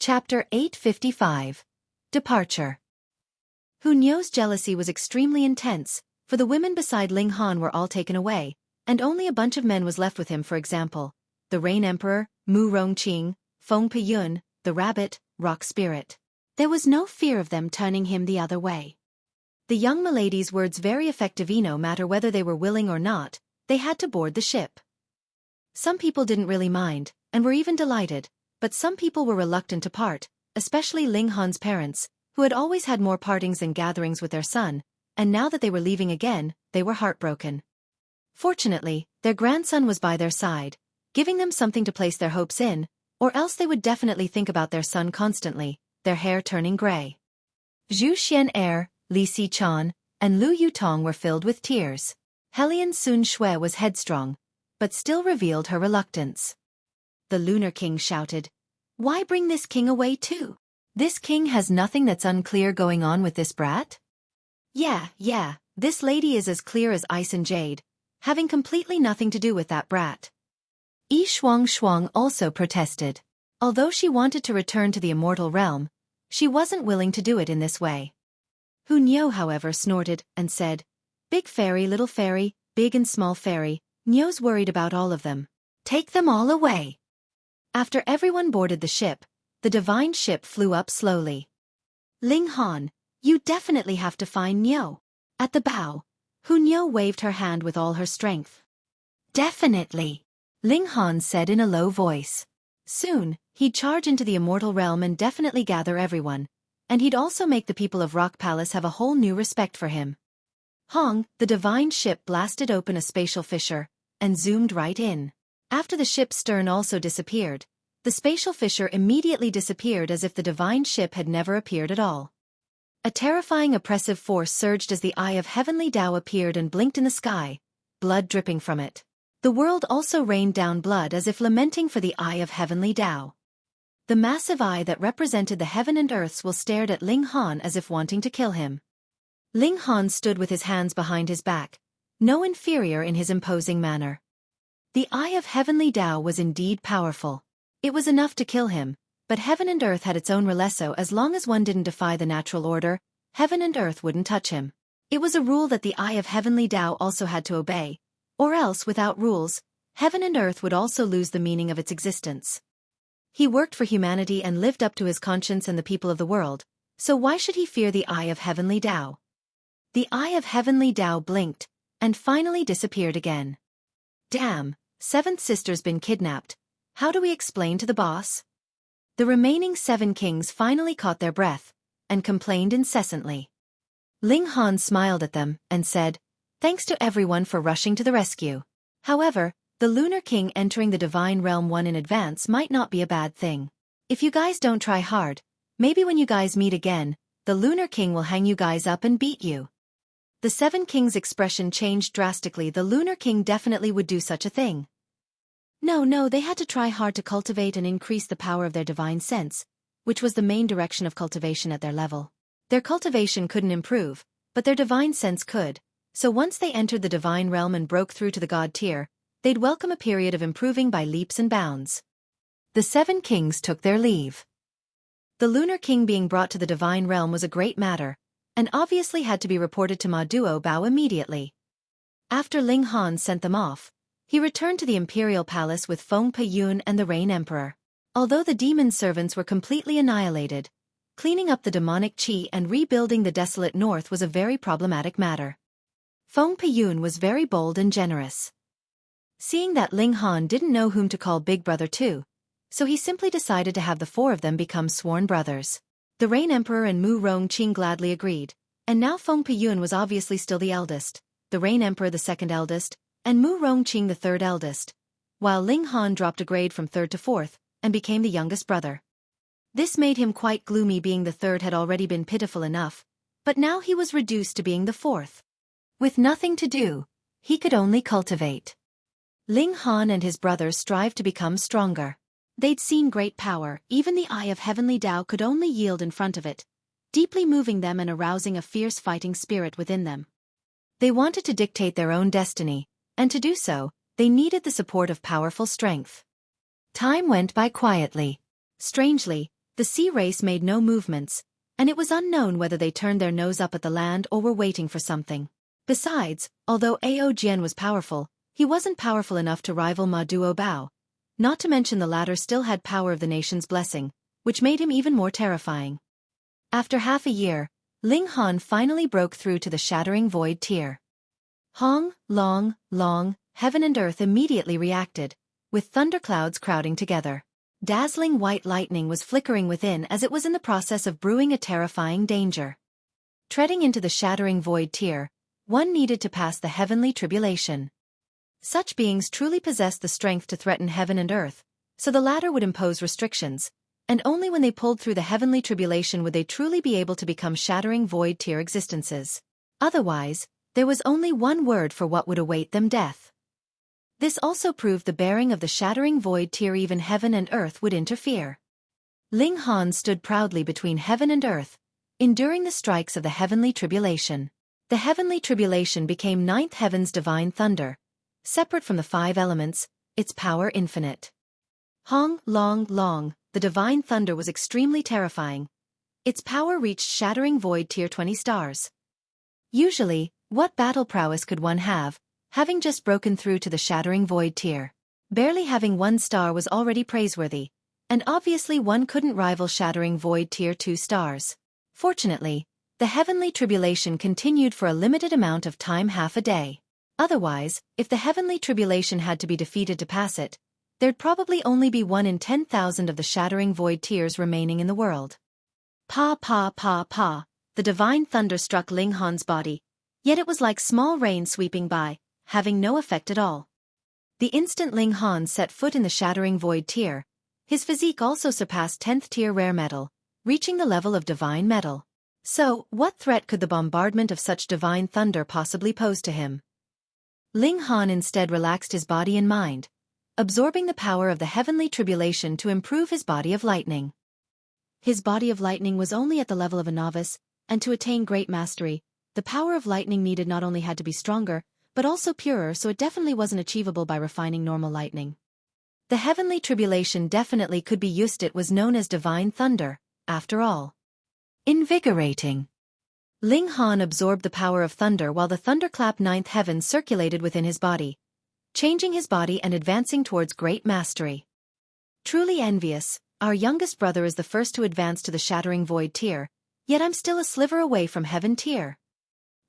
Chapter 855. Departure. Hunyou's jealousy was extremely intense, for the women beside Ling Han were all taken away, and only a bunch of men was left with him. For example, the Rain Emperor, Mu Rongqing, Feng Piyun, the Rabbit, Rock Spirit. There was no fear of them turning him the other way. The young milady's words very effective. No matter whether they were willing or not, they had to board the ship. Some people didn't really mind, and were even delighted, but some people were reluctant to part, especially Ling Han's parents, who had always had more partings than gatherings with their son, and now that they were leaving again, they were heartbroken. Fortunately, their grandson was by their side, giving them something to place their hopes in, or else they would definitely think about their son constantly, their hair turning gray. Zhu Xian, Li Xichan, and Lu Yutong were filled with tears. Helian Sun Shui was headstrong, but still revealed her reluctance. The Lunar King shouted, "Why bring this king away too? This king has nothing that's unclear going on with this brat?" Yeah, this lady is as clear as ice and jade, having completely nothing to do with that brat. Yi Shuang also protested. Although she wanted to return to the immortal realm, she wasn't willing to do it in this way. Hunyou, however, snorted and said, "Big fairy, little fairy, big and small fairy, Nyou's worried about all of them. Take them all away." After everyone boarded the ship, the divine ship flew up slowly. "Ling Han, you definitely have to find Nyou." At the bow, Hunyou waved her hand with all her strength. "Definitely," Ling Han said in a low voice. Soon, he'd charge into the immortal realm and definitely gather everyone, and he'd also make the people of Rock Palace have a whole new respect for him. Hong, the divine ship, blasted open a spatial fissure and zoomed right in. After the ship's stern also disappeared, the spatial fissure immediately disappeared as if the divine ship had never appeared at all. A terrifying oppressive force surged as the Eye of Heavenly Tao appeared and blinked in the sky, blood dripping from it. The world also rained down blood as if lamenting for the Eye of Heavenly Tao. The massive eye that represented the heaven and earths will stared at Ling Han as if wanting to kill him. Ling Han stood with his hands behind his back, no inferior in his imposing manner. The Eye of Heavenly Tao was indeed powerful. It was enough to kill him, but heaven and earth had its own relesso. As long as one didn't defy the natural order, heaven and earth wouldn't touch him. It was a rule that the Eye of Heavenly Tao also had to obey, or else without rules, heaven and earth would also lose the meaning of its existence. He worked for humanity and lived up to his conscience and the people of the world, so why should he fear the Eye of Heavenly Tao? The Eye of Heavenly Tao blinked, and finally disappeared again. "Damn, seventh sister's been kidnapped. How do we explain to the boss?" The remaining 7 kings finally caught their breath, and complained incessantly. Ling Han smiled at them, and said, "Thanks to everyone for rushing to the rescue. However, the Lunar King entering the Divine Realm 1 in advance might not be a bad thing. If you guys don't try hard, maybe when you guys meet again, the Lunar King will hang you guys up and beat you." The 7 kings' expression changed drastically. The Lunar King definitely would do such a thing. No, they had to try hard to cultivate and increase the power of their divine sense, which was the main direction of cultivation at their level. Their cultivation couldn't improve, but their divine sense could, so once they entered the divine realm and broke through to the god tier, they'd welcome a period of improving by leaps and bounds. The 7 kings took their leave. The Lunar King being brought to the divine realm was a great matter, and obviously had to be reported to Ma Duo Bao immediately. After Ling Han sent them off, he returned to the imperial palace with Feng Piyun and the Rain Emperor. Although the demon servants were completely annihilated, cleaning up the demonic qi and rebuilding the desolate north was a very problematic matter. Feng Piyun was very bold and generous. Seeing that Ling Han didn't know whom to call big brother to, so he simply decided to have the 4 of them become sworn brothers. The Rain Emperor and Mu Rongqing gladly agreed, and now Feng Piyun was obviously still the eldest, the Rain Emperor the 2nd eldest, and Mu Rongqing the 3rd eldest, while Ling Han dropped a grade from 3rd to 4th, and became the youngest brother. This made him quite gloomy, being the 3rd had already been pitiful enough, but now he was reduced to being the 4th. With nothing to do, he could only cultivate. Ling Han and his brothers strived to become stronger. They'd seen great power, even the Eye of Heavenly Tao could only yield in front of it, deeply moving them and arousing a fierce fighting spirit within them. They wanted to dictate their own destiny, and to do so, they needed the support of powerful strength. Time went by quietly. Strangely, The sea race made no movements, and it was unknown whether they turned their nose up at the land or were waiting for something. Besides, although Jian was powerful, he wasn't powerful enough to rival Ma Duo, not to mention the latter still had power of the nation's blessing, which made him even more terrifying. After half a year, Ling Han finally broke through to the shattering void tier. Hong, long, heaven and earth immediately reacted, with thunderclouds crowding together. Dazzling white lightning was flickering within as it was in the process of brewing a terrifying danger. Treading into the shattering void tier, one needed to pass the heavenly tribulation. Such beings truly possessed the strength to threaten heaven and earth, so the latter would impose restrictions, and only when they pulled through the heavenly tribulation would they truly be able to become shattering void tier existences. Otherwise, there was only one word for what would await them: death. This also proved the bearing of the shattering void tier. Even heaven and earth would interfere. Ling Han stood proudly between heaven and earth, enduring the strikes of the heavenly tribulation. The heavenly tribulation became ninth heaven's divine thunder, separate from the five elements, its power infinite. Hong, long, the divine thunder was extremely terrifying. Its power reached shattering void tier 20 stars. Usually, what battle prowess could one have, having just broken through to the shattering void tier? Barely having 1 star was already praiseworthy, and obviously one couldn't rival shattering void tier 2 stars. Fortunately, the heavenly tribulation continued for a limited amount of time, half a day. Otherwise, if the heavenly tribulation had to be defeated to pass it, there'd probably only be 1 in 10,000 of the shattering void tiers remaining in the world. Pa, the divine thunder struck Ling Han's body, yet it was like small rain sweeping by, having no effect at all. The instant Ling Han set foot in the shattering void tier, his physique also surpassed 10th tier rare metal, reaching the level of divine metal. So, what threat could the bombardment of such divine thunder possibly pose to him? Ling Han instead relaxed his body and mind, absorbing the power of the heavenly tribulation to improve his body of lightning. His body of lightning was only at the level of a novice, and to attain great mastery, the power of lightning needed not only had to be stronger, but also purer, so it definitely wasn't achievable by refining normal lightning. The heavenly tribulation definitely could be used. It was known as divine thunder, after all. Invigorating. Ling Han absorbed the power of thunder while the thunderclap ninth heaven circulated within his body, changing his body and advancing towards great mastery. Truly envious, our youngest brother is the first to advance to the shattering void tier, yet I'm still a sliver away from heaven tier.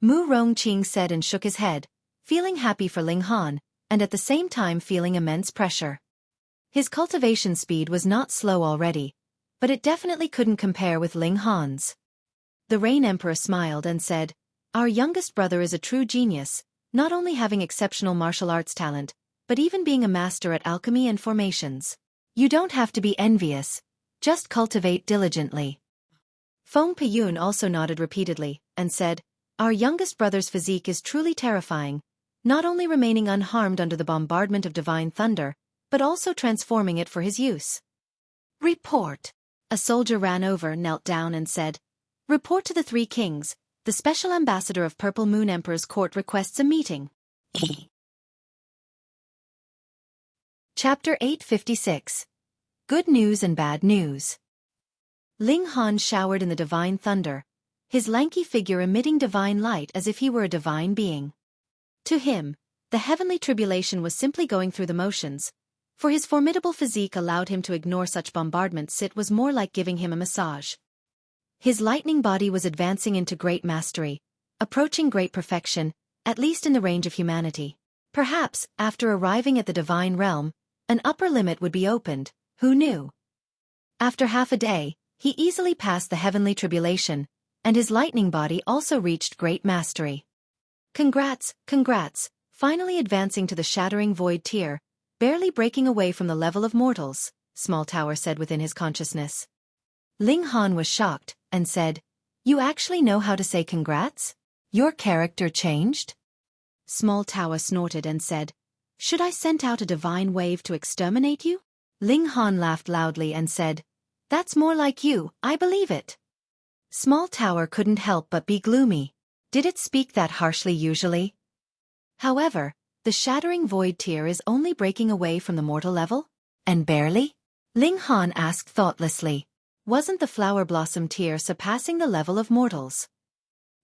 Mu Rongqing said and shook his head, feeling happy for Ling Han, and at the same time feeling immense pressure. His cultivation speed was not slow already, but it definitely couldn't compare with Ling Han's. The Rain Emperor smiled and said, "Our youngest brother is a true genius, not only having exceptional martial arts talent, but even being a master at alchemy and formations. You don't have to be envious, just cultivate diligently." Feng Piyun also nodded repeatedly, and said, "Our youngest brother's physique is truly terrifying, not only remaining unharmed under the bombardment of divine thunder, but also transforming it for his use." Report. A soldier ran over, knelt down and said, "Report to the 3 kings, the special ambassador of Purple Moon Emperor's court requests a meeting." Chapter 856. Good News and Bad News. Ling Han showered in the divine thunder, his lanky figure emitting divine light as if he were a divine being. To him, the heavenly tribulation was simply going through the motions, for his formidable physique allowed him to ignore such bombardments. It was more like giving him a massage. His lightning body was advancing into great mastery, approaching great perfection, at least in the range of humanity. Perhaps, after arriving at the divine realm, an upper limit would be opened, who knew? After half a day, he easily passed the heavenly tribulation, and his lightning body also reached great mastery. Congrats, finally advancing to the shattering void tier, barely breaking away from the level of mortals, Small Tower said within his consciousness. Ling Han was shocked, and said, "You actually know how to say congrats? Your character changed?" Small Tower snorted and said, "Should I send out a divine wave to exterminate you?" Ling Han laughed loudly and said, "That's more like you, I believe it." Small Tower couldn't help but be gloomy. Did it speak that harshly usually? However, the shattering void tier is only breaking away from the mortal level? And barely? Ling Han asked thoughtlessly. Wasn't the flower blossom tier surpassing the level of mortals?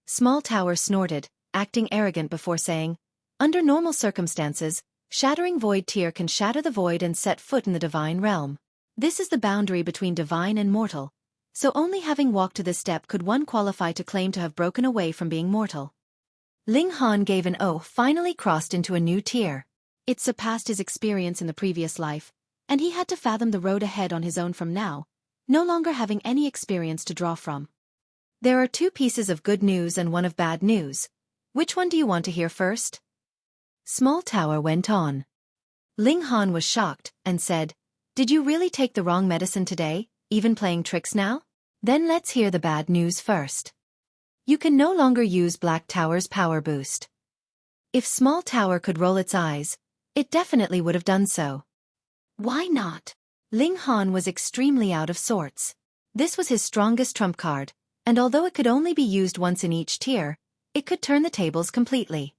Small Tower snorted, acting arrogant before saying, under normal circumstances, shattering void tier can shatter the void and set foot in the divine realm. This is the boundary between divine and mortal, so only having walked to this step could one qualify to claim to have broken away from being mortal. Ling Han gave an oath, finally crossed into a new tier. It surpassed his experience in the previous life, and he had to fathom the road ahead on his own from now, no longer having any experience to draw from. There are 2 pieces of good news and 1 of bad news. Which one do you want to hear first? Small Tower went on. Ling Han was shocked, and said, did you really take the wrong medicine today, even playing tricks now? Then let's hear the bad news first. You can no longer use Black Tower's power boost. If Small Tower could roll its eyes, it definitely would have done so. Why not? Ling Han was extremely out of sorts. This was his strongest trump card, and although it could only be used once in each tier, it could turn the tables completely.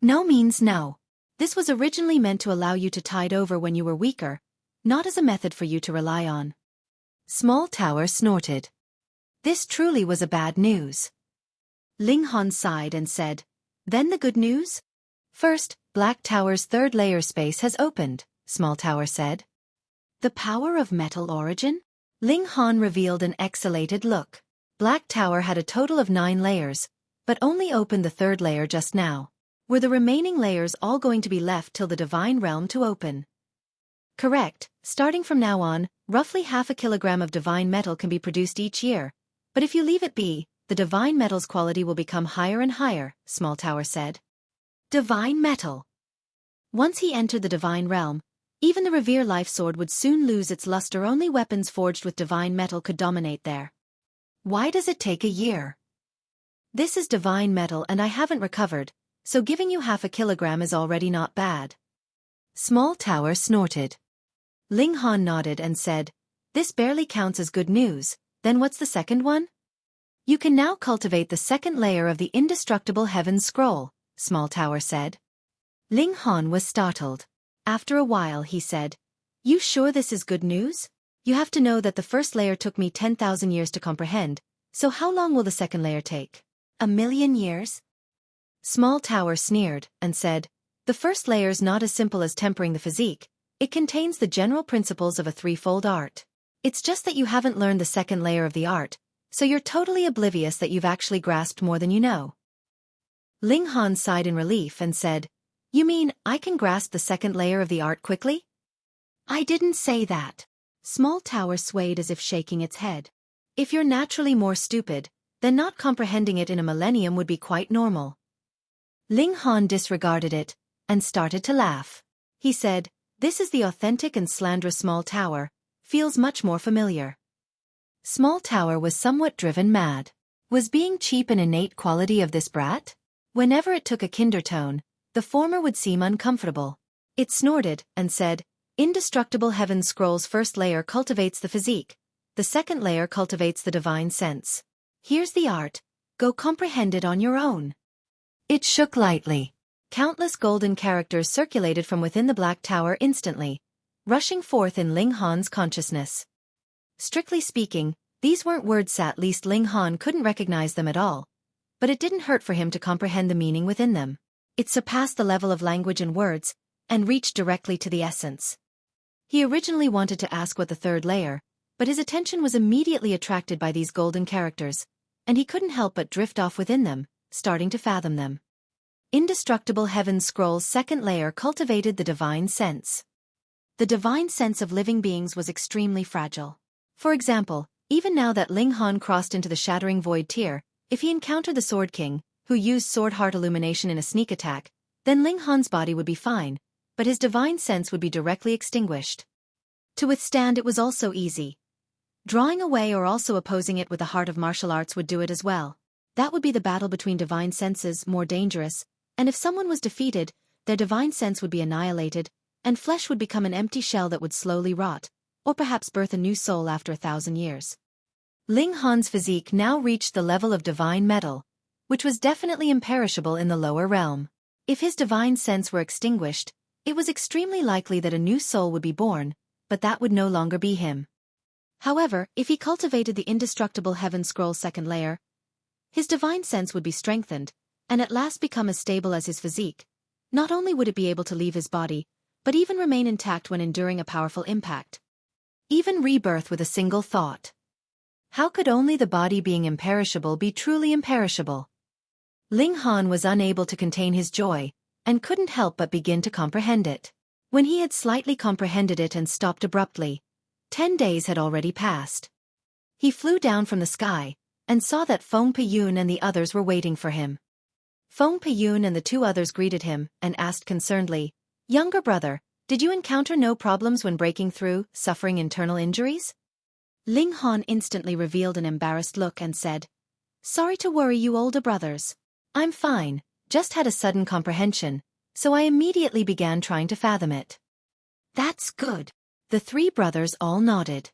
No means no. This was originally meant to allow you to tide over when you were weaker, not as a method for you to rely on. Small Tower snorted. This truly was a bad news. Ling Han sighed and said, then the good news? First, Black Tower's 3rd layer space has opened, Small Tower said. The power of metal origin? Ling Han revealed an exhalated look. Black Tower had a total of 9 layers, but only opened the 3rd layer just now. Were the remaining layers all going to be left till the divine realm to open? Correct. Starting from now on, roughly half a kilogram of divine metal can be produced each year, but if you leave it be, the divine metal's quality will become higher and higher, Small Tower said. Divine metal. Once he entered the divine realm, even the Revere life sword would soon lose its luster. Only weapons forged with divine metal could dominate there. Why does it take a year? This is divine metal and I haven't recovered, so giving you half a kilogram is already not bad. Small Tower snorted. Ling Han nodded and said, this barely counts as good news, then what's the second one? You can now cultivate the 2nd layer of the indestructible Heaven Scroll, Small Tower said. Ling Han was startled. After a while he said, you sure this is good news? You have to know that the 1st layer took me 10,000 years to comprehend, so how long will the 2nd layer take? 1,000,000 years? Small Tower sneered, and said, the 1st layer's not as simple as tempering the physique, it contains the general principles of a 3-fold art. It's just that you haven't learned the 2nd layer of the art, so you're totally oblivious that you've actually grasped more than you know. Ling Han sighed in relief and said, you mean I can grasp the 2nd layer of the art quickly? I didn't say that. Small Tower swayed as if shaking its head. If you're naturally more stupid, then not comprehending it in a millennium would be quite normal. Ling Han disregarded it, and started to laugh. He said, this is the authentic and slanderous Small Tower, feels much more familiar. Small Tower was somewhat driven mad. Was being cheap an innate quality of this brat? Whenever it took a kindertone, the former would seem uncomfortable. It snorted, and said, indestructible Heaven Scroll's 1st layer cultivates the physique, the 2nd layer cultivates the divine sense. Here's the art, go comprehend it on your own. It shook lightly. Countless golden characters circulated from within the Black Tower instantly, rushing forth in Ling Han's consciousness. Strictly speaking, these weren't words, at least Ling Han couldn't recognize them at all, but it didn't hurt for him to comprehend the meaning within them. It surpassed the level of language and words, and reached directly to the essence. He originally wanted to ask what the 3rd layer, but his attention was immediately attracted by these golden characters, and he couldn't help but drift off within them, starting to fathom them. Indestructible Heaven Scroll's 2nd layer cultivated the divine sense. The divine sense of living beings was extremely fragile. For example, even now that Ling Han crossed into the Shattering Void tier, if he encountered the Sword King, who used Sword Heart Illumination in a sneak attack, then Ling Han's body would be fine, but his divine sense would be directly extinguished. To withstand it was also easy. Drawing away or also opposing it with the heart of martial arts would do it as well. That would be the battle between divine senses, more dangerous, and if someone was defeated, their divine sense would be annihilated, and flesh would become an empty shell that would slowly rot, or perhaps birth a new soul after 1,000 years. Ling Han's physique now reached the level of divine metal, which was definitely imperishable in the lower realm. If his divine sense were extinguished, it was extremely likely that a new soul would be born, but that would no longer be him. However, if he cultivated the indestructible Heaven Scroll's second layer, his divine sense would be strengthened, and at last become as stable as his physique. Not only would it be able to leave his body, but even remain intact when enduring a powerful impact. Even rebirth with a single thought. How could only the body being imperishable be truly imperishable? Ling Han was unable to contain his joy, and couldn't help but begin to comprehend it. When he had slightly comprehended it and stopped abruptly, 10 days had already passed. He flew down from the sky, and saw that Feng Peyun and the others were waiting for him. Feng Peyun and the two others greeted him, and asked concernedly, "Younger brother, did you encounter no problems when breaking through, suffering internal injuries?" Ling Han instantly revealed an embarrassed look and said, "Sorry to worry you older brothers. I'm fine, just had a sudden comprehension, so I immediately began trying to fathom it." "That's good." The three brothers all nodded.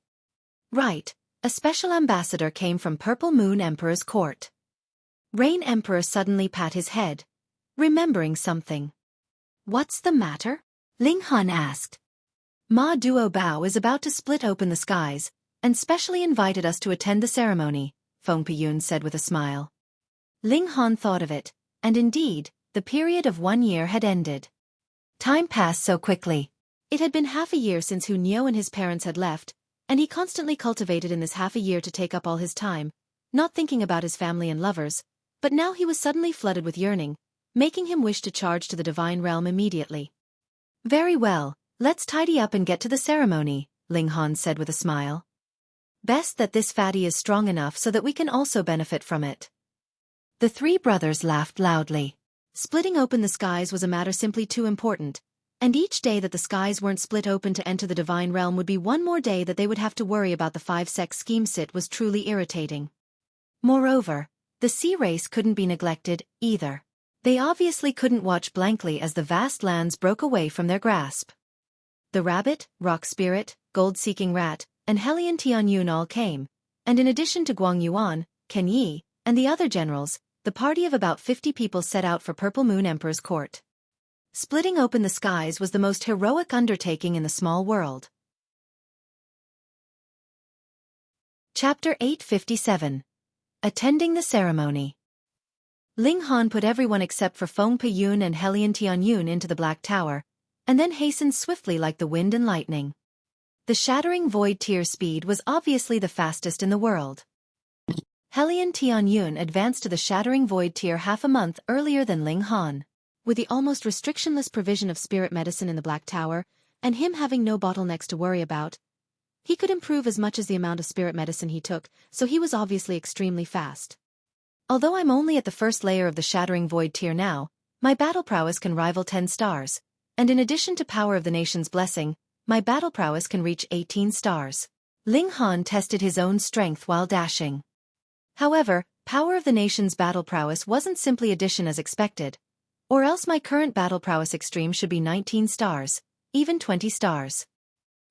"Right, a special ambassador came from Purple Moon Emperor's court." Rain Emperor suddenly pat his head, remembering something. "What's the matter?" Ling Han asked. "Ma Duo Bao is about to split open the skies, and specially invited us to attend the ceremony," Feng Peyun said with a smile. Ling Han thought of it, and indeed, the period of 1 year had ended. Time passed so quickly. It had been half a year since Hu Niu and his parents had left, and he constantly cultivated in this half a year to take up all his time, not thinking about his family and lovers, but now he was suddenly flooded with yearning, making him wish to charge to the divine realm immediately. "Very well, let's tidy up and get to the ceremony," Ling Han said with a smile. "Best that this fatty is strong enough so that we can also benefit from it." The three brothers laughed loudly. Splitting open the skies was a matter simply too important, and each day that the skies weren't split open to enter the divine realm would be one more day that they would have to worry about the 5 Sect scheme. It was truly irritating. Moreover, the sea race couldn't be neglected, either. They obviously couldn't watch blankly as the vast lands broke away from their grasp. The rabbit, rock spirit, gold-seeking rat, and Helian Tianyun all came, and in addition to Guang Yuan, Ken Yi, and the other generals, the party of about 50 people set out for Purple Moon Emperor's court. Splitting open the skies was the most heroic undertaking in the small world. Chapter 857. Attending the Ceremony. Ling Han put everyone except for Feng Peyun and Helian Tianyun into the Black Tower, and then hastened swiftly like the wind and lightning. The shattering void tier speed was obviously the fastest in the world. Helian Tianyun advanced to the shattering void tier half a month earlier than Ling Han. With the almost restrictionless provision of spirit medicine in the Black Tower, and him having no bottlenecks to worry about, he could improve as much as the amount of spirit medicine he took, so he was obviously extremely fast. Although I'm only at the first layer of the shattering void tier now, my battle prowess can rival 10 stars, and in addition to Power of the Nation's blessing, my battle prowess can reach 18 stars. Ling Han tested his own strength while dashing. However, Power of the Nation's battle prowess wasn't simply addition as expected, or else my current battle prowess extreme should be 19 stars, even 20 stars.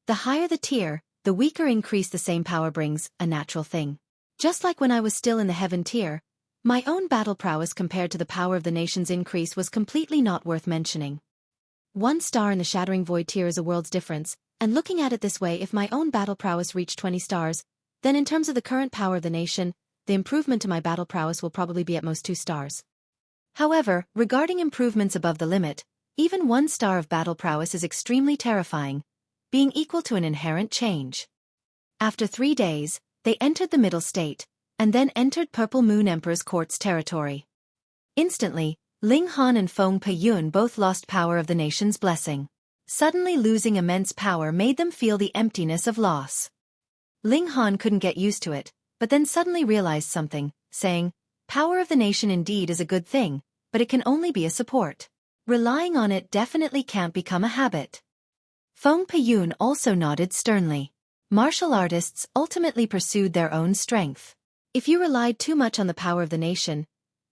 The higher the tier, the weaker increase the same power brings, a natural thing. Just like when I was still in the heaven tier, my own battle prowess compared to the Power of the Nation's increase was completely not worth mentioning. 1 star in the Shattering Void tier is a world's difference, and looking at it this way, if my own battle prowess reached 20 stars, then in terms of the current Power of the Nation, the improvement to my battle prowess will probably be at most 2 stars. However, regarding improvements above the limit, even 1 star of battle prowess is extremely terrifying, being equal to an inherent change. After 3 days, they entered the middle state, and then entered Purple Moon Emperor's court's territory. Instantly, Ling Han and Feng Peyun both lost Power of the Nation's blessing. Suddenly losing immense power made them feel the emptiness of loss. Ling Han couldn't get used to it, but then suddenly realized something, saying, "Power of the Nation indeed is a good thing, but it can only be a support. Relying on it definitely can't become a habit." Feng Peyun also nodded sternly. Martial artists ultimately pursued their own strength. If you relied too much on the Power of the Nation,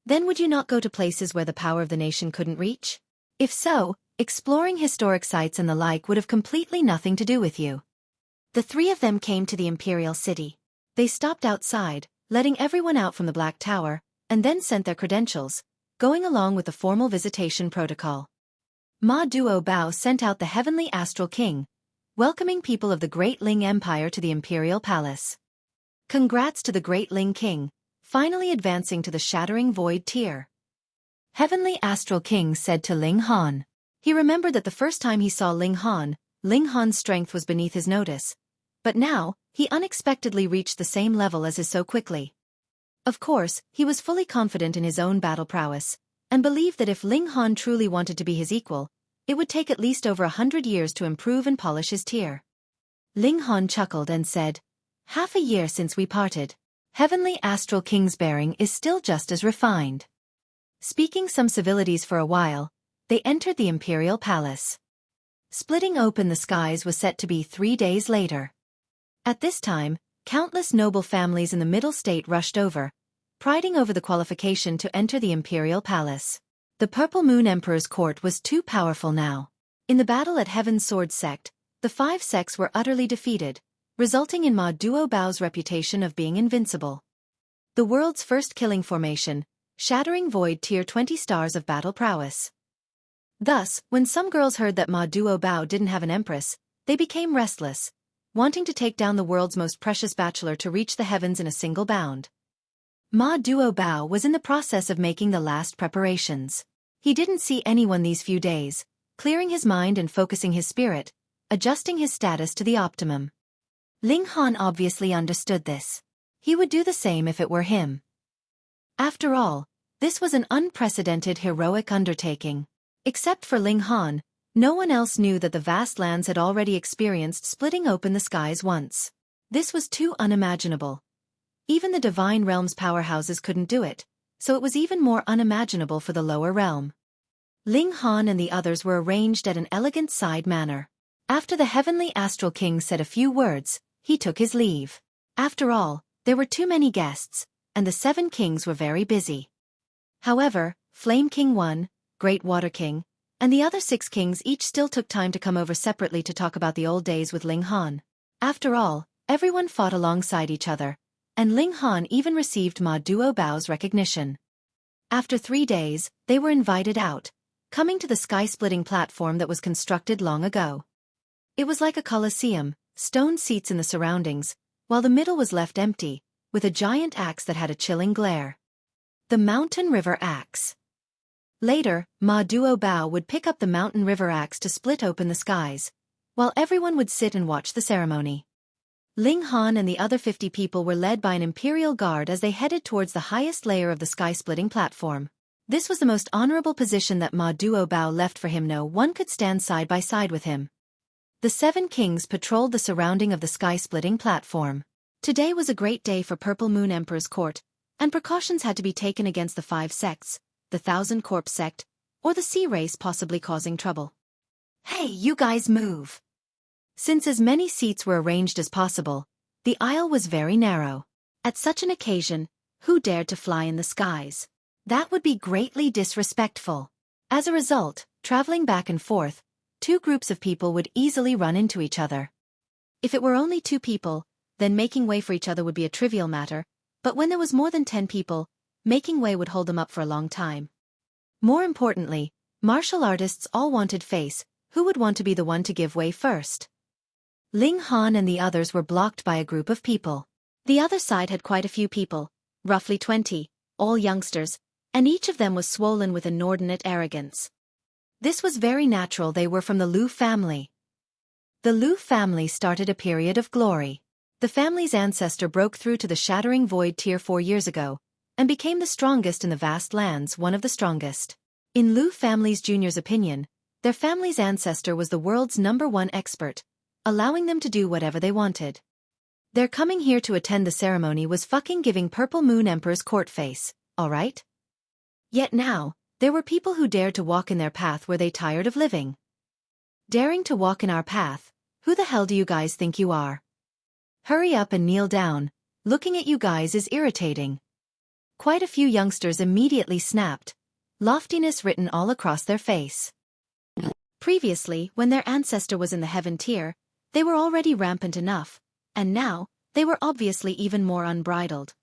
then would you not go to places where the Power of the Nation couldn't reach? If so, exploring historic sites and the like would have completely nothing to do with you. The 3 of them came to the Imperial City. They stopped outside, letting everyone out from the Black Tower, and then sent their credentials, going along with the formal visitation protocol. Ma Duo Bao sent out the Heavenly Astral King, welcoming people of the Great Ling Empire to the Imperial Palace. Congrats to the Great Ling King, finally advancing to the Shattering Void tier. Heavenly Astral King said to Ling Han. He remembered that the first time he saw Ling Han's strength was beneath his notice. But now, he unexpectedly reached the same level as his so quickly. Of course, he was fully confident in his own battle prowess, and believed that if Ling Han truly wanted to be his equal, it would take at least over 100 years to improve and polish his tier. Ling Han chuckled and said, "Half a year since we parted. Heavenly Astral King's bearing is still just as refined." Speaking some civilities for a while, they entered the Imperial Palace. Splitting open the skies was set to be 3 days later. At this time, countless noble families in the Middle State rushed over, priding over the qualification to enter the Imperial Palace. The Purple Moon Emperor's court was too powerful now. In the battle at Heaven's Sword Sect, the 5 sects were utterly defeated, resulting in Ma Duobao's reputation of being invincible. The world's first killing formation, Shattering Void tier 20 stars of battle prowess. Thus, when some girls heard that Ma Duobao didn't have an empress, they became restless, wanting to take down the world's most precious bachelor to reach the heavens in a single bound. Ma Duobao was in the process of making the last preparations. He didn't see anyone these few days, clearing his mind and focusing his spirit, adjusting his status to the optimum. Ling Han obviously understood this. He would do the same if it were him. After all, this was an unprecedented heroic undertaking. Except for Ling Han, no one else knew that the vast lands had already experienced splitting open the skies once. This was too unimaginable. Even the Divine Realm's powerhouses couldn't do it, so it was even more unimaginable for the lower realm. Ling Han and the others were arranged at an elegant side manner. After the Heavenly Astral King said a few words, he took his leave. After all, there were too many guests, and the 7 kings were very busy. However, Flame King 1, Great Water King, and the other 6 kings each still took time to come over separately to talk about the old days with Ling Han. After all, everyone fought alongside each other, and Ling Han even received Ma Duobao's recognition. After 3 days, they were invited out, coming to the sky-splitting platform that was constructed long ago. It was like a coliseum, stone seats in the surroundings, while the middle was left empty, with a giant axe that had a chilling glare. The Mountain River Axe. Later, Ma Duobao would pick up the Mountain River Axe to split open the skies, while everyone would sit and watch the ceremony. Ling Han and the other 50 people were led by an imperial guard as they headed towards the highest layer of the sky-splitting platform. This was the most honorable position that Ma Duobao left for him. No one could stand side by side with him. The 7 kings patrolled the surrounding of the sky-splitting platform. Today was a great day for Purple Moon Emperor's court, and precautions had to be taken against the 5 sects, the 1,000 Corpse Sect, or the Sea Race possibly causing trouble. "Hey, you guys move!" Since as many seats were arranged as possible, the aisle was very narrow. At such an occasion, who dared to fly in the skies? That would be greatly disrespectful. As a result, traveling back and forth, 2 groups of people would easily run into each other. If it were only 2 people, then making way for each other would be a trivial matter, but when there was more than 10 people, making way would hold them up for a long time. More importantly, martial artists all wanted face, who would want to be the one to give way first? Ling Han and the others were blocked by a group of people. The other side had quite a few people, roughly 20, all youngsters, and each of them was swollen with inordinate arrogance. This was very natural. They were from the Liu family. The Liu family started a period of glory. The family's ancestor broke through to the Shattering Void tier 4 years ago, and became the strongest in the vast lands, one of the strongest. In Liu family's junior's opinion, their family's ancestor was the world's #1 expert, allowing them to do whatever they wanted. Their coming here to attend the ceremony was fucking giving Purple Moon Emperor's court face, alright? Yet now, there were people who dared to walk in their path. Were they tired of living? Daring to walk in our path? Who the hell do you guys think you are? Hurry up and kneel down. Looking at you guys is irritating. Quite a few youngsters immediately snapped, loftiness written all across their face. Previously, when their ancestor was in the heaven tier, they were already rampant enough, and now, they were obviously even more unbridled.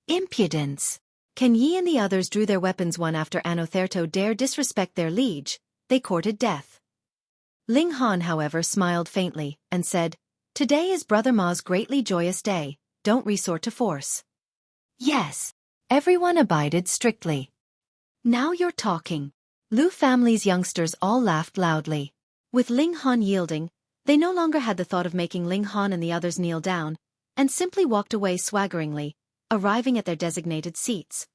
Impudence! Ken Yi and the others drew their weapons. One after Anotherto dare disrespect their liege, they courted death. Ling Han, however, smiled faintly and said, "Today is Brother Ma's greatly joyous day, don't resort to force." Yes. Everyone abided strictly. Now you're talking. Lu family's youngsters all laughed loudly. With Ling Han yielding, they no longer had the thought of making Ling Han and the others kneel down, and simply walked away swaggeringly, arriving at their designated seats.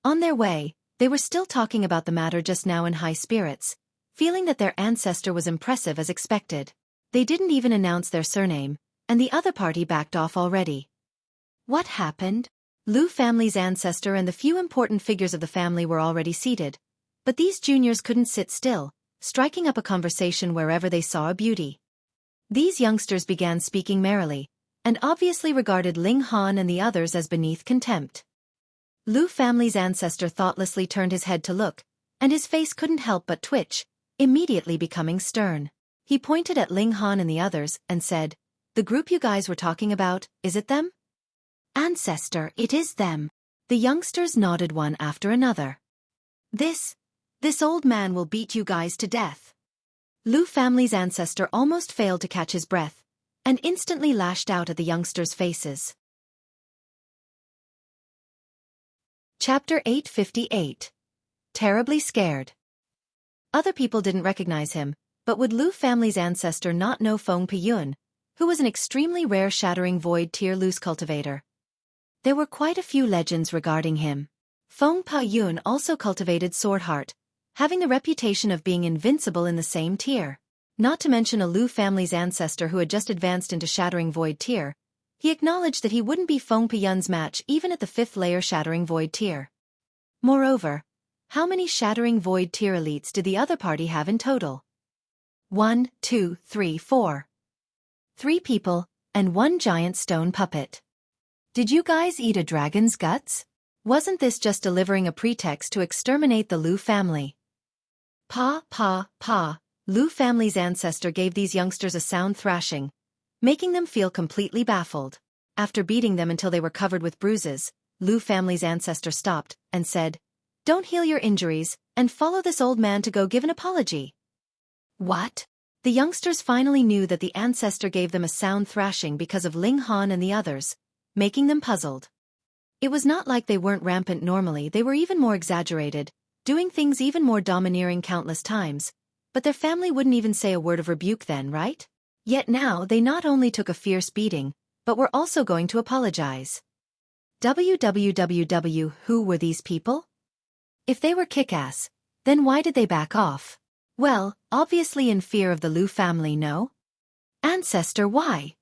On their way, they were still talking about the matter just now in high spirits, feeling that their ancestor was impressive as expected. They didn't even announce their surname, and the other party backed off already. What happened? Lu family's ancestor and the few important figures of the family were already seated, but these juniors couldn't sit still, striking up a conversation wherever they saw a beauty. These youngsters began speaking merrily, and obviously regarded Ling Han and the others as beneath contempt. Lu family's ancestor thoughtlessly turned his head to look, and his face couldn't help but twitch, immediately becoming stern. He pointed at Ling Han and the others and said, "The group you guys were talking about, is it them?" "Ancestor, it is them." The youngsters nodded one after another. This old man will beat you guys to death." Lu family's ancestor almost failed to catch his breath, and instantly lashed out at the youngsters' faces. Chapter 858. Terribly Scared. Other people didn't recognize him, but would Lu family's ancestor not know Feng Piyun, who was an extremely rare Shattering Void tier loose cultivator? There were quite a few legends regarding him. Feng Piyun also cultivated Sword Heart, having the reputation of being invincible in the same tier. Not to mention a Lu family's ancestor who had just advanced into Shattering Void tier, he acknowledged that he wouldn't be Feng Piyun's match even at the 5th layer Shattering Void tier. Moreover, how many Shattering Void tier elites did the other party have in total? 1, 2, 3, 4. 3 people, and 1 giant stone puppet. Did you guys eat a dragon's guts? Wasn't this just delivering a pretext to exterminate the Lu family? Pa. Lu family's ancestor gave these youngsters a sound thrashing, making them feel completely baffled. After beating them until they were covered with bruises, Lu family's ancestor stopped and said, "Don't heal your injuries, and follow this old man to go give an apology." What? The youngsters finally knew that the ancestor gave them a sound thrashing because of Ling Han and the others, making them puzzled. It was not like they weren't rampant normally, they were even more exaggerated, doing things even more domineering countless times, but their family wouldn't even say a word of rebuke then, right? Yet now they not only took a fierce beating, but were also going to apologize. Www. Who were these people? If they were kick-ass, then why did they back off? Well, obviously in fear of the Lu family, no? Ancestor, why?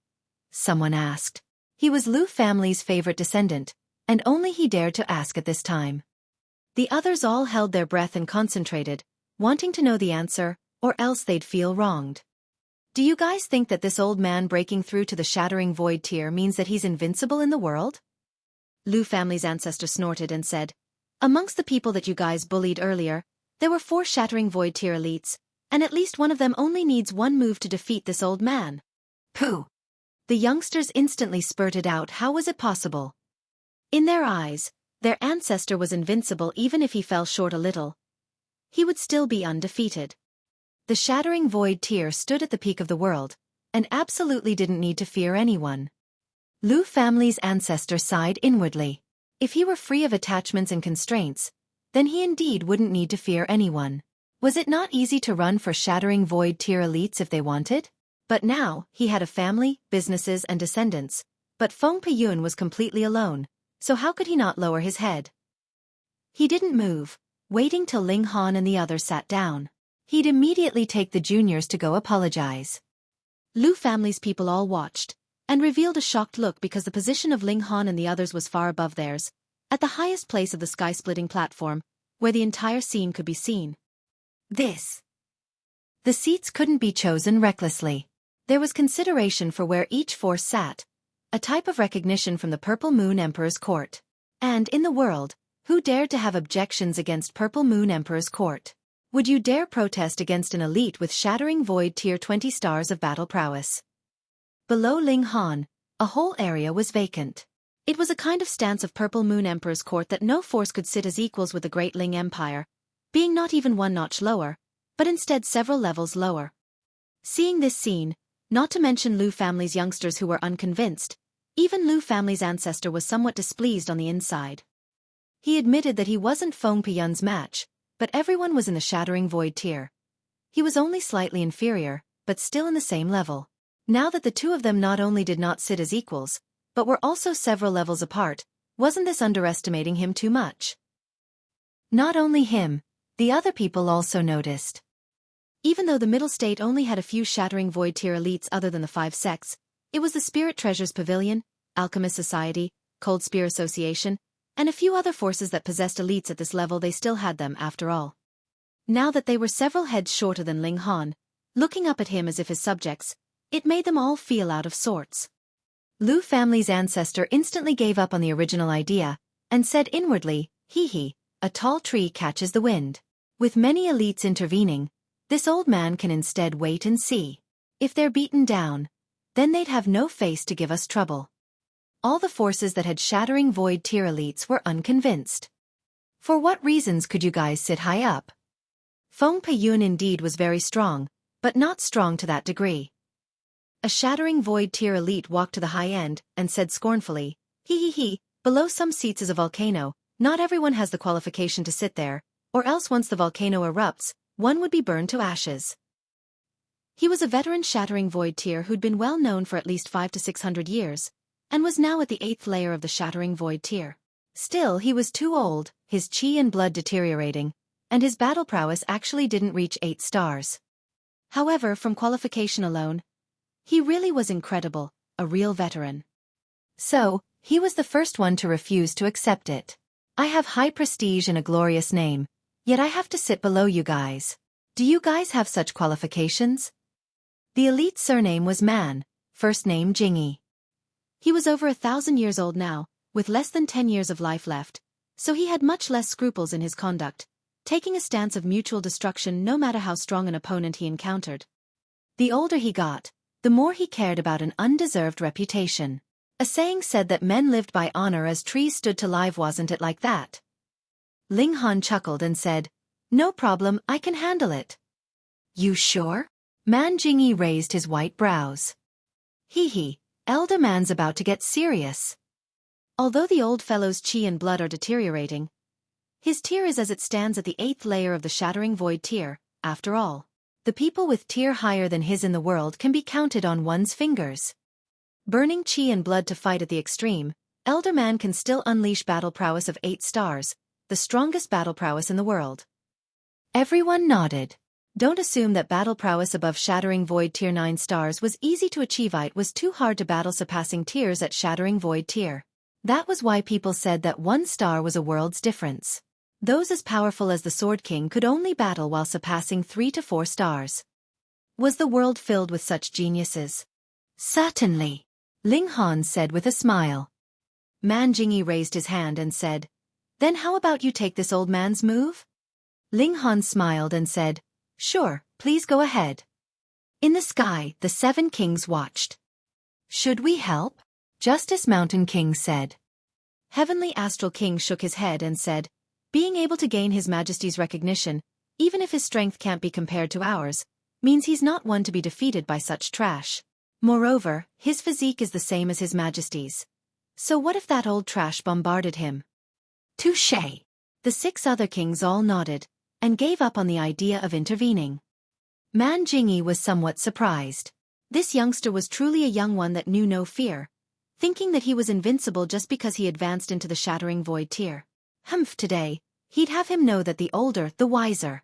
Someone asked. He was Lu family's favorite descendant, and only he dared to ask at this time. The others all held their breath and concentrated, wanting to know the answer, or else they'd feel wronged. Do you guys think that this old man breaking through to the Shattering Void tier means that he's invincible in the world? Lu family's ancestor snorted and said, "Amongst the people that you guys bullied earlier, there were 4 Shattering Void tier elites, and at least one of them only needs one move to defeat this old man." Pooh! The youngsters instantly spurted out, how was it possible? In their eyes, their ancestor was invincible even if he fell short a little. He would still be undefeated. The Shattering Void tier stood at the peak of the world, and absolutely didn't need to fear anyone. Lu family's ancestor sighed inwardly. If he were free of attachments and constraints, then he indeed wouldn't need to fear anyone. Was it not easy to run for Shattering Void tier elites if they wanted? But now, he had a family, businesses and descendants, but Feng Piyun was completely alone, so how could he not lower his head? He didn't move, waiting till Ling Han and the others sat down. He'd immediately take the juniors to go apologize. Lu family's people all watched, and revealed a shocked look because the position of Ling Han and the others was far above theirs, at the highest place of the sky-splitting platform, where the entire scene could be seen. The seats couldn't be chosen recklessly. There was consideration for where each force sat, a type of recognition from the Purple Moon Emperor's court. And in the world, who dared to have objections against Purple Moon Emperor's court? Would you dare protest against an elite with Shattering Void tier 20 stars of battle prowess? Below Ling Han, a whole area was vacant. It was a kind of stance of Purple Moon Emperor's court that no force could sit as equals with the Great Ling Empire, being not even one notch lower, but instead several levels lower. Seeing this scene, not to mention Lu family's youngsters who were unconvinced, even Lu family's ancestor was somewhat displeased on the inside. He admitted that he wasn't Feng Peyun's match, but everyone was in the Shattering Void tier. He was only slightly inferior, but still in the same level. Now that the two of them not only did not sit as equals, but were also several levels apart, wasn't this underestimating him too much? Not only him, the other people also noticed. Even though the middle state only had a few Shattering Void tier elites other than the 5 sects, it was the Spirit Treasures Pavilion, Alchemist Society, Cold Spear Association, and a few other forces that possessed elites at this level. They still had them after all. Now that they were several heads shorter than Ling Han, looking up at him as if his subjects, it made them all feel out of sorts. Lu family's ancestor instantly gave up on the original idea, and said inwardly, hee, a tall tree catches the wind. With many elites intervening, this old man can instead wait and see. If they're beaten down, then they'd have no face to give us trouble. All the forces that had Shattering Void tier elites were unconvinced. For what reasons could you guys sit high up? Feng Peyun indeed was very strong, but not strong to that degree. A Shattering Void tier elite walked to the high end and said scornfully, hee, below some seats is a volcano, not everyone has the qualification to sit there, or else once the volcano erupts, one would be burned to ashes. He was a veteran Shattering Void tier who'd been well known for at least 500 to 600 years, and was now at the 8th layer of the Shattering Void tier. Still, he was too old, his chi and blood deteriorating, and his battle prowess actually didn't reach 8 stars. However, from qualification alone, he really was incredible, a real veteran. So, he was the first one to refuse to accept it. I have high prestige and a glorious name, yet I have to sit below you guys. Do you guys have such qualifications? The elite surname was Man, first name Jingyi. He was over 1,000 years old now, with less than 10 years of life left, so he had much less scruples in his conduct, taking a stance of mutual destruction no matter how strong an opponent he encountered. The older he got, the more he cared about an undeserved reputation. A saying said that men lived by honor as trees stood to live, wasn't it like that? Ling Han chuckled and said, no problem, I can handle it. You sure? Man Jingyi raised his white brows. Hee, elder man's about to get serious. Although the old fellow's chi and blood are deteriorating, his tier is as it stands at the 8th layer of the Shattering Void tier, after all. The people with tier higher than his in the world can be counted on one's fingers. Burning chi and blood to fight at the extreme, Elder Man can still unleash battle prowess of 8 stars, the strongest battle prowess in the world. Everyone nodded. Don't assume that battle prowess above Shattering Void tier 9 stars was easy to achieve. It was too hard to battle surpassing tiers at Shattering Void tier. That was why people said that 1 star was a world's difference. Those as powerful as the Sword King could only battle while surpassing 3 to 4 stars. Was the world filled with such geniuses? Certainly, Ling Han said with a smile. Man Jingyi raised his hand and said, then how about you take this old man's move? Ling Han smiled and said, sure, please go ahead. In the sky, the 7 kings watched. Should we help? Justice Mountain King said. Heavenly Astral King shook his head and said, being able to gain His Majesty's recognition, even if his strength can't be compared to ours, means he's not one to be defeated by such trash. Moreover, his physique is the same as His Majesty's. So what if that old trash bombarded him? Touché. The 6 other kings all nodded, and gave up on the idea of intervening. Man Jingyi was somewhat surprised. This youngster was truly a young one that knew no fear, thinking that he was invincible just because he advanced into the Shattering Void tier. Today, he'd have him know that the older, the wiser.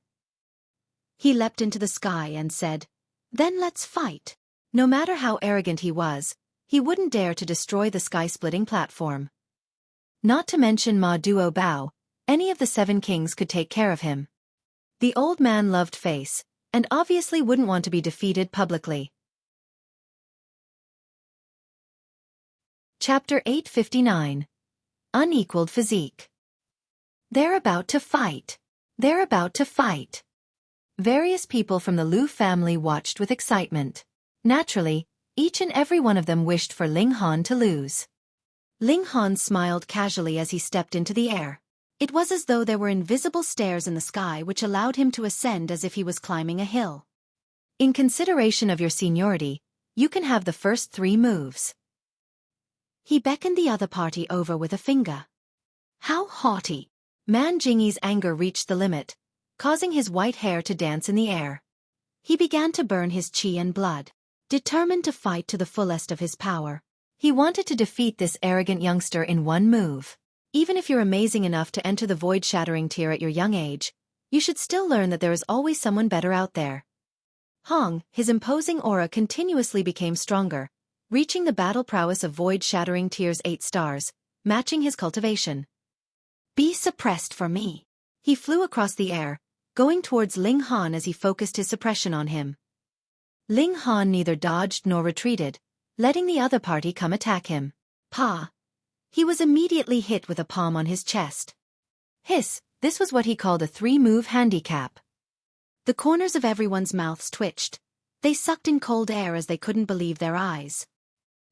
He leapt into the sky and said, then let's fight. No matter how arrogant he was, he wouldn't dare to destroy the sky-splitting platform. Not to mention Ma Duo Bao, any of the 7 kings could take care of him. The old man loved face, and obviously wouldn't want to be defeated publicly. Chapter 859. Unequaled Physique. They're about to fight. They're about to fight. Various people from the Lu family watched with excitement. Naturally, each and every one of them wished for Ling Han to lose. Ling Han smiled casually as he stepped into the air. It was as though there were invisible stairs in the sky which allowed him to ascend as if he was climbing a hill. In consideration of your seniority, you can have the first 3 moves. He beckoned the other party over with a finger. How haughty! Man Jingyi's anger reached the limit, causing his white hair to dance in the air. He began to burn his qi and blood, determined to fight to the fullest of his power. He wanted to defeat this arrogant youngster in 1 move. Even if you're amazing enough to enter the void-shattering tier at your young age, you should still learn that there is always someone better out there. Hong, his imposing aura continuously became stronger, reaching the battle prowess of void-shattering tier's 8 stars, matching his cultivation. Be suppressed for me. He flew across the air, going towards Ling Han as he focused his suppression on him. Ling Han neither dodged nor retreated, letting the other party come attack him. Pa! He was immediately hit with a palm on his chest. Hiss, this was what he called a 3-move handicap. The corners of everyone's mouths twitched. They sucked in cold air as they couldn't believe their eyes.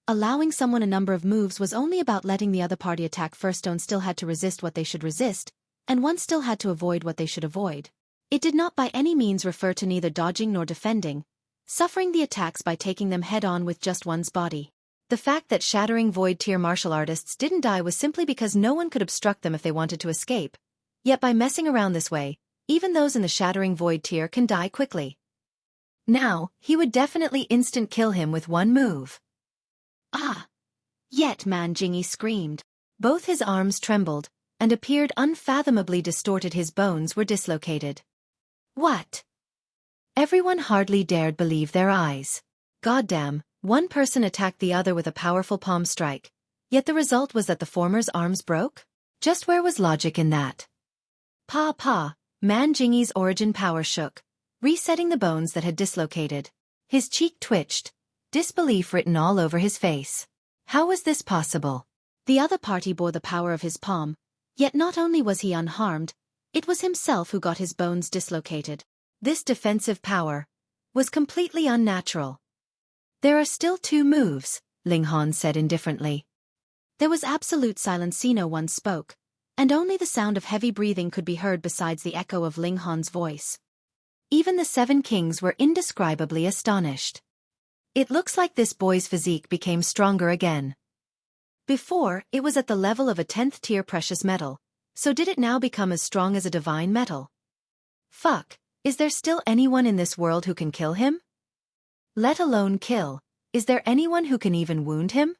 Allowing someone a number of moves was only about letting the other party attack first. One still had to resist what they should resist, and one still had to avoid what they should avoid. It did not by any means refer to neither dodging nor defending, suffering the attacks by taking them head-on with just one's body. The fact that shattering void-tier martial artists didn't die was simply because no one could obstruct them if they wanted to escape. Yet by messing around this way, even those in the shattering void tier can die quickly. Now, he would definitely instant kill him with 1 move. Ah! Yet Man Jingyi screamed. Both his arms trembled, and appeared unfathomably distorted. His bones were dislocated. What? Everyone hardly dared believe their eyes. Goddamn, one person attacked the other with a powerful palm strike, yet the result was that the former's arms broke? Just where was logic in that? Pa! Man Jingyi's origin power shook, resetting the bones that had dislocated. His cheek twitched, disbelief written all over his face. How was this possible? The other party bore the power of his palm, yet not only was he unharmed, it was himself who got his bones dislocated. This defensive power was completely unnatural. There are still 2 moves, Ling Han said indifferently. There was absolute silence. No one spoke, and only the sound of heavy breathing could be heard besides the echo of Ling Han's voice. Even the 7 kings were indescribably astonished. It looks like this boy's physique became stronger again. Before, it was at the level of a 10th tier precious metal, so did it now become as strong as a divine metal? Fuck, is there still anyone in this world who can kill him? Let alone kill, is there anyone who can even wound him?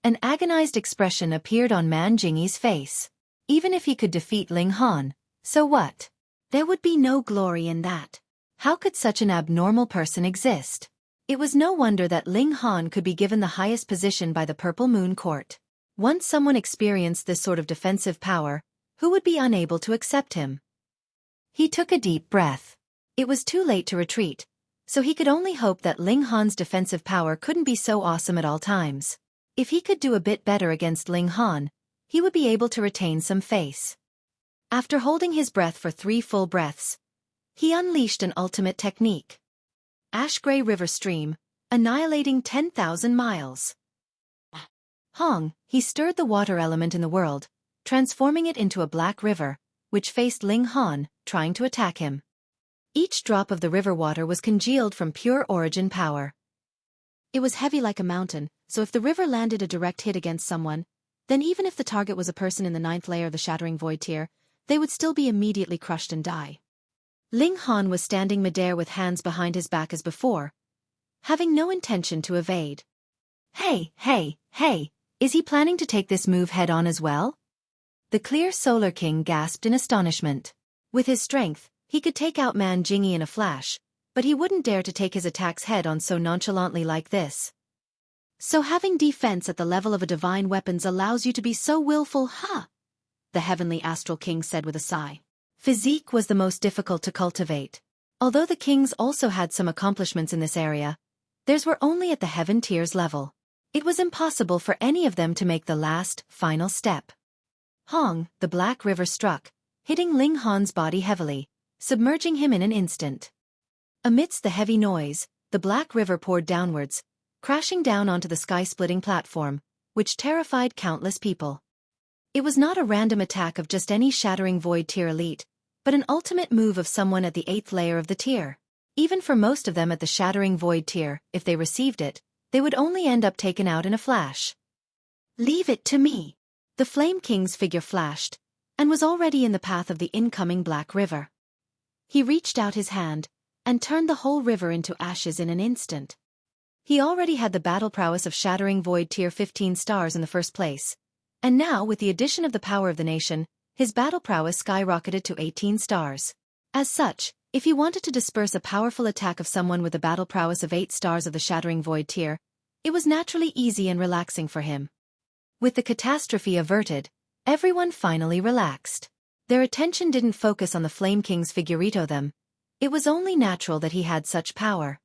An agonized expression appeared on Man Jingyi's face. Even if he could defeat Ling Han, so what? There would be no glory in that. How could such an abnormal person exist? It was no wonder that Ling Han could be given the highest position by the Purple Moon Court. Once someone experienced this sort of defensive power, who would be unable to accept him? He took a deep breath. It was too late to retreat, so he could only hope that Ling Han's defensive power couldn't be so awesome at all times. If he could do a bit better against Ling Han, he would be able to retain some face. After holding his breath for 3 full breaths, he unleashed an ultimate technique. Ash-gray river stream, annihilating 10,000 miles. Hong, he stirred the water element in the world, transforming it into a black river, which faced Ling Han, trying to attack him. Each drop of the river water was congealed from pure origin power. It was heavy like a mountain, so if the river landed a direct hit against someone, then even if the target was a person in the 9th layer of the shattering void tier, they would still be immediately crushed and die. Ling Han was standing midair with hands behind his back as before, having no intention to evade. Hey, is he planning to take this move head-on as well? The clear Solar King gasped in astonishment. With his strength, he could take out Man Jingyi in a flash, but he wouldn't dare to take his attacks head-on so nonchalantly like this. So having defense at the level of a divine weapons allows you to be so willful, huh? The Heavenly Astral King said with a sigh. Physique was the most difficult to cultivate. Although the kings also had some accomplishments in this area, theirs were only at the heaven tiers level. It was impossible for any of them to make the last, final step. Hong, the Black River struck, hitting Ling Han's body heavily, submerging him in an instant. Amidst the heavy noise, the Black River poured downwards, crashing down onto the sky-splitting platform, which terrified countless people. It was not a random attack of just any shattering void tier elite, but an ultimate move of someone at the 8th layer of the tier. Even for most of them at the Shattering Void tier, if they received it, they would only end up taken out in a flash. "Leave it to me." The Flame King's figure flashed, and was already in the path of the incoming Black River. He reached out his hand, and turned the whole river into ashes in an instant. He already had the battle prowess of Shattering Void tier 15 stars in the first place, and now with the addition of the power of the nation, his battle prowess skyrocketed to 18 stars. As such, if he wanted to disperse a powerful attack of someone with the battle prowess of 8 stars of the Shattering Void tier, it was naturally easy and relaxing for him. With the catastrophe averted, everyone finally relaxed. Their attention didn't focus on the Flame King's figurito them. It was only natural that he had such power.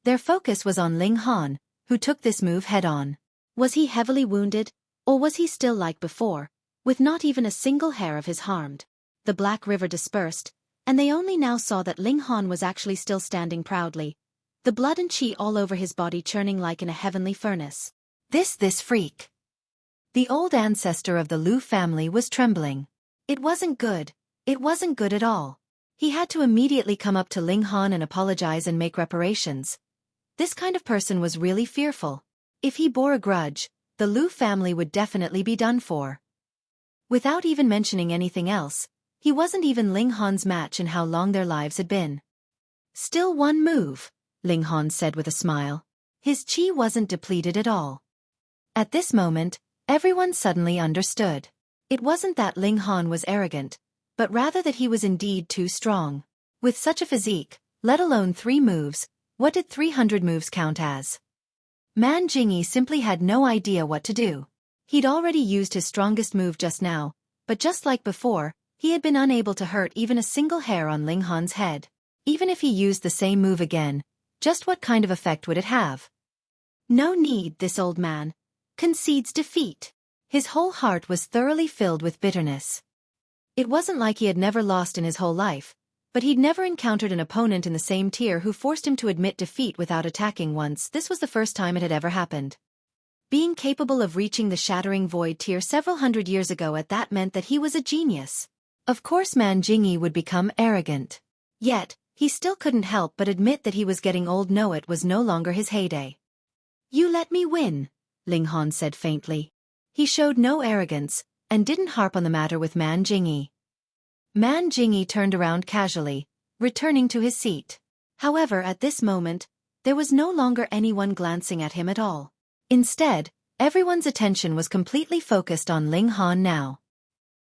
Their focus was on Ling Han, who took this move head-on. Was he heavily wounded, or was he still like before, with not even a single hair of his harmed? The Black River dispersed, and they only now saw that Ling Han was actually still standing proudly, the blood and chi all over his body churning like in a heavenly furnace. This freak. The old ancestor of the Lu family was trembling. It wasn't good. It wasn't good at all. He had to immediately come up to Ling Han and apologize and make reparations. This kind of person was really fearful. If he bore a grudge, the Lu family would definitely be done for. Without even mentioning anything else, he wasn't even Ling Han's match in how long their lives had been. "Still one move," Ling Han said with a smile. His chi wasn't depleted at all. At this moment, everyone suddenly understood. It wasn't that Ling Han was arrogant, but rather that he was indeed too strong. With such a physique, let alone 3 moves, what did 300 moves count as? Man Jingyi simply had no idea what to do. He'd already used his strongest move just now, but just like before, he had been unable to hurt even a single hair on Ling Han's head. Even if he used the same move again, just what kind of effect would it have? No need, this old man concedes defeat. His whole heart was thoroughly filled with bitterness. It wasn't like he had never lost in his whole life, but he'd never encountered an opponent in the same tier who forced him to admit defeat without attacking once. This was the first time it had ever happened. Being capable of reaching the Shattering Void tier several hundred years ago that meant that he was a genius. Of course Man Jingyi would become arrogant. Yet, he still couldn't help but admit that he was getting old. No, it was no longer his heyday. "You let me win," Ling Han said faintly. He showed no arrogance, and didn't harp on the matter with Man Jingyi. Man Jingyi turned around casually, returning to his seat. However, at this moment, there was no longer anyone glancing at him at all. Instead, everyone's attention was completely focused on Ling Han now.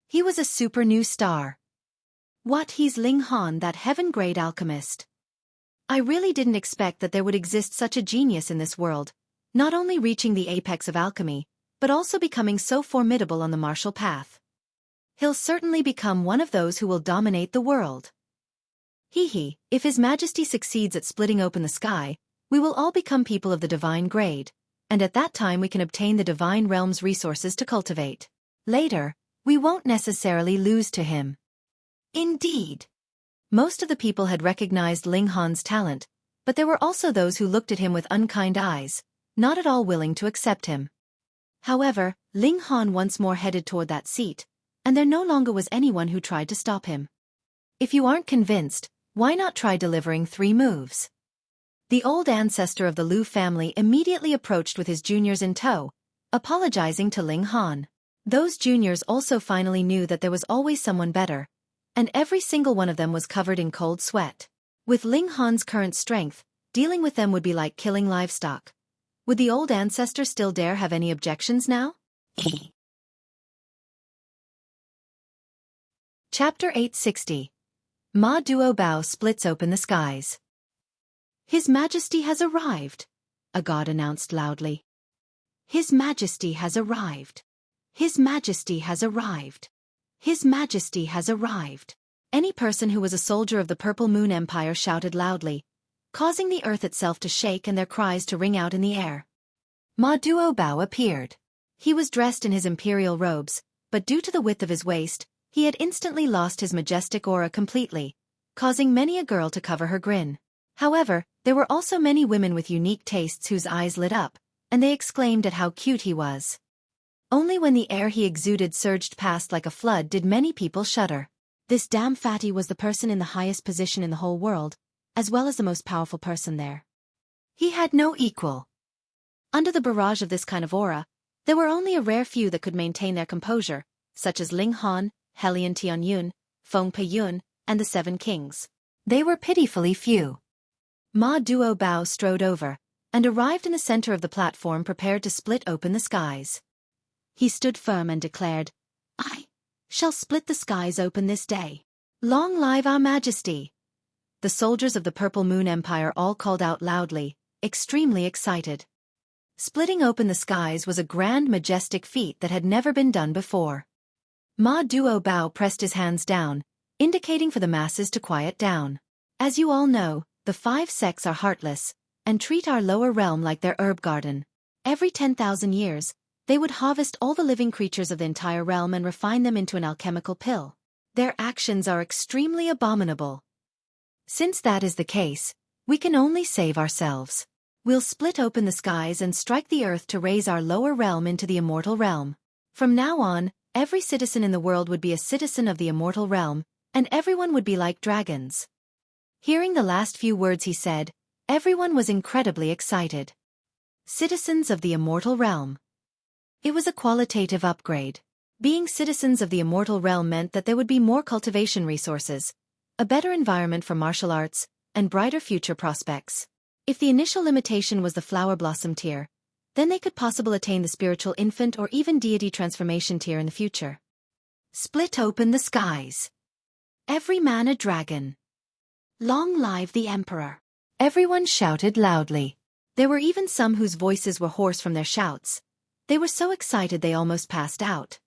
He was a super new star. What, he's Ling Han, that heaven-grade alchemist? I really didn't expect that there would exist such a genius in this world, not only reaching the apex of alchemy, but also becoming so formidable on the martial path. He'll certainly become one of those who will dominate the world. If His Majesty succeeds at splitting open the sky, we will all become people of the divine grade, and at that time we can obtain the divine realm's resources to cultivate. Later, we won't necessarily lose to him. Indeed. Most of the people had recognized Ling Han's talent, but there were also those who looked at him with unkind eyes, not at all willing to accept him. However, Ling Han once more headed toward that seat, and there no longer was anyone who tried to stop him. If you aren't convinced, why not try delivering 3 moves? The old ancestor of the Lu family immediately approached with his juniors in tow, apologizing to Ling Han. Those juniors also finally knew that there was always someone better, and every single one of them was covered in cold sweat. With Ling Han's current strength, dealing with them would be like killing livestock. Would the old ancestor still dare have any objections now? Chapter 860. Ma Duo Bao splits open the skies. His Majesty has arrived, a god announced loudly. His Majesty has arrived. His Majesty has arrived. His Majesty has arrived. Any person who was a soldier of the Purple Moon Empire shouted loudly, causing the earth itself to shake and their cries to ring out in the air. Ma Duo Bao appeared. He was dressed in his imperial robes, but due to the width of his waist, he had instantly lost his majestic aura completely, causing many a girl to cover her grin. However, there were also many women with unique tastes whose eyes lit up, and they exclaimed at how cute he was. Only when the air he exuded surged past like a flood did many people shudder. This damn fatty was the person in the highest position in the whole world, as well as the most powerful person there. He had no equal. Under the barrage of this kind of aura, there were only a rare few that could maintain their composure, such as Ling Han, Helian Tianyun, Feng Peiyun, and the Seven Kings. They were pitifully few. Ma Duo Bao strode over, and arrived in the center of the platform prepared to split open the skies. He stood firm and declared, "I shall split the skies open this day. Long live our Majesty!" The soldiers of the Purple Moon Empire all called out loudly, extremely excited. Splitting open the skies was a grand, majestic feat that had never been done before. Ma Duo Bao pressed his hands down, indicating for the masses to quiet down. As you all know, the 5 sects are heartless, and treat our lower realm like their herb garden. Every 10,000 years, they would harvest all the living creatures of the entire realm and refine them into an alchemical pill. Their actions are extremely abominable. Since that is the case, we can only save ourselves. We'll split open the skies and strike the earth to raise our lower realm into the immortal realm. From now on, every citizen in the world would be a citizen of the immortal realm, and everyone would be like dragons. Hearing the last few words he said, everyone was incredibly excited. Citizens of the immortal realm. It was a qualitative upgrade. Being citizens of the immortal realm meant that there would be more cultivation resources, a better environment for martial arts, and brighter future prospects. If the initial limitation was the flower blossom tier, then they could possibly attain the spiritual infant or even deity transformation tier in the future. Split open the skies. Every man a dragon. Long live the Emperor. Everyone shouted loudly. There were even some whose voices were hoarse from their shouts. They were so excited they almost passed out.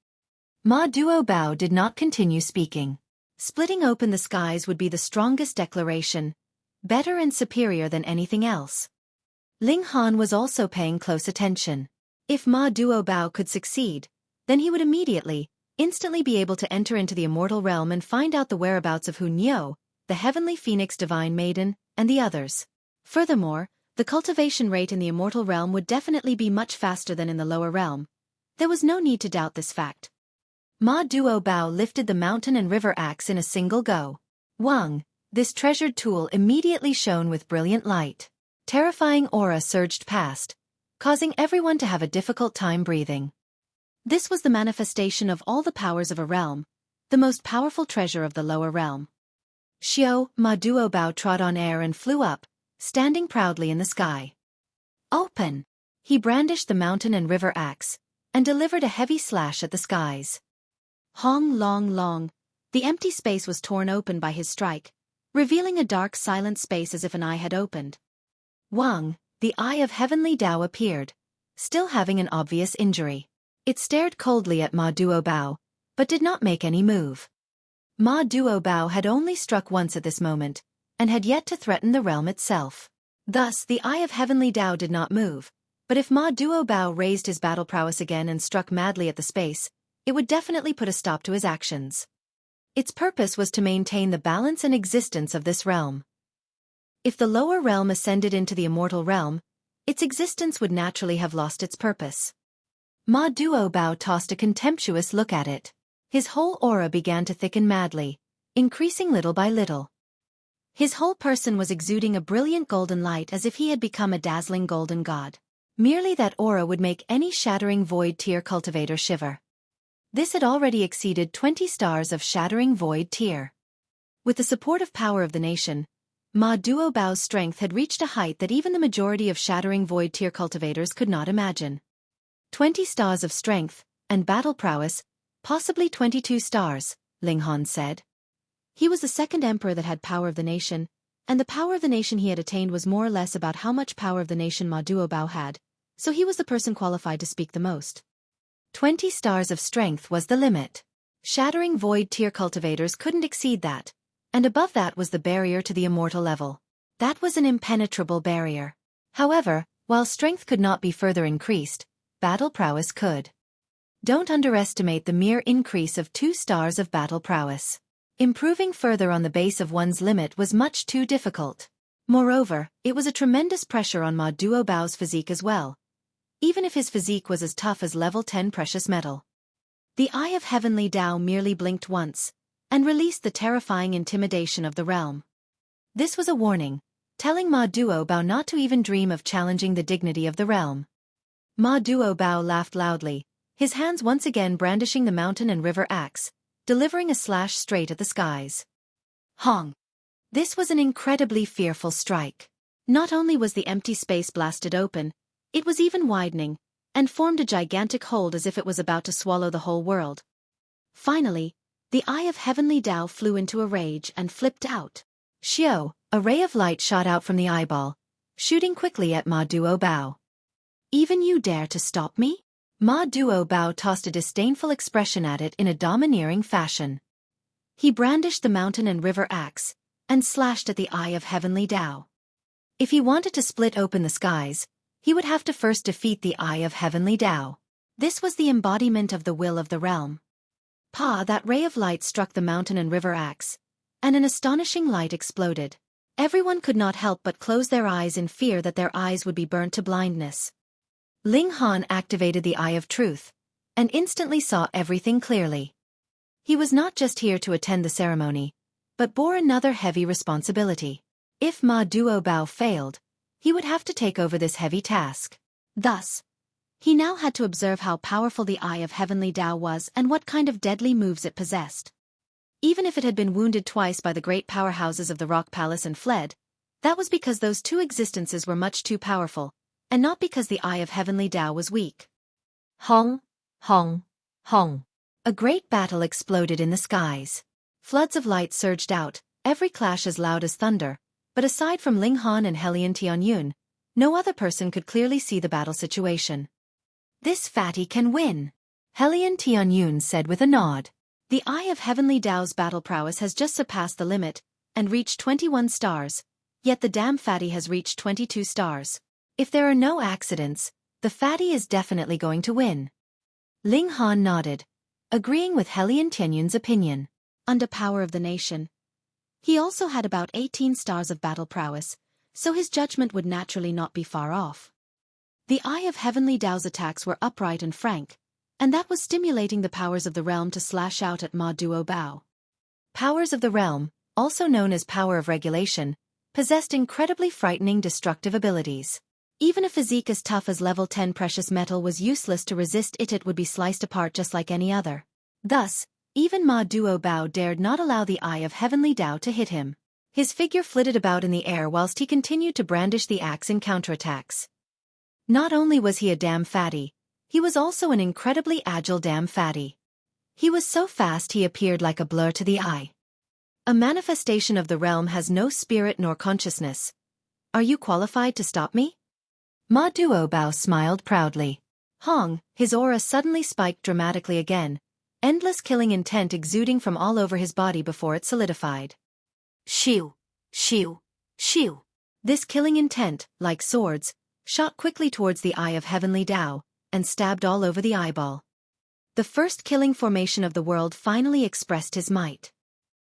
Ma Duo Bao did not continue speaking. Splitting open the skies would be the strongest declaration, better and superior than anything else. Ling Han was also paying close attention. If Ma Duo Bao could succeed, then he would instantly be able to enter into the immortal realm and find out the whereabouts of Hun Yo, the heavenly phoenix divine maiden, and the others. Furthermore, the cultivation rate in the immortal realm would definitely be much faster than in the lower realm. There was no need to doubt this fact. Ma Duo Bao lifted the mountain and river axe in a single go. Wang, this treasured tool immediately shone with brilliant light. Terrifying aura surged past, causing everyone to have a difficult time breathing. This was the manifestation of all the powers of a realm, the most powerful treasure of the lower realm. Ma Duo Bao trod on air and flew up, standing proudly in the sky. Open! He brandished the mountain and river axe, and delivered a heavy slash at the skies. Hong long long, the empty space was torn open by his strike, revealing a dark silent space as if an eye had opened. Wang, the eye of heavenly Tao appeared, still having an obvious injury. It stared coldly at Ma Duo Bao, but did not make any move. Ma Duo Bao had only struck once at this moment, and had yet to threaten the realm itself. Thus the eye of heavenly Tao did not move, but if Ma Duo Bao raised his battle prowess again and struck madly at the space, it would definitely put a stop to his actions. Its purpose was to maintain the balance and existence of this realm. If the lower realm ascended into the immortal realm, its existence would naturally have lost its purpose. Ma Duo Bao tossed a contemptuous look at it. His whole aura began to thicken madly, increasing little by little. His whole person was exuding a brilliant golden light as if he had become a dazzling golden god. Merely that aura would make any shattering void tier cultivator shiver. This had already exceeded 20 stars of shattering void tier. With the supportive power of the nation, Ma Duo Bao's strength had reached a height that even the majority of shattering void tier cultivators could not imagine. 20 stars of strength, and battle prowess, possibly 22 stars, Ling Han said. He was the second emperor that had power of the nation, and the power of the nation he had attained was more or less about how much power of the nation Ma Duo Bao had, so he was the person qualified to speak the most. 20 stars of strength was the limit. Shattering void tier cultivators couldn't exceed that, and above that was the barrier to the immortal level. That was an impenetrable barrier. However, while strength could not be further increased, battle prowess could. Don't underestimate the mere increase of 2 stars of battle prowess. Improving further on the base of one's limit was much too difficult. Moreover, it was a tremendous pressure on Ma Duo Bao's physique as well, even if his physique was as tough as level 10 precious metal. The eye of heavenly Tao merely blinked once, and released the terrifying intimidation of the realm. This was a warning, telling Ma Duo not to even dream of challenging the dignity of the realm. Ma Duo laughed loudly, his hands once again brandishing the mountain and river axe, delivering a slash straight at the skies. Hong! This was an incredibly fearful strike. Not only was the empty space blasted open, it was even widening, and formed a gigantic hold as if it was about to swallow the whole world. Finally, the eye of heavenly Tao flew into a rage and flipped out. Xiao, a ray of light shot out from the eyeball, shooting quickly at Ma Duo. Even you dare to stop me? Ma Duo tossed a disdainful expression at it in a domineering fashion. He brandished the mountain and river axe, and slashed at the eye of heavenly Tao. If he wanted to split open the skies, he would have to first defeat the eye of heavenly Tao. This was the embodiment of the will of the realm. That ray of light struck the mountain and river axe, and an astonishing light exploded. Everyone could not help but close their eyes in fear that their eyes would be burnt to blindness. Ling Han activated the Eye of Truth, and instantly saw everything clearly. He was not just here to attend the ceremony, but bore another heavy responsibility. If Ma Duo failed, he would have to take over this heavy task. Thus, he now had to observe how powerful the Eye of Heavenly Tao was and what kind of deadly moves it possessed. Even if it had been wounded twice by the great powerhouses of the Rock Palace and fled, that was because those two existences were much too powerful, and not because the Eye of Heavenly Tao was weak. Hong, hong, hong. A great battle exploded in the skies. Floods of light surged out, every clash as loud as thunder, but aside from Ling Han and Helian Tianyun, no other person could clearly see the battle situation. This fatty can win, Helian Tianyun said with a nod. The Eye of Heavenly Tao's battle prowess has just surpassed the limit, and reached 21 stars, yet the damn fatty has reached 22 stars. If there are no accidents, the fatty is definitely going to win. Ling Han nodded, agreeing with Helian Tianyun's opinion. Under power of the nation, he also had about 18 stars of battle prowess, so his judgment would naturally not be far off. The Eye of Heavenly Tao's attacks were upright and frank, and that was stimulating the powers of the realm to slash out at Ma Duo. Powers of the realm, also known as power of regulation, possessed incredibly frightening destructive abilities. Even a physique as tough as level 10 precious metal was useless to resist it. It would be sliced apart just like any other. Thus, even Ma Duo dared not allow the Eye of Heavenly Tao to hit him. His figure flitted about in the air whilst he continued to brandish the axe in counterattacks. Not only was he a damn fatty, he was also an incredibly agile damn fatty. He was so fast he appeared like a blur to the eye. A manifestation of the realm has no spirit nor consciousness. Are you qualified to stop me? Ma Duo smiled proudly. Hong, his aura suddenly spiked dramatically again, endless killing intent exuding from all over his body before it solidified. Shiu, shiu, shiu. This killing intent, like swords, shot quickly towards the Eye of Heavenly Tao, and stabbed all over the eyeball. The first killing formation of the world finally expressed his might.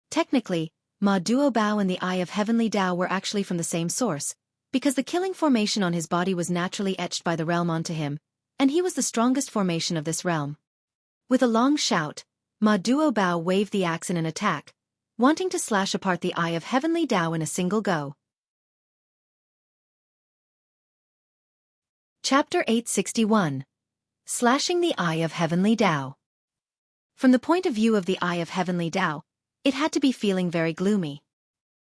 Technically, Ma Duo and the Eye of Heavenly Tao were actually from the same source, because the killing formation on his body was naturally etched by the realm onto him, and he was the strongest formation of this realm. With a long shout, Ma Duo waved the axe in an attack, wanting to slash apart the Eye of Heavenly Tao in a single go. Chapter 861. Slashing the Eye of Heavenly Tao. From the point of view of the Eye of Heavenly Tao, it had to be feeling very gloomy.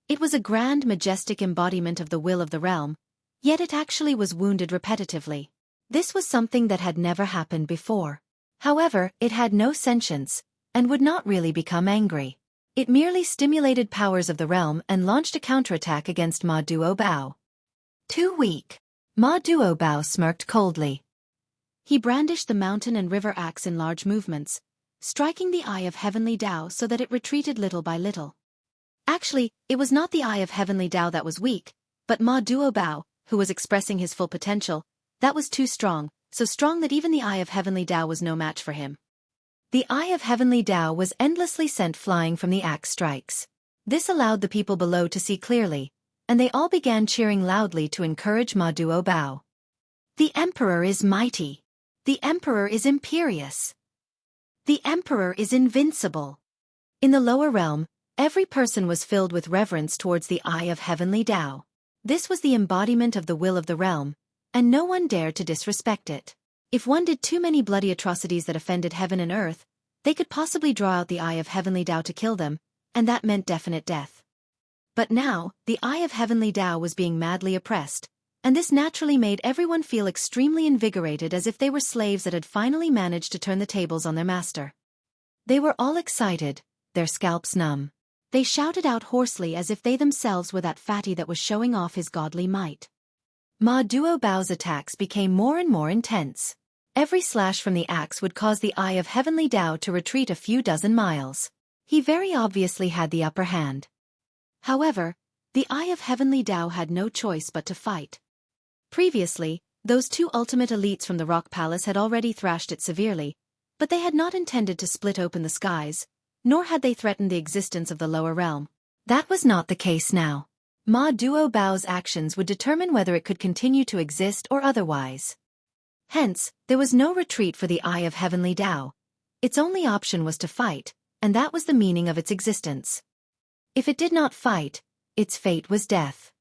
It was a grand, majestic embodiment of the will of the realm, yet it actually was wounded repetitively. This was something that had never happened before. However, it had no sentience, and would not really become angry. It merely stimulated powers of the realm and launched a counterattack against Ma Duo. Too weak. Ma Duo smirked coldly. He brandished the mountain and river axe in large movements, striking the Eye of Heavenly Tao so that it retreated little by little. Actually, it was not the Eye of Heavenly Tao that was weak, but Ma Duo, who was expressing his full potential, that was too strong, so strong that even the Eye of Heavenly Tao was no match for him. The Eye of Heavenly Tao was endlessly sent flying from the axe strikes. This allowed the people below to see clearly, and they all began cheering loudly to encourage Ma Duo. The Emperor is mighty. The Emperor is imperious. The Emperor is invincible. In the lower realm, Every person was filled with reverence towards the Eye of Heavenly Tao. This was the embodiment of the will of the realm, and no one dared to disrespect it. If one did too many bloody atrocities that offended heaven and earth, they could possibly draw out the Eye of Heavenly Tao to kill them, and that meant definite death. But now, the Eye of Heavenly Tao was being madly oppressed, and this naturally made everyone feel extremely invigorated, as if they were slaves that had finally managed to turn the tables on their master. They were all excited, their scalps numb. They shouted out hoarsely as if they themselves were that fatty that was showing off his godly might. Ma Duo Bao's attacks became more and more intense. Every slash from the axe would cause the Eye of Heavenly Tao to retreat a few dozen miles. He very obviously had the upper hand. However, the Eye of Heavenly Tao had no choice but to fight. Previously, those two ultimate elites from the Rock Palace had already thrashed it severely, but they had not intended to split open the skies, nor had they threatened the existence of the lower realm. That was not the case now. Ma Duo Bao's actions would determine whether it could continue to exist or otherwise. Hence, there was no retreat for the Eye of Heavenly Tao. Its only option was to fight, and that was the meaning of its existence. If it did not fight, its fate was death.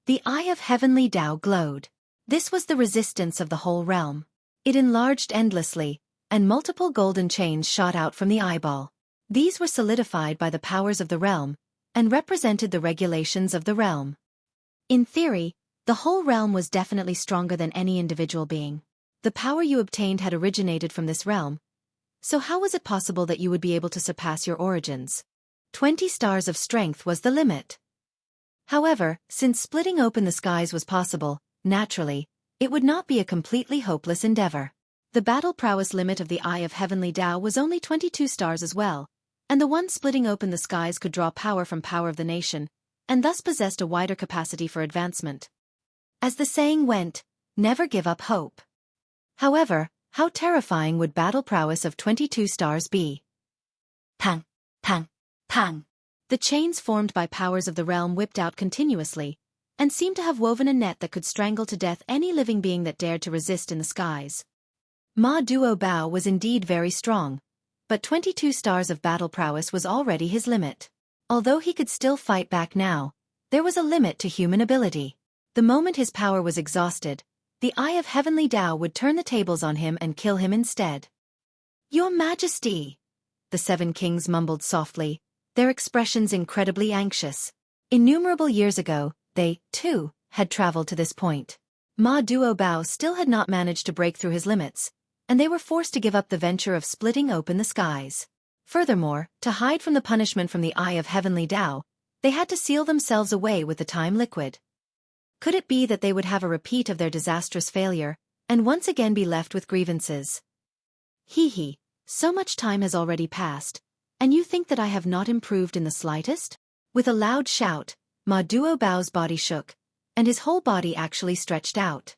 The Eye of Heavenly Tao glowed. This was the resistance of the whole realm. It enlarged endlessly, and multiple golden chains shot out from the eyeball. These were solidified by the powers of the realm, and represented the regulations of the realm. In theory, the whole realm was definitely stronger than any individual being. The power you obtained had originated from this realm, so how was it possible that you would be able to surpass your origins? 20 stars of strength was the limit. However, since splitting open the skies was possible, naturally, it would not be a completely hopeless endeavor. The battle prowess limit of the Eye of Heavenly Tao was only 22 stars as well, and the one splitting open the skies could draw power from power of the nation, and thus possessed a wider capacity for advancement. As the saying went, never give up hope. However, how terrifying would battle prowess of 22 stars be? Pang, pang, pang. The chains formed by powers of the realm whipped out continuously, and seemed to have woven a net that could strangle to death any living being that dared to resist in the skies. Ma Duo Bao was indeed very strong, but 22 stars of battle prowess was already his limit. Although he could still fight back now, there was a limit to human ability. The moment his power was exhausted, the Eye of Heavenly Tao would turn the tables on him and kill him instead. "Your Majesty," the 7 kings mumbled softly, their expressions incredibly anxious. Innumerable years ago, they, too, had traveled to this point. Ma Duo Bao still had not managed to break through his limits, and they were forced to give up the venture of splitting open the skies. Furthermore, to hide from the punishment from the Eye of Heavenly Tao, they had to seal themselves away with the time liquid. Could it be that they would have a repeat of their disastrous failure, and once again be left with grievances? Hee, so much time has already passed, and you think that I have not improved in the slightest? With a loud shout, Ma Duo Bao's body shook, and his whole body actually stretched out.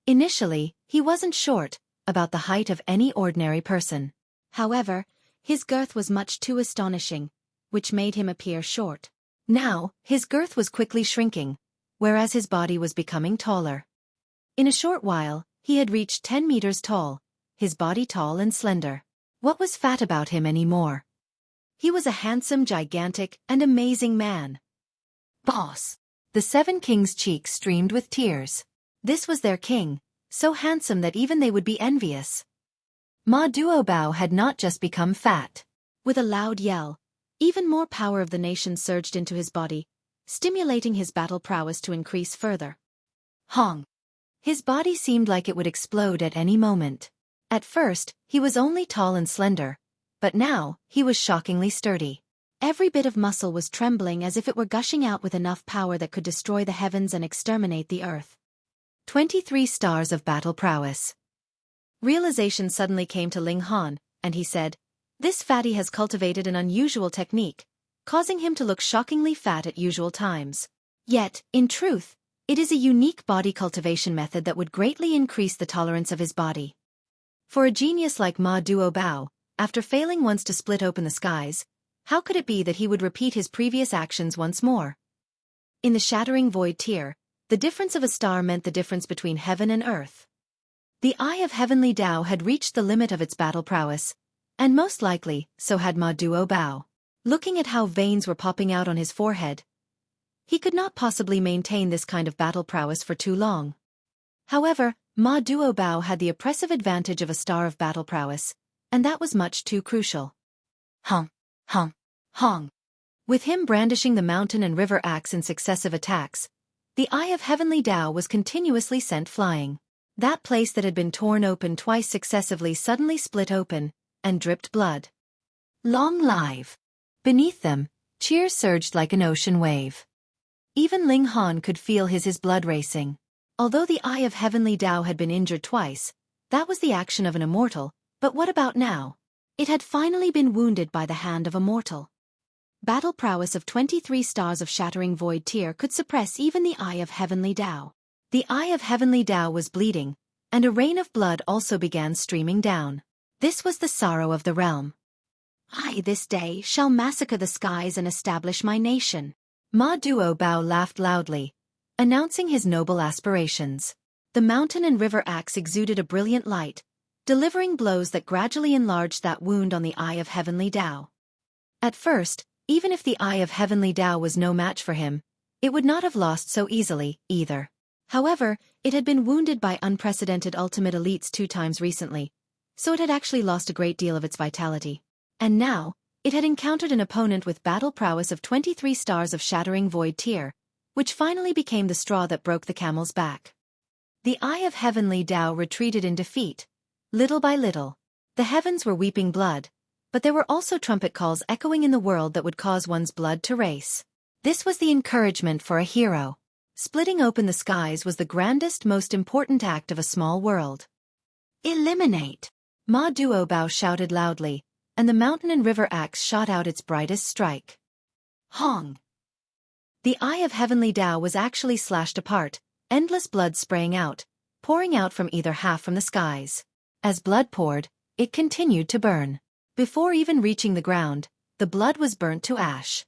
Initially, he wasn't short, about the height of any ordinary person. However, his girth was much too astonishing, which made him appear short. Now, his girth was quickly shrinking, whereas his body was becoming taller. In a short while, he had reached 10 meters tall, his body tall and slender. What was fat about him anymore? He was a handsome, gigantic, and amazing man. Boss! The 7 kings' cheeks streamed with tears. This was their king, so handsome that even they would be envious. Ma Duo Bao had not just become fat. With a loud yell, even more power of the nation surged into his body, stimulating his battle prowess to increase further. Hong! His body seemed like it would explode at any moment. At first, he was only tall and slender, but now, he was shockingly sturdy. Every bit of muscle was trembling as if it were gushing out with enough power that could destroy the heavens and exterminate the earth. 23 stars of battle prowess. Realization suddenly came to Ling Han, and he said, "This fatty has cultivated an unusual technique, causing him to look shockingly fat at usual times. Yet, in truth, it is a unique body cultivation method that would greatly increase the tolerance of his body." For a genius like Ma Duo Bao, after failing once to split open the skies, how could it be that he would repeat his previous actions once more? In the shattering void tier, the difference of a star meant the difference between heaven and earth. The Eye of Heavenly Tao had reached the limit of its battle prowess, and most likely, so had Ma Duo Bao. Looking at how veins were popping out on his forehead, he could not possibly maintain this kind of battle prowess for too long. However, Ma Duobao had the oppressive advantage of a star of battle prowess, and that was much too crucial. Hong, hong, hong. With him brandishing the mountain and river axe in successive attacks, the Eye of Heavenly Tao was continuously sent flying. That place that had been torn open twice successively suddenly split open, and dripped blood. Long live! Beneath them, cheers surged like an ocean wave. Even Ling Han could feel his blood racing. Although the Eye of Heavenly Tao had been injured twice, that was the action of an immortal, but what about now? It had finally been wounded by the hand of a mortal. Battle prowess of 23 stars of shattering void tier could suppress even the Eye of Heavenly Tao. The Eye of Heavenly Tao was bleeding, and a rain of blood also began streaming down. This was the sorrow of the realm. I this day shall massacre the skies and establish my nation. Ma Duobao laughed loudly, announcing his noble aspirations. The mountain and river axe exuded a brilliant light, delivering blows that gradually enlarged that wound on the Eye of Heavenly Tao. At first, even if the Eye of Heavenly Tao was no match for him, it would not have lost so easily, either. However, it had been wounded by unprecedented ultimate elites 2 times recently, so it had actually lost a great deal of its vitality. And now, it had encountered an opponent with battle prowess of 23 stars of shattering void tier, which finally became the straw that broke the camel's back. The Eye of Heavenly Tao retreated in defeat, little by little. The heavens were weeping blood, but there were also trumpet calls echoing in the world that would cause one's blood to race. This was the encouragement for a hero. Splitting open the skies was the grandest, most important act of a small world. Eliminate! Ma Duobao shouted loudly, and the mountain and river axe shot out its brightest strike. Hong! The Eye of Heavenly Tao was actually slashed apart, endless blood spraying out, pouring out from either half from the skies. As blood poured, it continued to burn. Before even reaching the ground, the blood was burnt to ash.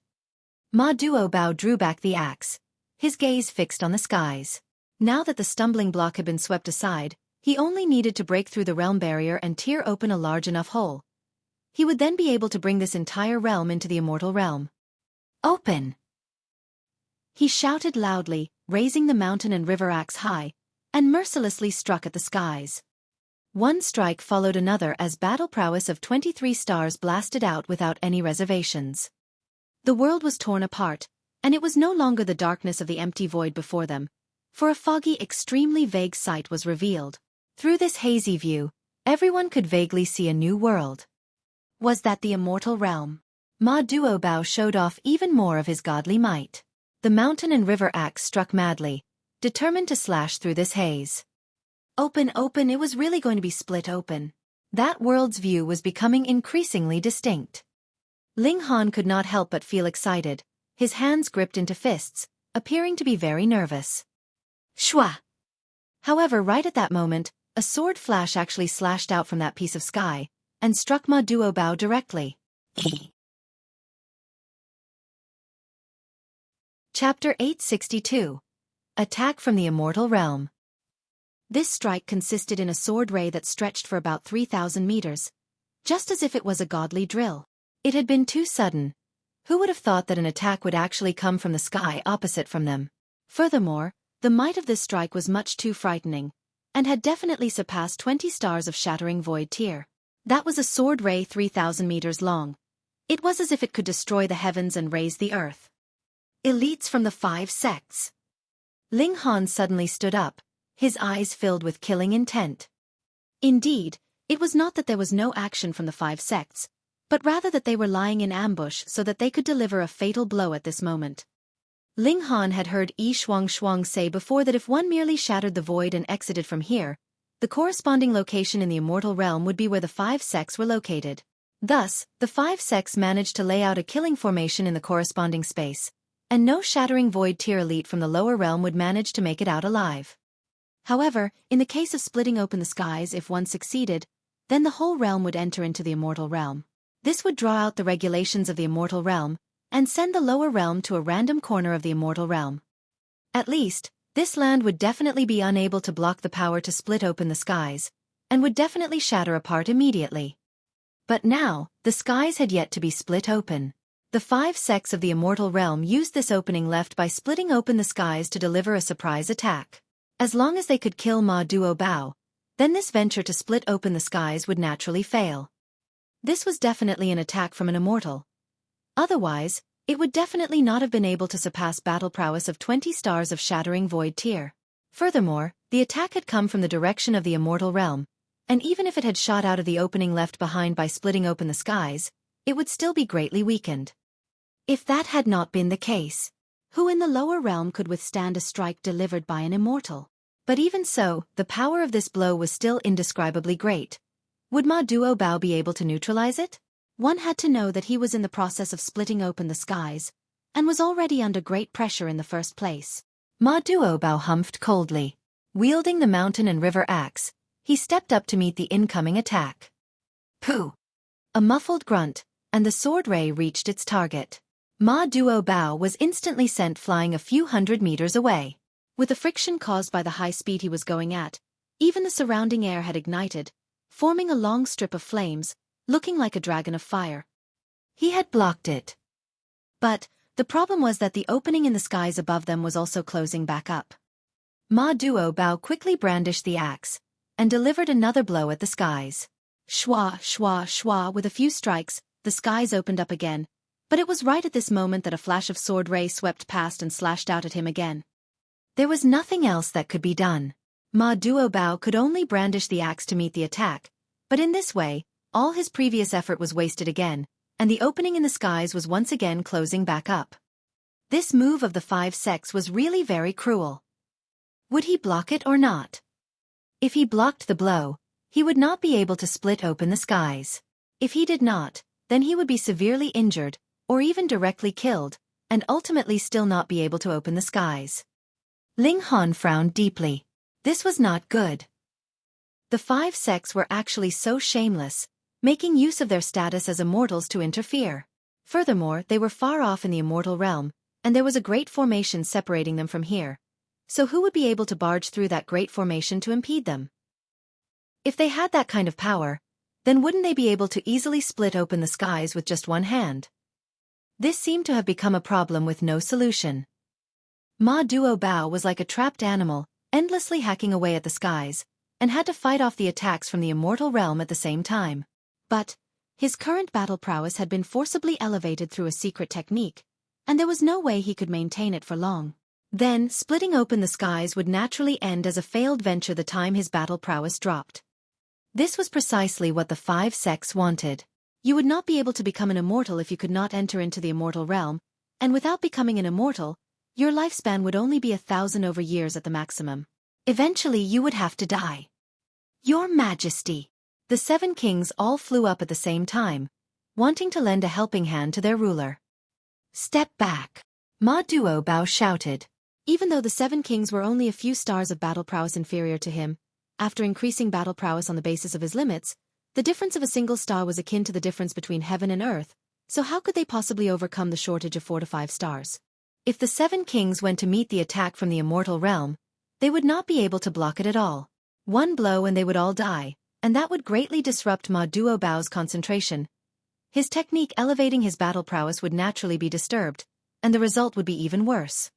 Ma Duobao drew back the axe, his gaze fixed on the skies. Now that the stumbling block had been swept aside, he only needed to break through the realm barrier and tear open a large enough hole. He would then be able to bring this entire realm into the immortal realm. Open! He shouted loudly, raising the mountain and river axe high, and mercilessly struck at the skies. One strike followed another as battle prowess of 23 stars blasted out without any reservations. The world was torn apart, and it was no longer the darkness of the empty void before them, for a foggy, extremely vague sight was revealed. Through this hazy view, everyone could vaguely see a new world. Was that the immortal realm? Ma Duobao showed off even more of his godly might. The mountain and river axe struck madly, determined to slash through this haze. Open, open, it was really going to be split open. That world's view was becoming increasingly distinct. Ling Han could not help but feel excited, his hands gripped into fists, appearing to be very nervous. Shua! However, right at that moment, a sword flash actually slashed out from that piece of sky, and struck Ma Duobao directly. Chapter 862. Attack from the Immortal Realm. This strike consisted in a sword ray that stretched for about 3,000 meters, just as if it was a godly drill. It had been too sudden. Who would have thought that an attack would actually come from the sky opposite from them? Furthermore, the might of this strike was much too frightening, and had definitely surpassed 20 stars of shattering void tier. That was a sword ray 3,000 meters long. It was as if it could destroy the heavens and raise the earth. Elites from the 5 sects. Ling Han suddenly stood up, his eyes filled with killing intent. Indeed, it was not that there was no action from the 5 sects, but rather that they were lying in ambush so that they could deliver a fatal blow at this moment. Ling Han had heard Yi Shuang say before that if one merely shattered the void and exited from here, the corresponding location in the immortal realm would be where the 5 sects were located. Thus, the 5 sects managed to lay out a killing formation in the corresponding space, and no shattering void tier elite from the lower realm would manage to make it out alive. However, in the case of splitting open the skies, if one succeeded, then the whole realm would enter into the immortal realm. This would draw out the regulations of the immortal realm, and send the lower realm to a random corner of the immortal realm. At least, this land would definitely be unable to block the power to split open the skies, and would definitely shatter apart immediately. But now, the skies had yet to be split open. The 5 sects of the Immortal Realm used this opening left by splitting open the skies to deliver a surprise attack. As long as they could kill Ma Duo Bao, then this venture to split open the skies would naturally fail. This was definitely an attack from an immortal. Otherwise, it would definitely not have been able to surpass battle prowess of 20 stars of Shattering Void tier. Furthermore, the attack had come from the direction of the Immortal Realm, and even if it had shot out of the opening left behind by splitting open the skies, it would still be greatly weakened. If that had not been the case, who in the lower realm could withstand a strike delivered by an immortal? But even so, the power of this blow was still indescribably great. Would Ma Duo Bao be able to neutralize it? One had to know that he was in the process of splitting open the skies, and was already under great pressure in the first place. Ma Duo Bao humphed coldly. Wielding the mountain and river axe, he stepped up to meet the incoming attack. Pooh! A muffled grunt, and the sword ray reached its target. Ma Duo Bao was instantly sent flying a few hundred meters away. With the friction caused by the high speed he was going at, even the surrounding air had ignited, forming a long strip of flames, looking like a dragon of fire. He had blocked it. But the problem was that the opening in the skies above them was also closing back up. Ma Duo Bao quickly brandished the axe, and delivered another blow at the skies. Shwa, shwa, shwa, with a few strikes, the skies opened up again, but it was right at this moment that a flash of sword ray swept past and slashed out at him again. There was nothing else that could be done. Ma Duo Bao could only brandish the axe to meet the attack, but in this way, all his previous effort was wasted again, and the opening in the skies was once again closing back up. This move of the 5 sects was really very cruel. Would he block it or not? If he blocked the blow, he would not be able to split open the skies. If he did not, then he would be severely injured, or even directly killed, and ultimately still not be able to open the skies. Ling Han frowned deeply. This was not good. The 5 sects were actually so shameless, making use of their status as immortals to interfere. Furthermore, they were far off in the Immortal Realm, and there was a great formation separating them from here. So who would be able to barge through that great formation to impede them? If they had that kind of power, then wouldn't they be able to easily split open the skies with just one hand? This seemed to have become a problem with no solution. Ma Duo Bao was like a trapped animal, endlessly hacking away at the skies, and had to fight off the attacks from the Immortal Realm at the same time. But his current battle prowess had been forcibly elevated through a secret technique, and there was no way he could maintain it for long. Then, splitting open the skies would naturally end as a failed venture the time his battle prowess dropped. This was precisely what the 5 sects wanted. You would not be able to become an immortal if you could not enter into the Immortal Realm, and without becoming an immortal, your lifespan would only be 1,000 over years at the maximum. Eventually you would have to die. Your Majesty! The 7 kings all flew up at the same time, wanting to lend a helping hand to their ruler. Step back! Ma Duo Bao shouted. Even though the 7 kings were only a few stars of battle prowess inferior to him, after increasing battle prowess on the basis of his limits, the difference of a single star was akin to the difference between heaven and earth, so how could they possibly overcome the shortage of 4 to 5 stars? If the 7 kings went to meet the attack from the Immortal Realm, they would not be able to block it at all. One blow and they would all die, and that would greatly disrupt Ma Duo Bao's concentration. His technique elevating his battle prowess would naturally be disturbed, and the result would be even worse.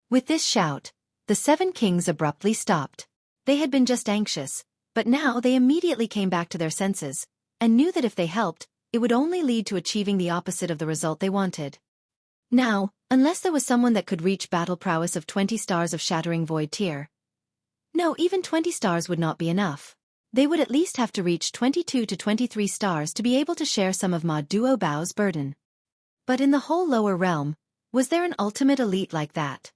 With this shout, the 7 kings abruptly stopped. They had been just anxious, but now they immediately came back to their senses, and knew that if they helped, it would only lead to achieving the opposite of the result they wanted. Now, unless there was someone that could reach battle prowess of 20 stars of Shattering Void tier. No, even 20 stars would not be enough. They would at least have to reach 22 to 23 stars to be able to share some of Ma Duo Bao's burden. But in the whole lower realm, was there an ultimate elite like that?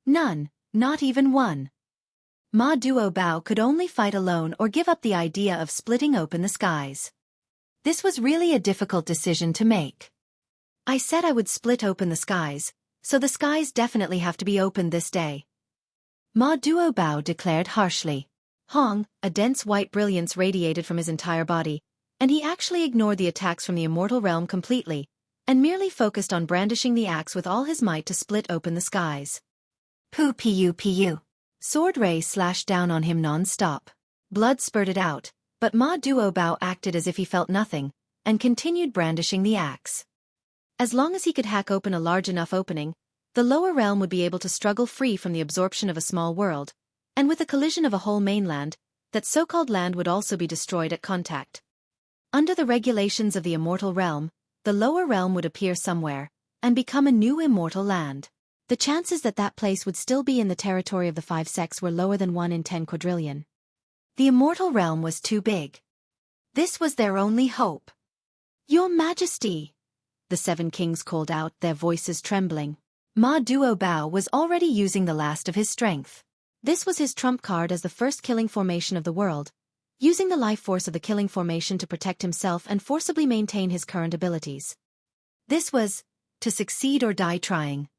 None, not even one. Ma Duo Bao could only fight alone or give up the idea of splitting open the skies. This was really a difficult decision to make. I said I would split open the skies, so the skies definitely have to be opened this day. Ma Duo Bao declared harshly. Hong, a dense white brilliance radiated from his entire body, and he actually ignored the attacks from the Immortal Realm completely, and merely focused on brandishing the axe with all his might to split open the skies. Pu pu pu. Sword ray slashed down on him non-stop. Blood spurted out, but Ma Duo Bao acted as if he felt nothing, and continued brandishing the axe. As long as he could hack open a large enough opening, the lower realm would be able to struggle free from the absorption of a small world, and with the collision of a whole mainland, that so-called land would also be destroyed at contact. Under the regulations of the immortal realm, the lower realm would appear somewhere, and become a new immortal land. The chances that that place would still be in the territory of the 5 sects were lower than 1 in 10 quadrillion. The immortal realm was too big. This was their only hope. Your Majesty! The 7 kings called out, their voices trembling. Ma Duobao was already using the last of his strength. This was his trump card as the first killing formation of the world, using the life force of the killing formation to protect himself and forcibly maintain his current abilities. This was to succeed or die trying.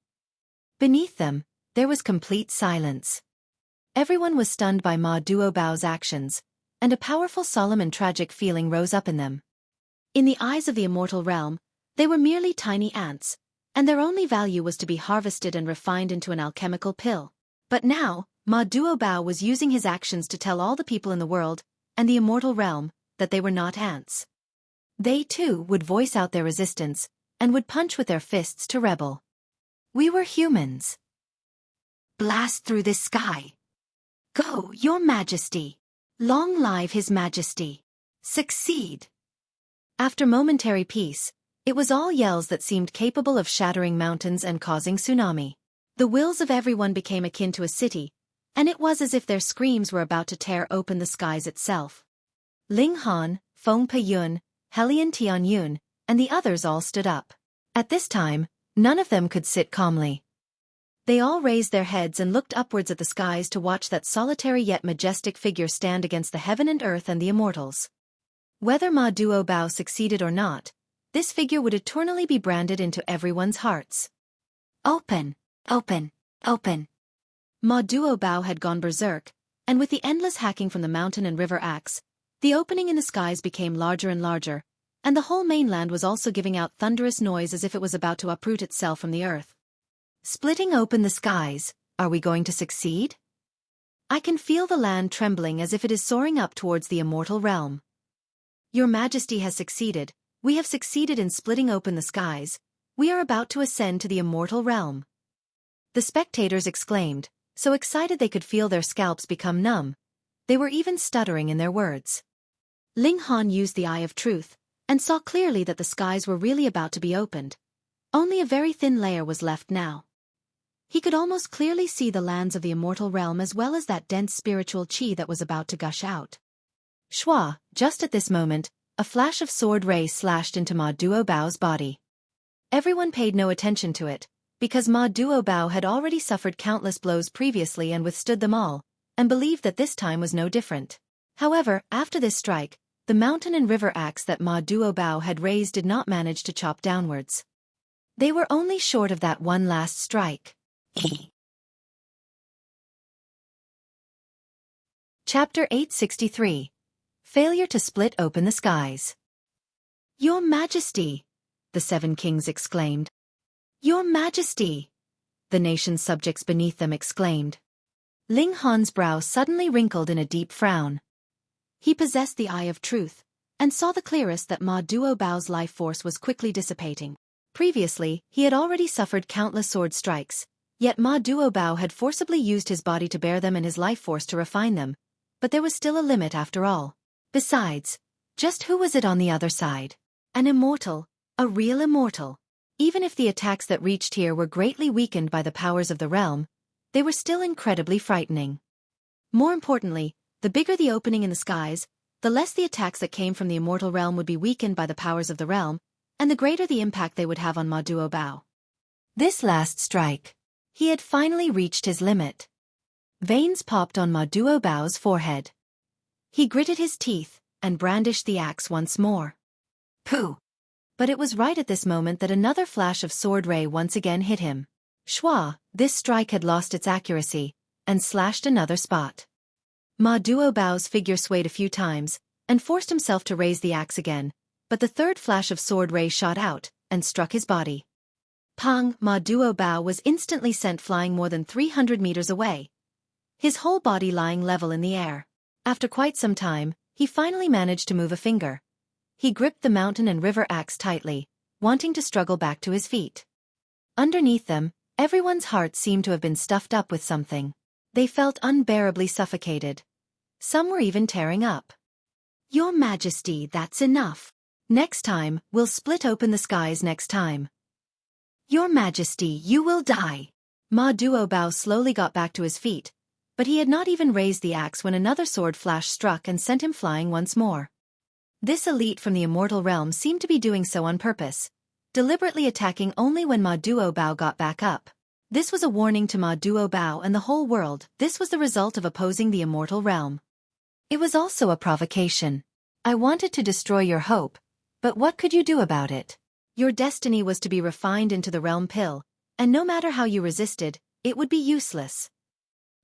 Beneath them, there was complete silence. Everyone was stunned by Ma Duobao's actions, and a powerful solemn and tragic feeling rose up in them. In the eyes of the immortal realm, they were merely tiny ants, and their only value was to be harvested and refined into an alchemical pill. But now, Ma Duobao was using his actions to tell all the people in the world, and the immortal realm, that they were not ants. They too would voice out their resistance, and would punch with their fists to rebel. We were humans. Blast through this sky. Go, Your Majesty. Long live His Majesty. Succeed. After momentary peace, it was all yells that seemed capable of shattering mountains and causing tsunami. The wills of everyone became akin to a city, and it was as if their screams were about to tear open the skies itself. Ling Han, Feng Peyun, Helian Tianyun, and the others all stood up. At this time, none of them could sit calmly. They all raised their heads and looked upwards at the skies to watch that solitary yet majestic figure stand against the heaven and earth and the immortals. Whether Ma Duobao succeeded or not, this figure would eternally be branded into everyone's hearts. Open, open, open. Ma Duobao had gone berserk, and with the endless hacking from the mountain and river axe, the opening in the skies became larger and larger, and the whole mainland was also giving out thunderous noise as if it was about to uproot itself from the earth. Splitting open the skies, are we going to succeed? I can feel the land trembling as if it is soaring up towards the immortal realm. Your Majesty has succeeded, we have succeeded in splitting open the skies, we are about to ascend to the immortal realm. The spectators exclaimed, so excited they could feel their scalps become numb. They were even stuttering in their words. Ling Han used the Eye of Truth, and saw clearly that the skies were really about to be opened. Only a very thin layer was left now. He could almost clearly see the lands of the immortal realm as well as that dense spiritual qi that was about to gush out. Shua, just at this moment, a flash of sword ray slashed into Ma Duobao's body. Everyone paid no attention to it, because Ma Duobao had already suffered countless blows previously and withstood them all, and believed that this time was no different. However, after this strike, the mountain and river axe that Ma Duobao had raised did not manage to chop downwards. They were only short of that one last strike. Chapter 863. Failure to split open the skies. Your Majesty! The 7 kings exclaimed. Your Majesty! The nation's subjects beneath them exclaimed. Ling Han's brow suddenly wrinkled in a deep frown. He possessed the Eye of Truth, and saw the clearest that Ma Duobao's life force was quickly dissipating. Previously, he had already suffered countless sword strikes, yet Ma Duobao had forcibly used his body to bear them and his life force to refine them, but there was still a limit after all. Besides, just who was it on the other side? An immortal, a real immortal. Even if the attacks that reached here were greatly weakened by the powers of the realm, they were still incredibly frightening. More importantly, the bigger the opening in the skies, the less the attacks that came from the immortal realm would be weakened by the powers of the realm, and the greater the impact they would have on Ma Duobao. This last strike. He had finally reached his limit. Veins popped on Ma Duobao's forehead. He gritted his teeth, and brandished the axe once more. Pooh! But it was right at this moment that another flash of sword ray once again hit him. Shua, this strike had lost its accuracy, and slashed another spot. Ma Duobao's figure swayed a few times, and forced himself to raise the axe again, but the third flash of sword ray shot out, and struck his body. Pang! Ma Duobao was instantly sent flying more than 300 meters away, his whole body lying level in the air. After quite some time, he finally managed to move a finger. He gripped the mountain and river axe tightly, wanting to struggle back to his feet. Underneath them, everyone's hearts seemed to have been stuffed up with something. They felt unbearably suffocated. Some were even tearing up. Your Majesty, that's enough. Next time, we'll split open the skies next time. Your Majesty, you will die. Ma Duobao slowly got back to his feet, but he had not even raised the axe when another sword flash struck and sent him flying once more. This elite from the immortal realm seemed to be doing so on purpose, deliberately attacking only when Ma Duobao got back up. This was a warning to Ma Duobao and the whole world. This was the result of opposing the immortal realm. It was also a provocation. I wanted to destroy your hope, but what could you do about it? Your destiny was to be refined into the realm pill, and no matter how you resisted, it would be useless.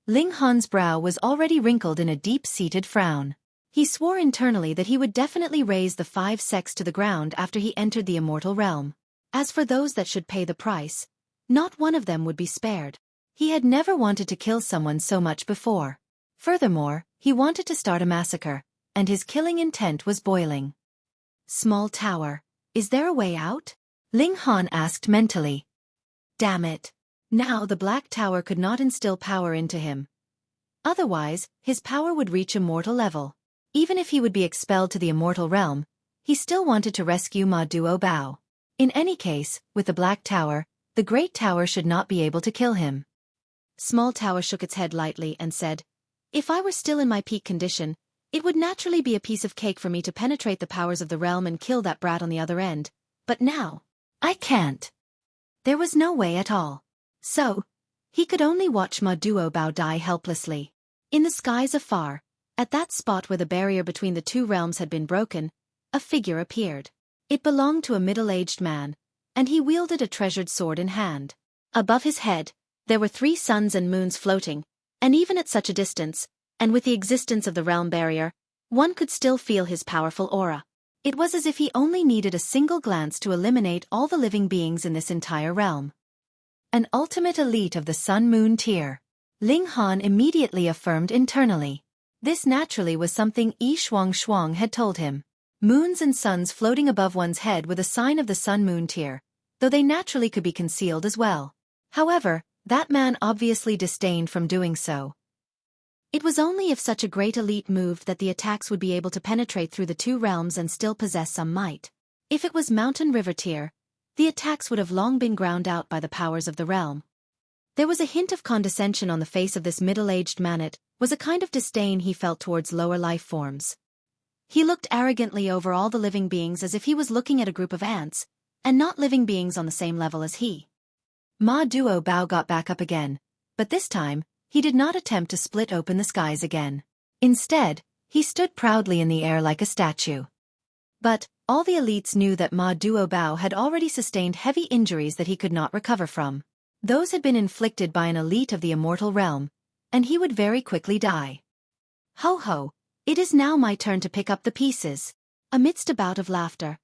Ling Han's brow was already wrinkled in a deep-seated frown. He swore internally that he would definitely raise the 5 sects to the ground after he entered the immortal realm. As for those that should pay the price, not one of them would be spared. He had never wanted to kill someone so much before. Furthermore, he wanted to start a massacre, and his killing intent was boiling. Small tower, is there a way out? Ling Han asked mentally. Damn it. Now the Black Tower could not instill power into him. Otherwise, his power would reach immortal level. Even if he would be expelled to the immortal realm, he still wanted to rescue Ma Duobao. In any case, with the Black Tower, the Great Tower should not be able to kill him. Small Tower shook its head lightly and said, If I were still in my peak condition, it would naturally be a piece of cake for me to penetrate the powers of the realm and kill that brat on the other end. But now, I can't. There was no way at all. So, he could only watch Ma Duobao die helplessly. In the skies afar, at that spot where the barrier between the two realms had been broken, a figure appeared. It belonged to a middle-aged man, and he wielded a treasured sword in hand. Above his head, there were 3 suns and moons floating, and even at such a distance, and with the existence of the realm barrier, one could still feel his powerful aura. It was as if he only needed a single glance to eliminate all the living beings in this entire realm. An ultimate elite of the Sun-Moon tier. Ling Han immediately affirmed internally. This naturally was something Yi Shuang had told him. Moons and suns floating above one's head were the sign of the Sun-Moon tier, though they naturally could be concealed as well. However, that man obviously disdained from doing so. It was only if such a great elite moved that the attacks would be able to penetrate through the two realms and still possess some might. If it was Mountain River tier, the attacks would have long been ground out by the powers of the realm. There was a hint of condescension on the face of this middle-aged man. It was a kind of disdain he felt towards lower life forms. He looked arrogantly over all the living beings as if he was looking at a group of ants, and not living beings on the same level as he. Ma Duobao got back up again, but this time, he did not attempt to split open the skies again. Instead, he stood proudly in the air like a statue. But, all the elites knew that Ma Duobao had already sustained heavy injuries that he could not recover from. Those had been inflicted by an elite of the immortal realm, and he would very quickly die. Ho ho, it is now my turn to pick up the pieces. Amidst a bout of laughter,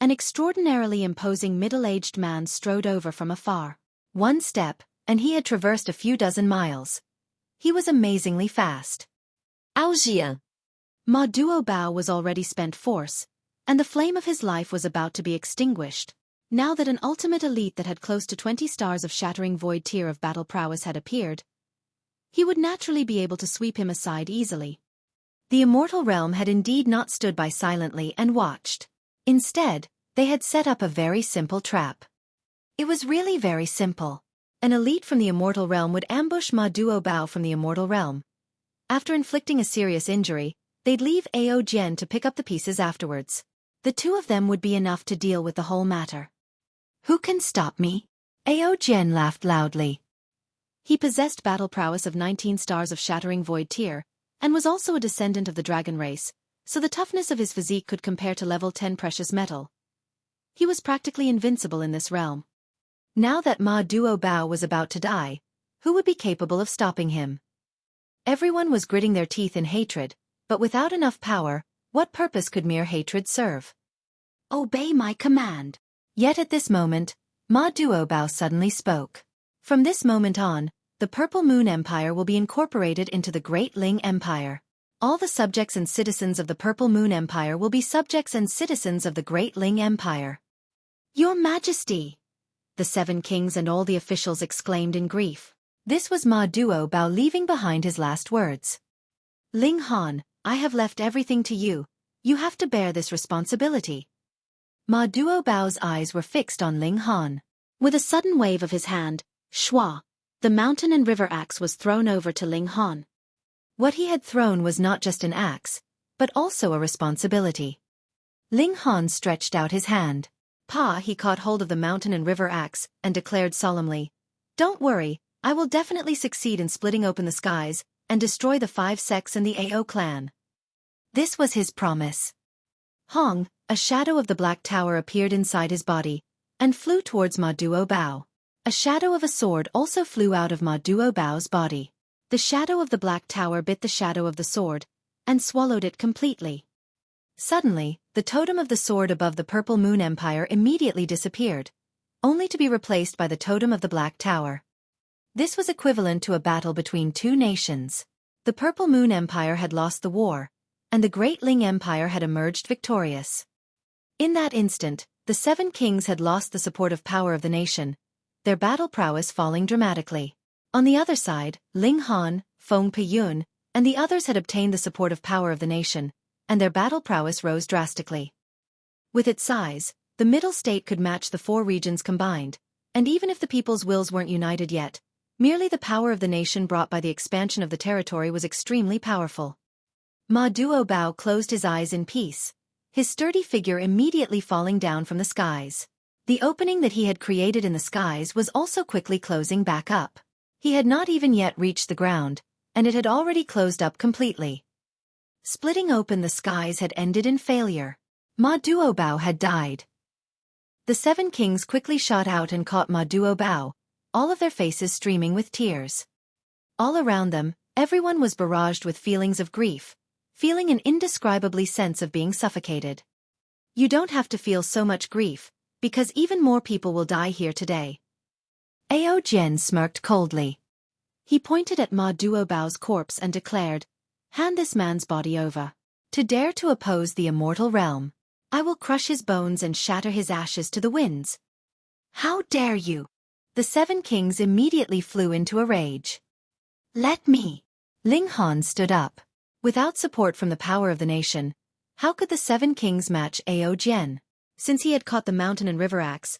an extraordinarily imposing middle-aged man strode over from afar. One step, and he had traversed a few dozen miles. He was amazingly fast. Jian. Ma Duobao was already spent force, and the flame of his life was about to be extinguished. Now that an ultimate elite that had close to 20 stars of shattering void tier of battle prowess had appeared, he would naturally be able to sweep him aside easily. The immortal realm had indeed not stood by silently and watched. Instead, they had set up a very simple trap. It was really very simple. An elite from the immortal realm would ambush Ma Duobao from the immortal realm. After inflicting a serious injury, they'd leave Jian to pick up the pieces afterwards. The two of them would be enough to deal with the whole matter. Who can stop me? Jian laughed loudly. He possessed battle prowess of 19 stars of shattering void tier, and was also a descendant of the dragon race, so the toughness of his physique could compare to level 10 precious metal. He was practically invincible in this realm. Now that Ma Duobao was about to die, who would be capable of stopping him? Everyone was gritting their teeth in hatred, but without enough power, what purpose could mere hatred serve? Obey my command. Yet at this moment, Ma Duobao suddenly spoke. From this moment on, the Purple Moon Empire will be incorporated into the Great Ling Empire. All the subjects and citizens of the Purple Moon Empire will be subjects and citizens of the Great Ling Empire. Your Majesty! The 7 kings and all the officials exclaimed in grief. This was Ma Duo leaving behind his last words. Ling Han, I have left everything to you. You have to bear this responsibility. Ma Duo's eyes were fixed on Ling Han. With a sudden wave of his hand, Shua, the mountain and river axe was thrown over to Ling Han. What he had thrown was not just an axe, but also a responsibility. Ling Han stretched out his hand. He caught hold of the mountain and river axe and declared solemnly, Don't worry, I will definitely succeed in splitting open the skies and destroy the 5 sects and the AO clan. This was his promise. Hong, a shadow of the Black Tower appeared inside his body and flew towards Ma Duo. A shadow of a sword also flew out of Ma Duo's body. The shadow of the Black Tower bit the shadow of the sword and swallowed it completely. Suddenly, the totem of the sword above the Purple Moon Empire immediately disappeared, only to be replaced by the totem of the Black Tower. This was equivalent to a battle between 2 nations. The Purple Moon Empire had lost the war, and the Great Ling Empire had emerged victorious. In that instant, the 7 kings had lost the supportive power of the nation, their battle prowess falling dramatically. On the other side, Ling Han, Feng Piyun, and the others had obtained the supportive power of the nation, and their battle prowess rose drastically. With its size, the middle state could match the 4 regions combined, and even if the people's wills weren't united yet, merely the power of the nation brought by the expansion of the territory was extremely powerful. Ma Duo closed his eyes in peace, his sturdy figure immediately falling down from the skies. The opening that he had created in the skies was also quickly closing back up. He had not even yet reached the ground, and it had already closed up completely. Splitting open the skies had ended in failure. Ma Duo had died. The 7 kings quickly shot out and caught Ma Duo, all of their faces streaming with tears. All around them, everyone was barraged with feelings of grief, feeling an indescribably sense of being suffocated. You don't have to feel so much grief, because even more people will die here today. Ao Jian smirked coldly. He pointed at Ma Duo's corpse and declared, Hand this man's body over. To dare to oppose the immortal realm, I will crush his bones and shatter his ashes to the winds. How dare you? The 7 kings immediately flew into a rage. Let me. Ling Han stood up. Without support from the power of the nation, how could the 7 kings match Ao Jian? Since he had caught the mountain and river axe,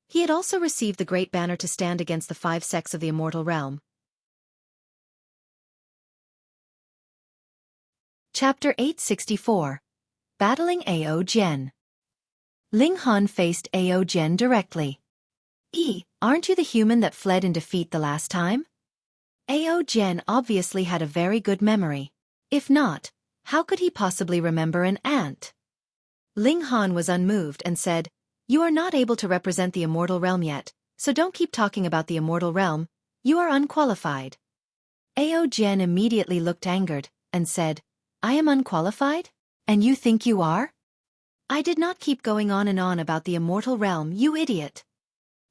he had also received the great banner to stand against the 5 sects of the immortal realm. Chapter 864. Battling Ao Jian. Ling Han faced Ao Jian directly. Aren't you the human that fled in defeat the last time? Ao Jian obviously had a very good memory. If not, how could he possibly remember an ant? Ling Han was unmoved and said, You are not able to represent the immortal realm yet, so don't keep talking about the immortal realm, you are unqualified. Ao Jian immediately looked angered, and said, I am unqualified? And you think you are? I did not keep going on and on about the immortal realm, you idiot.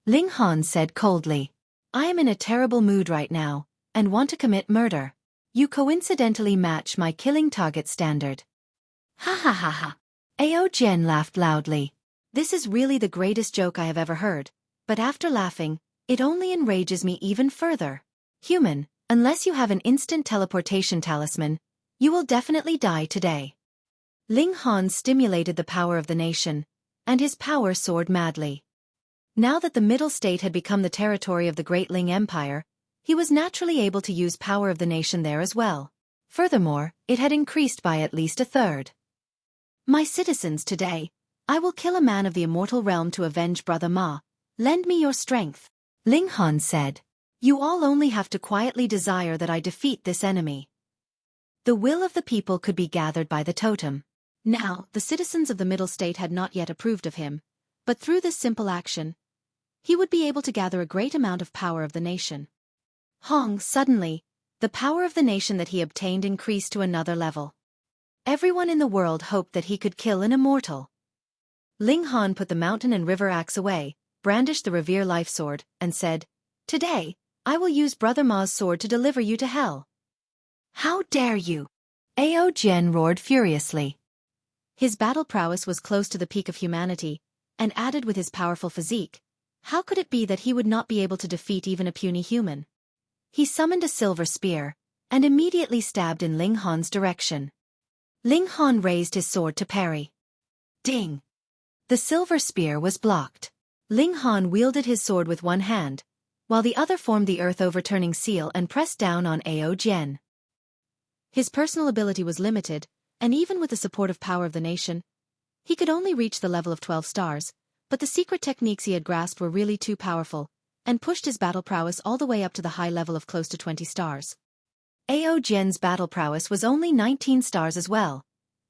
Ling Han said coldly, I am in a terrible mood right now, and want to commit murder. You coincidentally match my killing target standard. Ha ha ha ha. Ao Jian laughed loudly. This is really the greatest joke I have ever heard, but after laughing, it only enrages me even further. Human, unless you have an instant teleportation talisman, you will definitely die today. Ling Han stimulated the power of the nation, and his power soared madly. Now that the Middle State had become the territory of the Great Ling Empire, he was naturally able to use power of the nation there as well. Furthermore, it had increased by at least a third. My citizens, today, I will kill a man of the immortal realm to avenge Brother Ma. Lend me your strength. Ling Han said. You all only have to quietly desire that I defeat this enemy. The will of the people could be gathered by the totem. Now, the citizens of the Middle State had not yet approved of him, but through this simple action, he would be able to gather a great amount of power of the nation. Suddenly, the power of the nation that he obtained increased to another level. Everyone in the world hoped that he could kill an immortal. Ling Han put the mountain and river axe away, brandished the Revere life sword, and said, Today, I will use Brother Ma's sword to deliver you to hell. How dare you? Ao Jian roared furiously. His battle prowess was close to the peak of humanity, and added with his powerful physique, how could it be that he would not be able to defeat even a puny human? He summoned a silver spear, and immediately stabbed in Ling Han's direction. Ling Han raised his sword to parry. Ding! The silver spear was blocked. Ling Han wielded his sword with one hand, while the other formed the earth-overturning seal and pressed down on Jian. His personal ability was limited, and even with the supportive power of the nation, he could only reach the level of 12 stars, but the secret techniques he had grasped were really too powerful, and pushed his battle prowess all the way up to the high level of close to 20 stars. Jian's battle prowess was only 19 stars as well,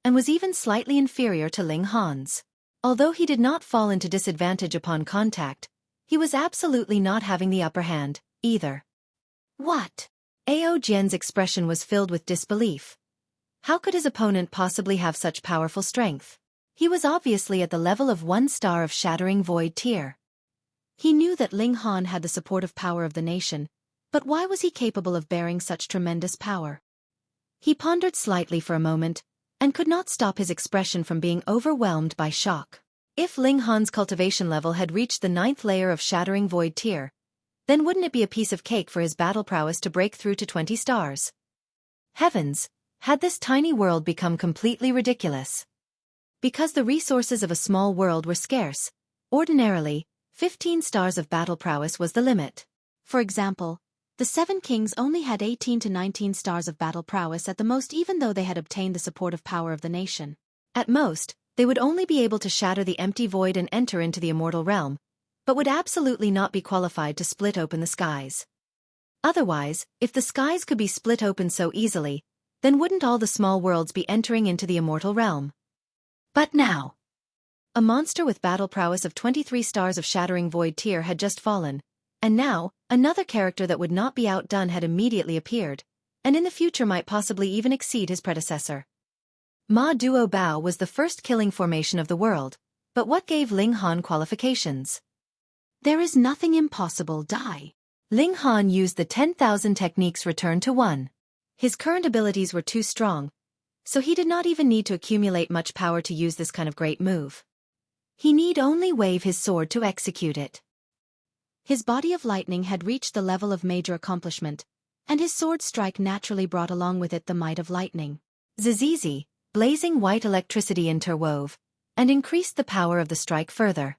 and was even slightly inferior to Ling Han's. Although he did not fall into disadvantage upon contact, he was absolutely not having the upper hand, either. What? Jian's expression was filled with disbelief. How could his opponent possibly have such powerful strength? He was obviously at the level of 1 star of Shattering Void tier. He knew that Ling Han had the supportive power of the nation, but why was he capable of bearing such tremendous power? He pondered slightly for a moment, and could not stop his expression from being overwhelmed by shock. If Ling Han's cultivation level had reached the 9th layer of Shattering Void tier, then wouldn't it be a piece of cake for his battle prowess to break through to 20 stars? Heavens, had this tiny world become completely ridiculous? Because the resources of a small world were scarce, ordinarily, 15 stars of battle prowess was the limit. For example, the 7 kings only had 18 to 19 stars of battle prowess at the most, even though they had obtained the supportive power of the nation. At most, they would only be able to shatter the empty void and enter into the immortal realm, but would absolutely not be qualified to split open the skies. Otherwise, if the skies could be split open so easily, then wouldn't all the small worlds be entering into the immortal realm? But now, a monster with battle prowess of 23 stars of Shattering Void tier had just fallen, and now, another character that would not be outdone had immediately appeared, and in the future might possibly even exceed his predecessor. Ma Duo Bao was the first killing formation of the world, but what gave Ling Han qualifications? There is nothing impossible. Die. Ling Han used the 10,000 techniques return to 1. His current abilities were too strong, so he did not even need to accumulate much power to use this kind of great move. He need only wave his sword to execute it. His body of lightning had reached the level of major accomplishment, and his sword strike naturally brought along with it the might of lightning. Zizizi, blazing white electricity interwove, and increased the power of the strike further.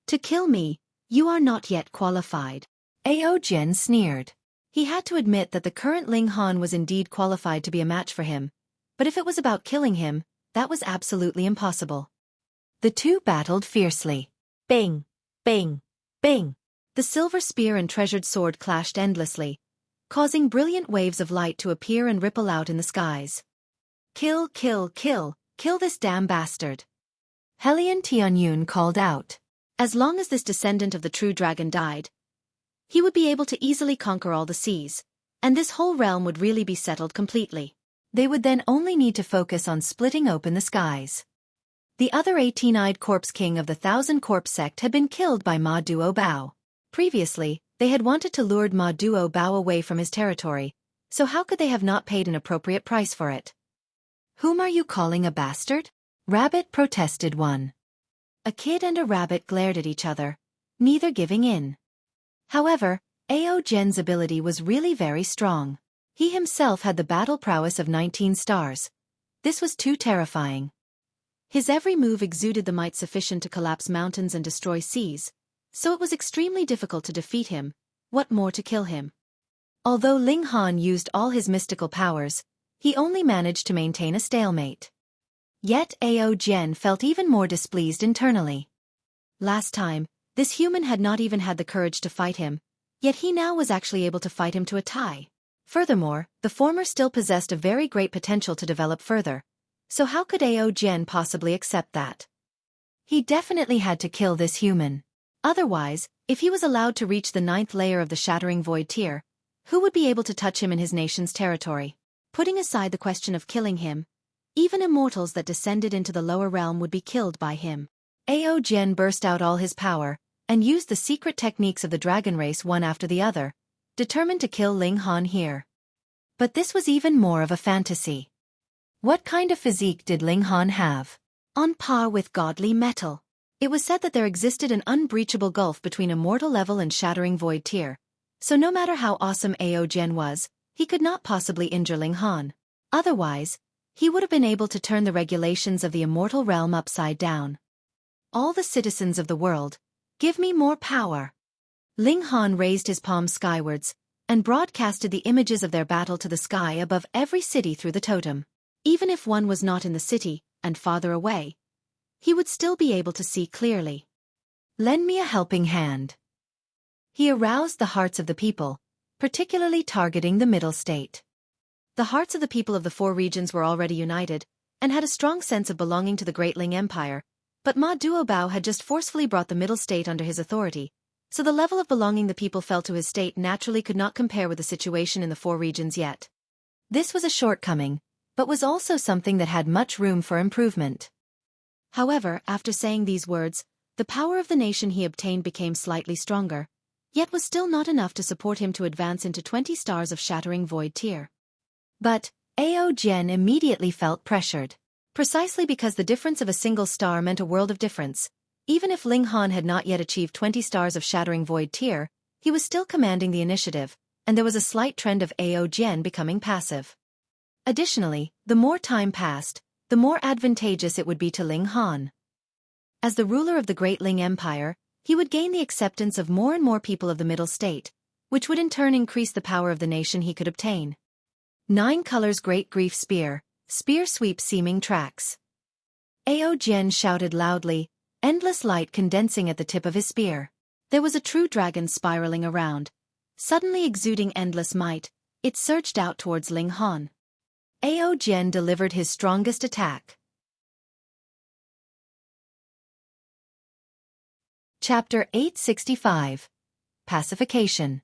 To kill me, you are not yet qualified. Jian sneered. He had to admit that the current Ling Han was indeed qualified to be a match for him, but if it was about killing him, that was absolutely impossible. The two battled fiercely. Bang! Bang! Bang! The silver spear and treasured sword clashed endlessly, causing brilliant waves of light to appear and ripple out in the skies. Kill, kill, kill, kill this damn bastard. Helian Tianyun called out. As long as this descendant of the true dragon died, he would be able to easily conquer all the seas, and this whole realm would really be settled completely. They would then only need to focus on splitting open the skies. The other 18-eyed corpse king of the 1,000 corpse sect had been killed by Ma Duo Bao. Previously, they had wanted to lure Ma Duo Bao away from his territory, so how could they have not paid an appropriate price for it? Whom are you calling a bastard? Rabbit protested one. A kid and a rabbit glared at each other, neither giving in. However, Jian's ability was really very strong. He himself had the battle prowess of 19 stars. This was too terrifying. His every move exuded the might sufficient to collapse mountains and destroy seas, so it was extremely difficult to defeat him, what more to kill him. Although Ling Han used all his mystical powers, he only managed to maintain a stalemate. Yet Jian felt even more displeased internally. Last time, this human had not even had the courage to fight him, yet he now was actually able to fight him to a tie. Furthermore, the former still possessed a very great potential to develop further, so how could Jian possibly accept that? He definitely had to kill this human. Otherwise, if he was allowed to reach the 9th layer of the Shattering Void tier, who would be able to touch him in his nation's territory? Putting aside the question of killing him, even immortals that descended into the lower realm would be killed by him. Jian burst out all his power, and used the secret techniques of the dragon race one after the other, determined to kill Ling Han here. But this was even more of a fantasy. What kind of physique did Ling Han have? On par with godly metal. It was said that there existed an unbreachable gulf between immortal level and shattering void tier, so no matter how awesome Ao Jian was, he could not possibly injure Ling Han. Otherwise, he would have been able to turn the regulations of the immortal realm upside down. All the citizens of the world, give me more power. Ling Han raised his palms skywards, and broadcasted the images of their battle to the sky above every city through the totem. Even if one was not in the city, and farther away, he would still be able to see clearly. Lend me a helping hand. He aroused the hearts of the people, particularly targeting the middle state. The hearts of the people of the 4 regions were already united, and had a strong sense of belonging to the great Ling Empire, but Ma Duobao had just forcefully brought the middle state under his authority, so the level of belonging the people felt to his state naturally could not compare with the situation in the 4 regions yet. This was a shortcoming, but was also something that had much room for improvement. However, after saying these words, the power of the nation he obtained became slightly stronger, yet was still not enough to support him to advance into 20 stars of shattering void tier. But Ao Jian immediately felt pressured. Precisely because the difference of a single star meant a world of difference. Even if Ling Han had not yet achieved 20 stars of shattering void tier, he was still commanding the initiative, and there was a slight trend of Ao Jian becoming passive. Additionally, the more time passed, the more advantageous it would be to Ling Han. As the ruler of the great Ling Empire, he would gain the acceptance of more and more people of the middle state, which would in turn increase the power of the nation he could obtain. 9 colors Great Grief Spear, Spear Sweep Seeming Tracks. Ao Jian shouted loudly, endless light condensing at the tip of his spear. There was a true dragon spiraling around. Suddenly exuding endless might, it surged out towards Ling Han. Ao Jian delivered his strongest attack. Chapter 865. Pacification.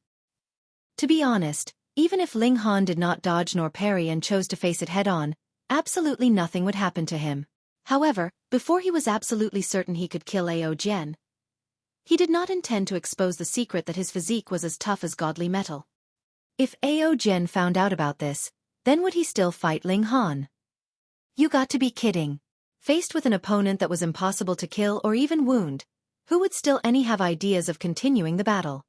To be honest, even if Ling Han did not dodge nor parry and chose to face it head-on, absolutely nothing would happen to him. However, before he was absolutely certain he could kill Ao Jian, he did not intend to expose the secret that his physique was as tough as godly metal. If Ao Jian found out about this, then would he still fight Ling Han? You got to be kidding. Faced with an opponent that was impossible to kill or even wound, who would still have ideas of continuing the battle?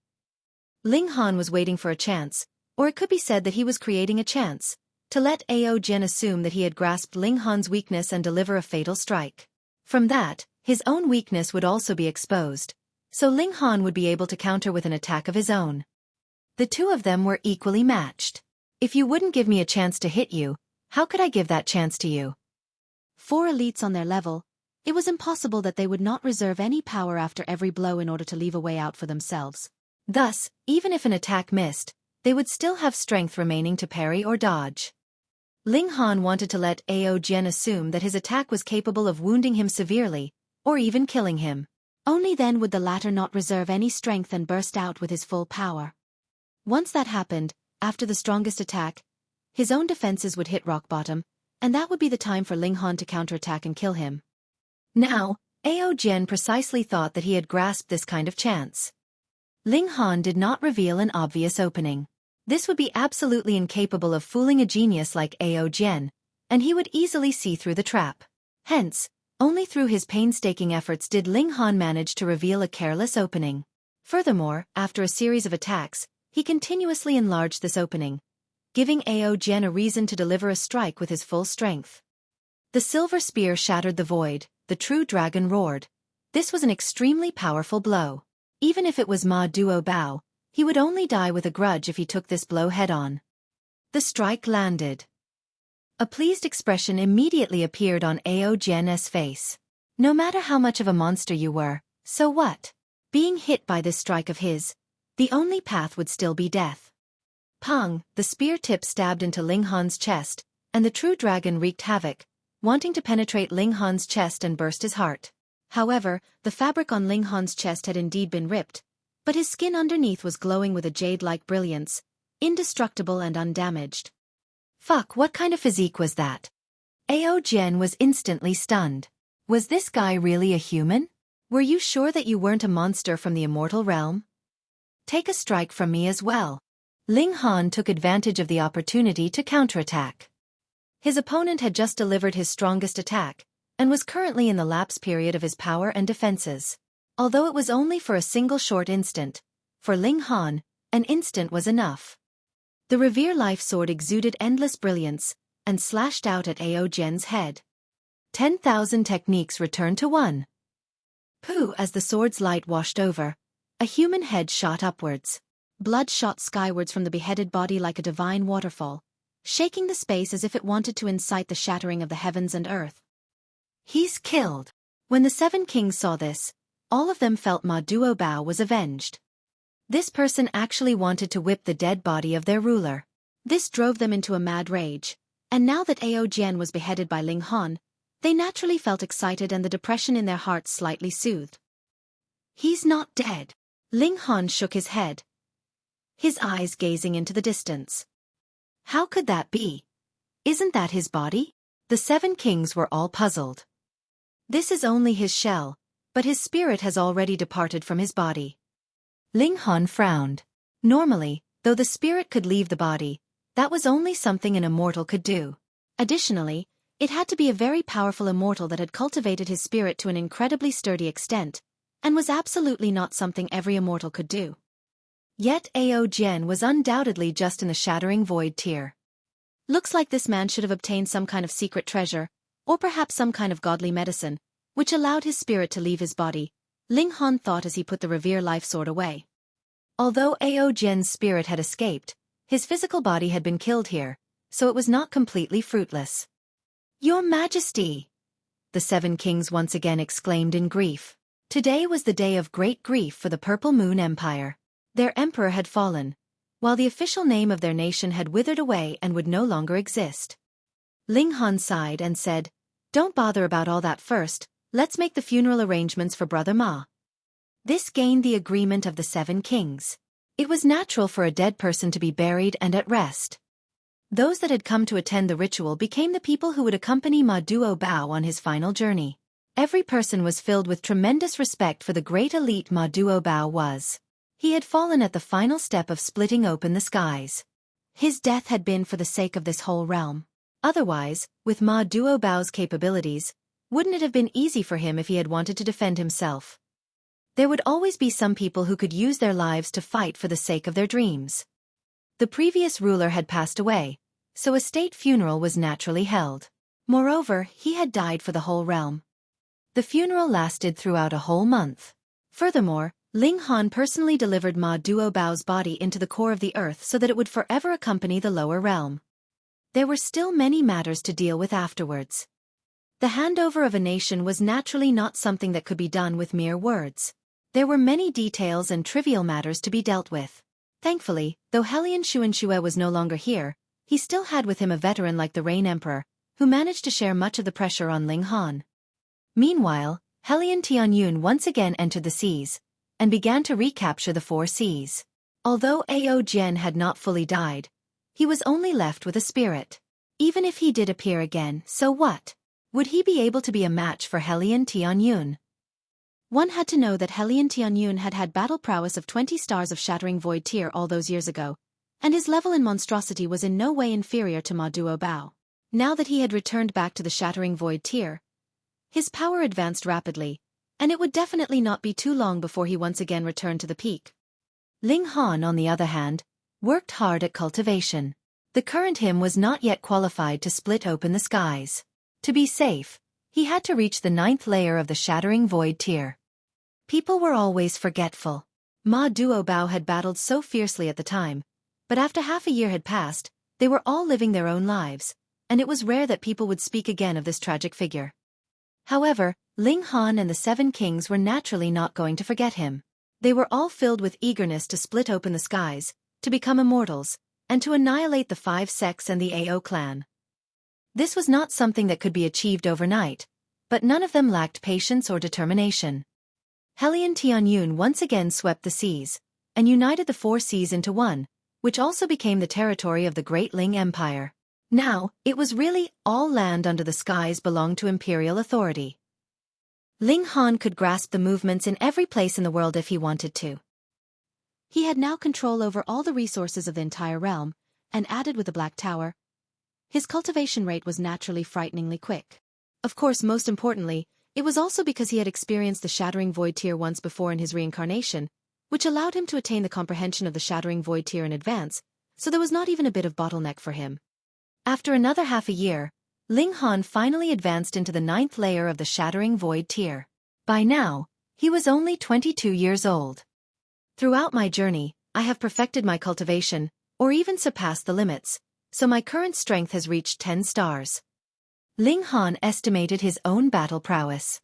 Ling Han was waiting for a chance, or it could be said that he was creating a chance, to let Ao Jian assume that he had grasped Ling Han's weakness and deliver a fatal strike. From that, his own weakness would also be exposed, so Ling Han would be able to counter with an attack of his own. The two of them were equally matched. If you wouldn't give me a chance to hit you, how could I give that chance to you? 4 elites on their level, it was impossible that they would not reserve any power after every blow in order to leave a way out for themselves. Thus, even if an attack missed, they would still have strength remaining to parry or dodge. Ling Han wanted to let Ao Jian assume that his attack was capable of wounding him severely, or even killing him. Only then would the latter not reserve any strength and burst out with his full power. Once that happened, after the strongest attack, his own defenses would hit rock bottom, and that would be the time for Ling Han to counterattack and kill him. Now, Ao Jian precisely thought that he had grasped this kind of chance. Ling Han did not reveal an obvious opening. This would be absolutely incapable of fooling a genius like Ao Jian, and he would easily see through the trap. Hence, only through his painstaking efforts did Ling Han manage to reveal a careless opening. Furthermore, after a series of attacks, he continuously enlarged this opening, giving Ao Jian a reason to deliver a strike with his full strength. The silver spear shattered the void, the true dragon roared. This was an extremely powerful blow. Even if it was Ma Duobao, he would only die with a grudge if he took this blow head-on. The strike landed. A pleased expression immediately appeared on Ao Jian's face. No matter how much of a monster you were, so what? Being hit by this strike of his, the only path would still be death. Pang, the spear tip stabbed into Ling Han's chest, and the true dragon wreaked havoc, wanting to penetrate Ling Han's chest and burst his heart. However, the fabric on Ling Han's chest had indeed been ripped, but his skin underneath was glowing with a jade-like brilliance, indestructible and undamaged. Fuck, what kind of physique was that? Ao Jian was instantly stunned. Was this guy really a human? Were you sure that you weren't a monster from the immortal realm? Take a strike from me as well. Ling Han took advantage of the opportunity to counterattack. His opponent had just delivered his strongest attack, and was currently in the lapse period of his power and defenses. Although it was only for a single short instant, for Ling Han, an instant was enough. The Revere Life Sword exuded endless brilliance, and slashed out at Ao Jian's head. 10,000 techniques returned to 1. Pooh! As the sword's light washed over, a human head shot upwards. Blood shot skywards from the beheaded body like a divine waterfall, shaking the space as if it wanted to incite the shattering of the heavens and earth. He's killed. When the 7 kings saw this, all of them felt Ma Duobao was avenged. This person actually wanted to whip the dead body of their ruler. This drove them into a mad rage, and now that Ao Jian was beheaded by Ling Han, they naturally felt excited and the depression in their hearts slightly soothed. He's not dead. Ling Han shook his head, his eyes gazing into the distance. How could that be? Isn't that his body? The 7 kings were all puzzled. This is only his shell, but his spirit has already departed from his body. Ling Han frowned. Normally, though the spirit could leave the body, that was only something an immortal could do. Additionally, it had to be a very powerful immortal that had cultivated his spirit to an incredibly sturdy extent, and was absolutely not something every immortal could do. Yet Ao Jian was undoubtedly just in the shattering void tier. Looks like this man should have obtained some kind of secret treasure, or perhaps some kind of godly medicine, which allowed his spirit to leave his body, Ling Han thought as he put the Revere Life Sword away. Although Ao Jian's spirit had escaped, his physical body had been killed here, so it was not completely fruitless. Your Majesty! The 7 kings once again exclaimed in grief. Today was the day of great grief for the Purple Moon Empire. Their emperor had fallen, while the official name of their nation had withered away and would no longer exist. Ling Han sighed and said, "Don't bother about all that first, let's make the funeral arrangements for Brother Ma." This gained the agreement of the 7 kings. It was natural for a dead person to be buried and at rest. Those that had come to attend the ritual became the people who would accompany Ma Duobao on his final journey. Every person was filled with tremendous respect for the great elite Ma Duobao was. He had fallen at the final step of splitting open the skies. His death had been for the sake of this whole realm. Otherwise, with Ma Duobao's capabilities, wouldn't it have been easy for him if he had wanted to defend himself? There would always be some people who could use their lives to fight for the sake of their dreams. The previous ruler had passed away, so a state funeral was naturally held. Moreover, he had died for the whole realm. The funeral lasted throughout a whole month. Furthermore, Ling Han personally delivered Ma Duobao's body into the core of the earth so that it would forever accompany the lower realm. There were still many matters to deal with afterwards. The handover of a nation was naturally not something that could be done with mere words. There were many details and trivial matters to be dealt with. Thankfully, though Helian Xuanxue was no longer here, he still had with him a veteran like the Rain Emperor, who managed to share much of the pressure on Ling Han. Meanwhile, Helian Tianyun once again entered the seas, and began to recapture the 4 seas. Although Ao Jian had not fully died, he was only left with a spirit. Even if he did appear again, so what? Would he be able to be a match for Helian Tianyun? One had to know that Helian Tianyun had had battle prowess of 20 stars of Shattering Void tier all those years ago, and his level in monstrosity was in no way inferior to Ma Duobao. Now that he had returned back to the Shattering Void tier, his power advanced rapidly, and it would definitely not be too long before he once again returned to the peak. Ling Han, on the other hand, worked hard at cultivation. The current him was not yet qualified to split open the skies. To be safe, he had to reach the 9th layer of the Shattering Void tier. People were always forgetful. Ma Duobao had battled so fiercely at the time, but after half a year had passed, they were all living their own lives, and it was rare that people would speak again of this tragic figure. However, Ling Han and the 7 kings were naturally not going to forget him. They were all filled with eagerness to split open the skies, to become immortals, and to annihilate the 5 sects and the Ao clan. This was not something that could be achieved overnight, but none of them lacked patience or determination. Helian Tianyun once again swept the seas, and united the 4 seas into one, which also became the territory of the Great Ling Empire. Now, it was really all land under the skies belonged to imperial authority. Ling Han could grasp the movements in every place in the world if he wanted to. He had now control over all the resources of the entire realm, and added with the Black Tower, his cultivation rate was naturally frighteningly quick. Of course, most importantly, it was also because he had experienced the Shattering Void Tier once before in his reincarnation, which allowed him to attain the comprehension of the Shattering Void Tier in advance, so there was not even a bit of bottleneck for him. After another half a year, Ling Han finally advanced into the 9th layer of the Shattering Void Tier. By now, he was only 22 years old. Throughout my journey, I have perfected my cultivation, or even surpassed the limits, so my current strength has reached 10 stars. Ling Han estimated his own battle prowess.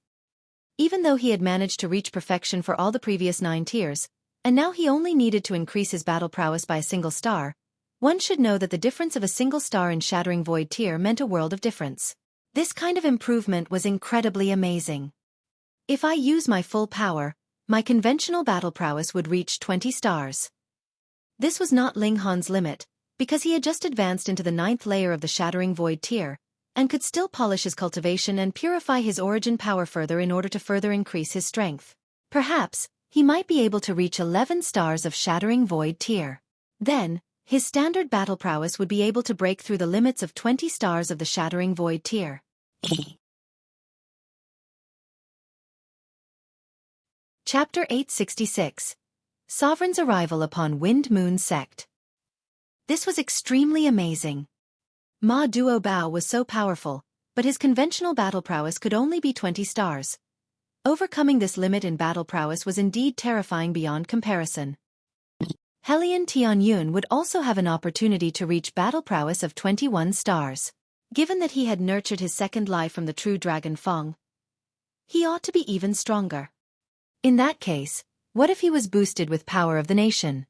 Even though he had managed to reach perfection for all the previous 9 tiers, and now he only needed to increase his battle prowess by a single star, one should know that the difference of a single star in Shattering Void Tier meant a world of difference. This kind of improvement was incredibly amazing. If I use my full power, my conventional battle prowess would reach 20 stars. This was not Ling Han's limit, because he had just advanced into the 9th layer of the Shattering Void Tier, and could still polish his cultivation and purify his origin power further in order to further increase his strength. Perhaps, he might be able to reach 11 stars of Shattering Void Tier. Then, his standard battle prowess would be able to break through the limits of 20 stars of the Shattering Void Tier. Chapter 866. Sovereign's Arrival upon Wind Moon Sect. This was extremely amazing. Ma Duo Bao was so powerful, but his conventional battle prowess could only be 20 stars. Overcoming this limit in battle prowess was indeed terrifying beyond comparison. Helian Tianyun would also have an opportunity to reach battle prowess of 21 stars. Given that he had nurtured his second life from the true dragon Feng, he ought to be even stronger. In that case, what if he was boosted with Power of the Nation?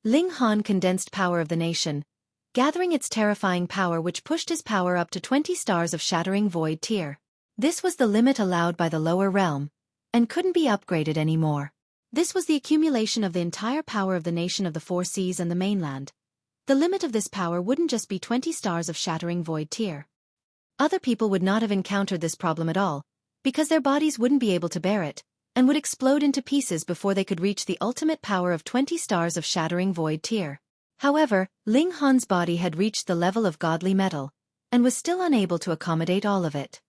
Ling Han condensed Power of the Nation, gathering its terrifying power which pushed his power up to 20 stars of Shattering Void Tier. This was the limit allowed by the lower realm, and couldn't be upgraded anymore. This was the accumulation of the entire power of the nation of the 4 seas and the mainland. The limit of this power wouldn't just be 20 stars of Shattering Void Tier. Other people would not have encountered this problem at all, because their bodies wouldn't be able to bear it, and would explode into pieces before they could reach the ultimate power of 20 stars of Shattering Void Tier. However, Ling Han's body had reached the level of godly metal, and was still unable to accommodate all of it.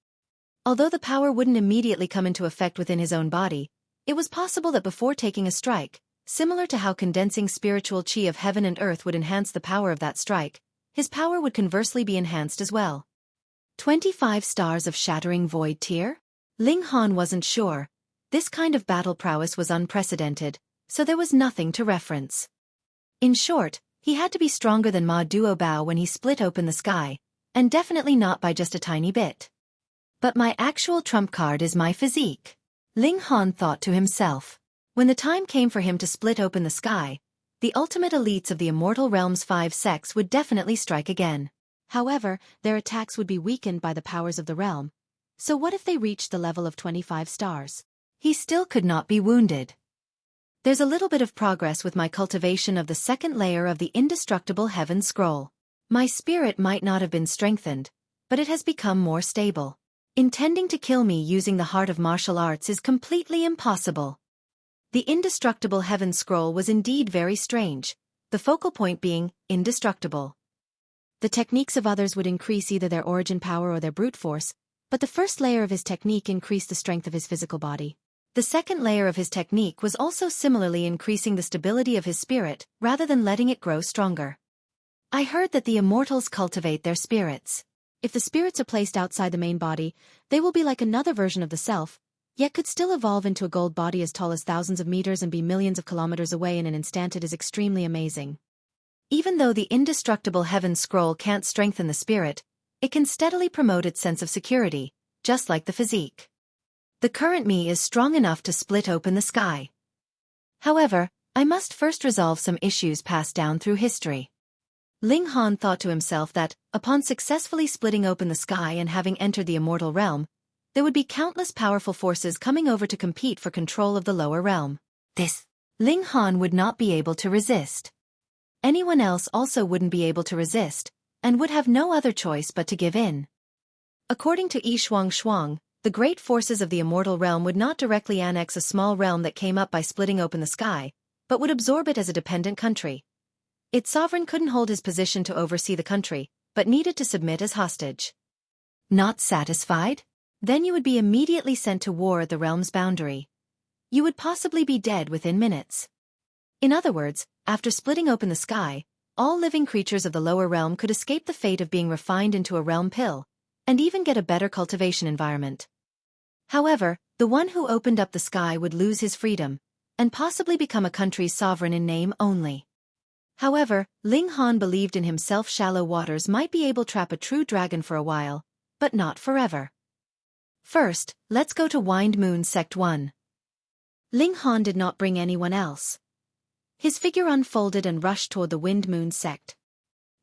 Although the power wouldn't immediately come into effect within his own body, it was possible that before taking a strike, similar to how condensing spiritual chi of heaven and earth would enhance the power of that strike, his power would conversely be enhanced as well. 25 stars of Shattering Void Tier? Ling Han wasn't sure. This kind of battle prowess was unprecedented, so there was nothing to reference. In short, he had to be stronger than Ma Duo Bao when he split open the sky, and definitely not by just a tiny bit. But my actual trump card is my physique. Ling Han thought to himself. When the time came for him to split open the sky, the ultimate elites of the Immortal Realm's 5 sects would definitely strike again. However, their attacks would be weakened by the powers of the realm. So what if they reached the level of 25 stars? He still could not be wounded. There's a little bit of progress with my cultivation of the 2nd layer of the indestructible Heaven Scroll. My spirit might not have been strengthened, but it has become more stable. Intending to kill me using the heart of martial arts is completely impossible. The indestructible Heaven Scroll was indeed very strange, the focal point being indestructible. The techniques of others would increase either their origin power or their brute force, but the first layer of his technique increased the strength of his physical body. The second layer of his technique was also similarly increasing the stability of his spirit, rather than letting it grow stronger. I heard that the immortals cultivate their spirits. If the spirits are placed outside the main body, they will be like another version of the self, yet could still evolve into a gold body as tall as thousands of meters and be millions of kilometers away in an instant. It is extremely amazing. Even though the indestructible Heaven Scroll can't strengthen the spirit, it can steadily promote its sense of security, just like the physique. The current me is strong enough to split open the sky. However, I must first resolve some issues passed down through history. Ling Han thought to himself that, upon successfully splitting open the sky and having entered the immortal realm, there would be countless powerful forces coming over to compete for control of the lower realm. This, Ling Han would not be able to resist. Anyone else also wouldn't be able to resist, and would have no other choice but to give in. According to Yi Shuang, the great forces of the immortal realm would not directly annex a small realm that came up by splitting open the sky, but would absorb it as a dependent country. Its sovereign couldn't hold his position to oversee the country, but needed to submit as hostage. Not satisfied? Then you would be immediately sent to war at the realm's boundary. You would possibly be dead within minutes. In other words, after splitting open the sky, all living creatures of the lower realm could escape the fate of being refined into a realm pill, and even get a better cultivation environment. However, the one who opened up the sky would lose his freedom, and possibly become a country's sovereign in name only. However, Ling Han believed in himself shallow waters might be able to trap a true dragon for a while, but not forever. First, let's go to Wind Moon Sect 1. Ling Han did not bring anyone else. His figure unfolded and rushed toward the Wind Moon Sect.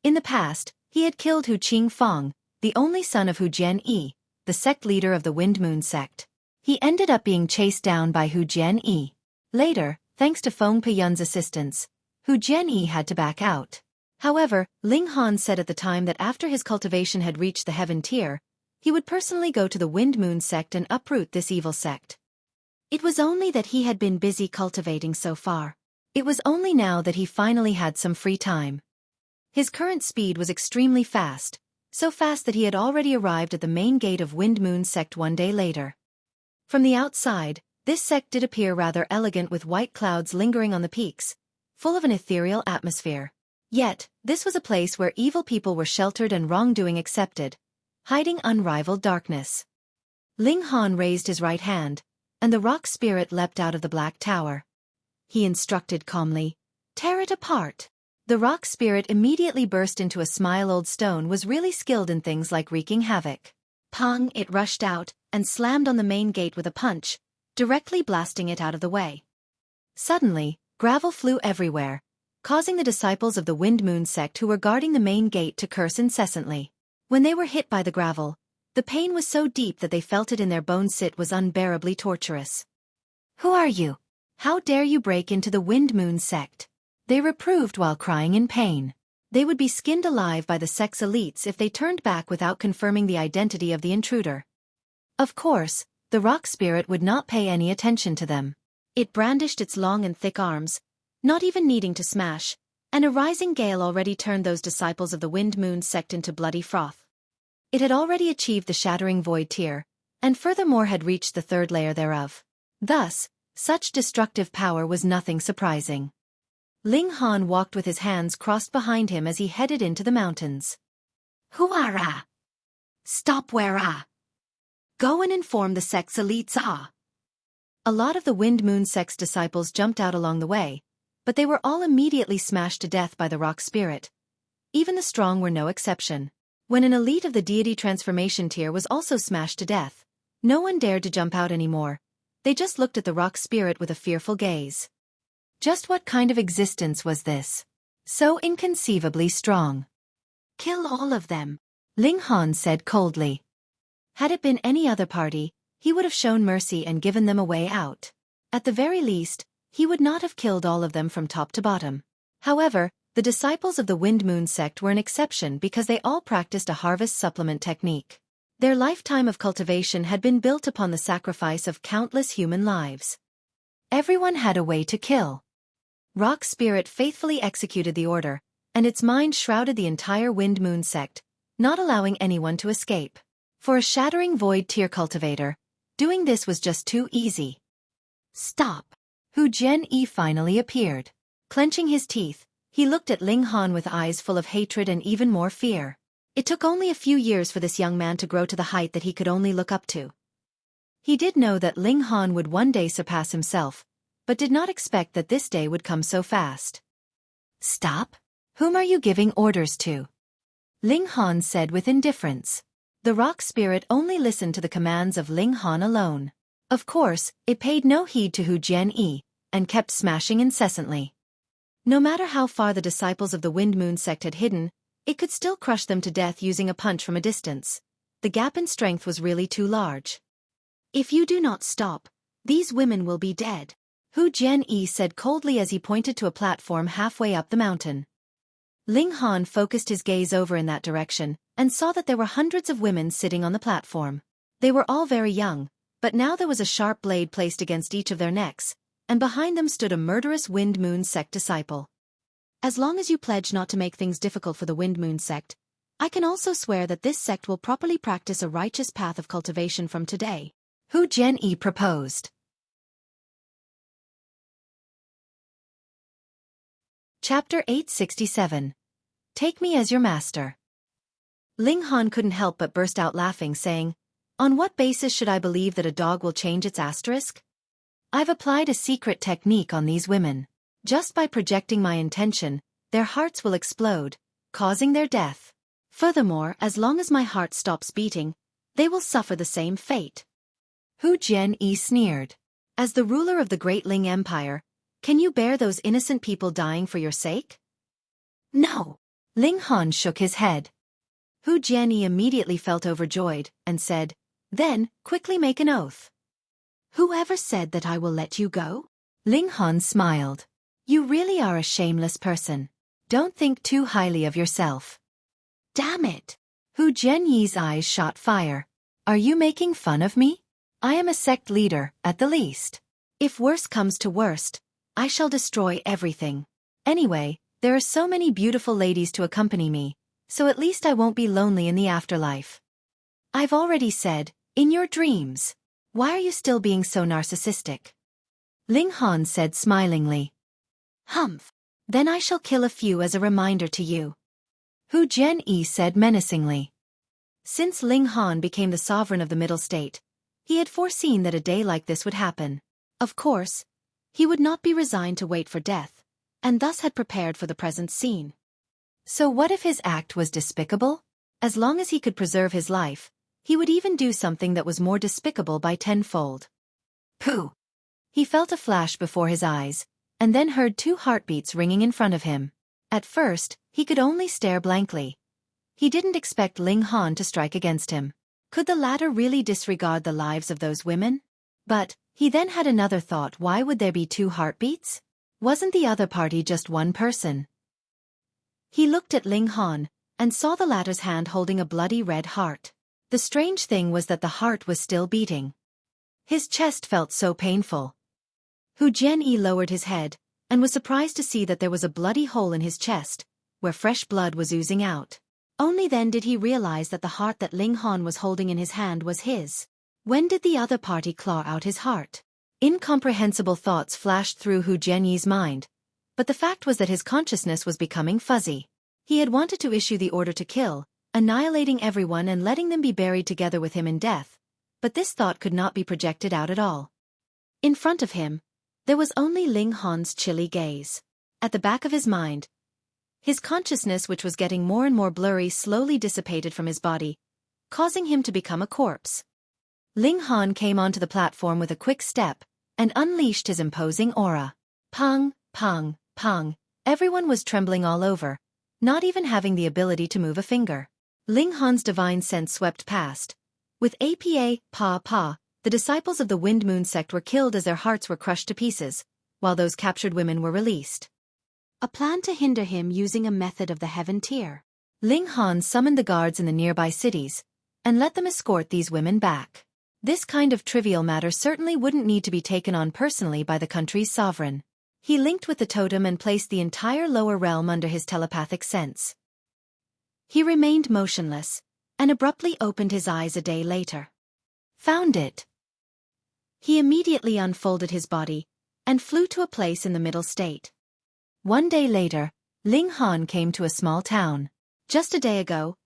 In the past, he had killed Hu Qingfang, the only son of Hu Jian, the sect leader of the Wind Moon Sect. He ended up being chased down by Hu Jian. Later, thanks to Feng Peyun's assistance, Hu Jian had to back out. However, Ling Han said at the time that after his cultivation had reached the heaven tier, he would personally go to the Wind Moon Sect and uproot this evil sect. It was only that he had been busy cultivating so far. It was only now that he finally had some free time. His current speed was extremely fast, so fast that he had already arrived at the main gate of Wind Moon Sect one day later. From the outside, this sect did appear rather elegant with white clouds lingering on the peaks, full of an ethereal atmosphere. Yet, this was a place where evil people were sheltered and wrongdoing accepted, hiding unrivaled darkness. Ling Han raised his right hand, and the rock spirit leapt out of the black tower. He instructed calmly, "Tear it apart." The rock spirit immediately burst into a smile. Old Stone was really skilled in things like wreaking havoc. Pong! It rushed out, and slammed on the main gate with a punch, directly blasting it out of the way. Suddenly, gravel flew everywhere, causing the disciples of the Wind Moon Sect who were guarding the main gate to curse incessantly. When they were hit by the gravel, the pain was so deep that they felt it in their bones. It was unbearably torturous. "Who are you? How dare you break into the Wind Moon Sect?" They reproved while crying in pain. They would be skinned alive by the sect's elites if they turned back without confirming the identity of the intruder. Of course, the rock spirit would not pay any attention to them. It brandished its long and thick arms, not even needing to smash, and a rising gale already turned those disciples of the Wind Moon Sect into bloody froth. It had already achieved the shattering void tier, and furthermore had reached the third layer thereof. Thus, such destructive power was nothing surprising. Ling Han walked with his hands crossed behind him as he headed into the mountains. "Huara! Stop where ah! Go and inform the sect's elites ah!" A lot of the Wind Moon Sect's disciples jumped out along the way, but they were all immediately smashed to death by the rock spirit. Even the strong were no exception. When an elite of the deity transformation tier was also smashed to death, no one dared to jump out anymore. They just looked at the rock spirit with a fearful gaze. Just what kind of existence was this? So inconceivably strong. "Kill all of them," Ling Han said coldly. Had it been any other party, he would have shown mercy and given them a way out. At the very least, he would not have killed all of them from top to bottom. However, the disciples of the Wind Moon Sect were an exception because they all practiced a harvest supplement technique. Their lifetime of cultivation had been built upon the sacrifice of countless human lives. Everyone had a way to kill. Rock Spirit faithfully executed the order, and its mind shrouded the entire Wind Moon Sect, not allowing anyone to escape. For a shattering void tier cultivator, doing this was just too easy. "Stop!" Hu Jian finally appeared. Clenching his teeth, he looked at Ling Han with eyes full of hatred and even more fear. It took only a few years for this young man to grow to the height that he could only look up to. He did know that Ling Han would one day surpass himself, but did not expect that this day would come so fast. "Stop? Whom are you giving orders to?" Ling Han said with indifference. The rock spirit only listened to the commands of Ling Han alone. Of course, it paid no heed to Hu Jian, and kept smashing incessantly. No matter how far the disciples of the Wind Moon Sect had hidden, it could still crush them to death using a punch from a distance. The gap in strength was really too large. "If you do not stop, these women will be dead," Hu Jian said coldly as he pointed to a platform halfway up the mountain. Ling Han focused his gaze over in that direction, and saw that there were hundreds of women sitting on the platform. They were all very young, but now there was a sharp blade placed against each of their necks, and behind them stood a murderous Wind Moon Sect disciple. "As long as you pledge not to make things difficult for the Wind Moon Sect, I can also swear that this sect will properly practice a righteous path of cultivation from today. Xueqi proposed. Chapter 867. Take me as your master. Ling Han couldn't help but burst out laughing, saying, "On what basis should I believe that a dog will change its asterisk? I've applied a secret technique on these women. Just by projecting my intention, their hearts will explode, causing their death. Furthermore, as long as my heart stops beating, they will suffer the same fate." Xueqi sneered. "As the ruler of the great Ling Empire, can you bear those innocent people dying for your sake?" "No." Ling Han shook his head. Xueqi immediately felt overjoyed, and said, "Then, quickly make an oath." "Whoever said that I will let you go?" Ling Han smiled. "You really are a shameless person. Don't think too highly of yourself." "Damn it!" Xueqi's eyes shot fire. "Are you making fun of me? I am a sect leader, at the least. If worst comes to worst, I shall destroy everything. Anyway, there are so many beautiful ladies to accompany me, so at least I won't be lonely in the afterlife." "I've already said, in your dreams. Why are you still being so narcissistic?" Ling Han said smilingly. "Humph. Then I shall kill a few as a reminder to you." Xueqi said menacingly. Since Ling Han became the sovereign of the Middle State, he had foreseen that a day like this would happen. Of course, he would not be resigned to wait for death, and thus had prepared for the present scene. So what if his act was despicable? As long as he could preserve his life, he would even do something that was more despicable by tenfold. Pooh! He felt a flash before his eyes, and then heard 2 heartbeats ringing in front of him. At first, he could only stare blankly. He didn't expect Ling Han to strike against him. Could the latter really disregard the lives of those women? But he then had another thought: why would there be 2 heartbeats? Wasn't the other party just one person? He looked at Ling Han, and saw the latter's hand holding a bloody red heart. The strange thing was that the heart was still beating. His chest felt so painful. Xueqi lowered his head, and was surprised to see that there was a bloody hole in his chest, where fresh blood was oozing out. Only then did he realize that the heart that Ling Han was holding in his hand was his. When did the other party claw out his heart? Incomprehensible thoughts flashed through Xueqi's mind, but the fact was that his consciousness was becoming fuzzy. He had wanted to issue the order to kill, annihilating everyone and letting them be buried together with him in death, but this thought could not be projected out at all. In front of him, there was only Ling Han's chilly gaze. At the back of his mind, his consciousness, which was getting more and more blurry, slowly dissipated from his body, causing him to become a corpse. Ling Han came onto the platform with a quick step, and unleashed his imposing aura. Pang, pang, pang. Everyone was trembling all over, not even having the ability to move a finger. Ling Han's divine sense swept past. With APA, pa pa, the disciples of the Wind Moon sect were killed as their hearts were crushed to pieces, while those captured women were released. A plan to hinder him using a method of the heaven tier. Ling Han summoned the guards in the nearby cities, and let them escort these women back. This kind of trivial matter certainly wouldn't need to be taken on personally by the country's sovereign. He linked with the totem and placed the entire lower realm under his telepathic sense. He remained motionless, and abruptly opened his eyes a day later. Found it. He immediately unfolded his body, and flew to a place in the Middle State. One day later, Ling Han came to a small town. Just a day ago,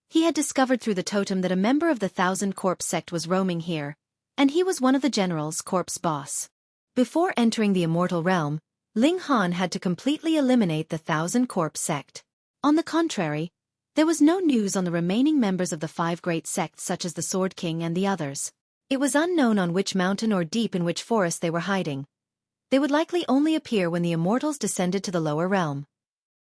he had discovered through the totem that a member of the 1,000 Corpse sect was roaming here, and he was one of the general's corpse boss. Before entering the Immortal realm, Ling Han had to completely eliminate the 1,000 Corpse sect. On the contrary, there was no news on the remaining members of the 5 great sects such as the Sword King and the others. It was unknown on which mountain or deep in which forest they were hiding. They would likely only appear when the Immortals descended to the lower realm.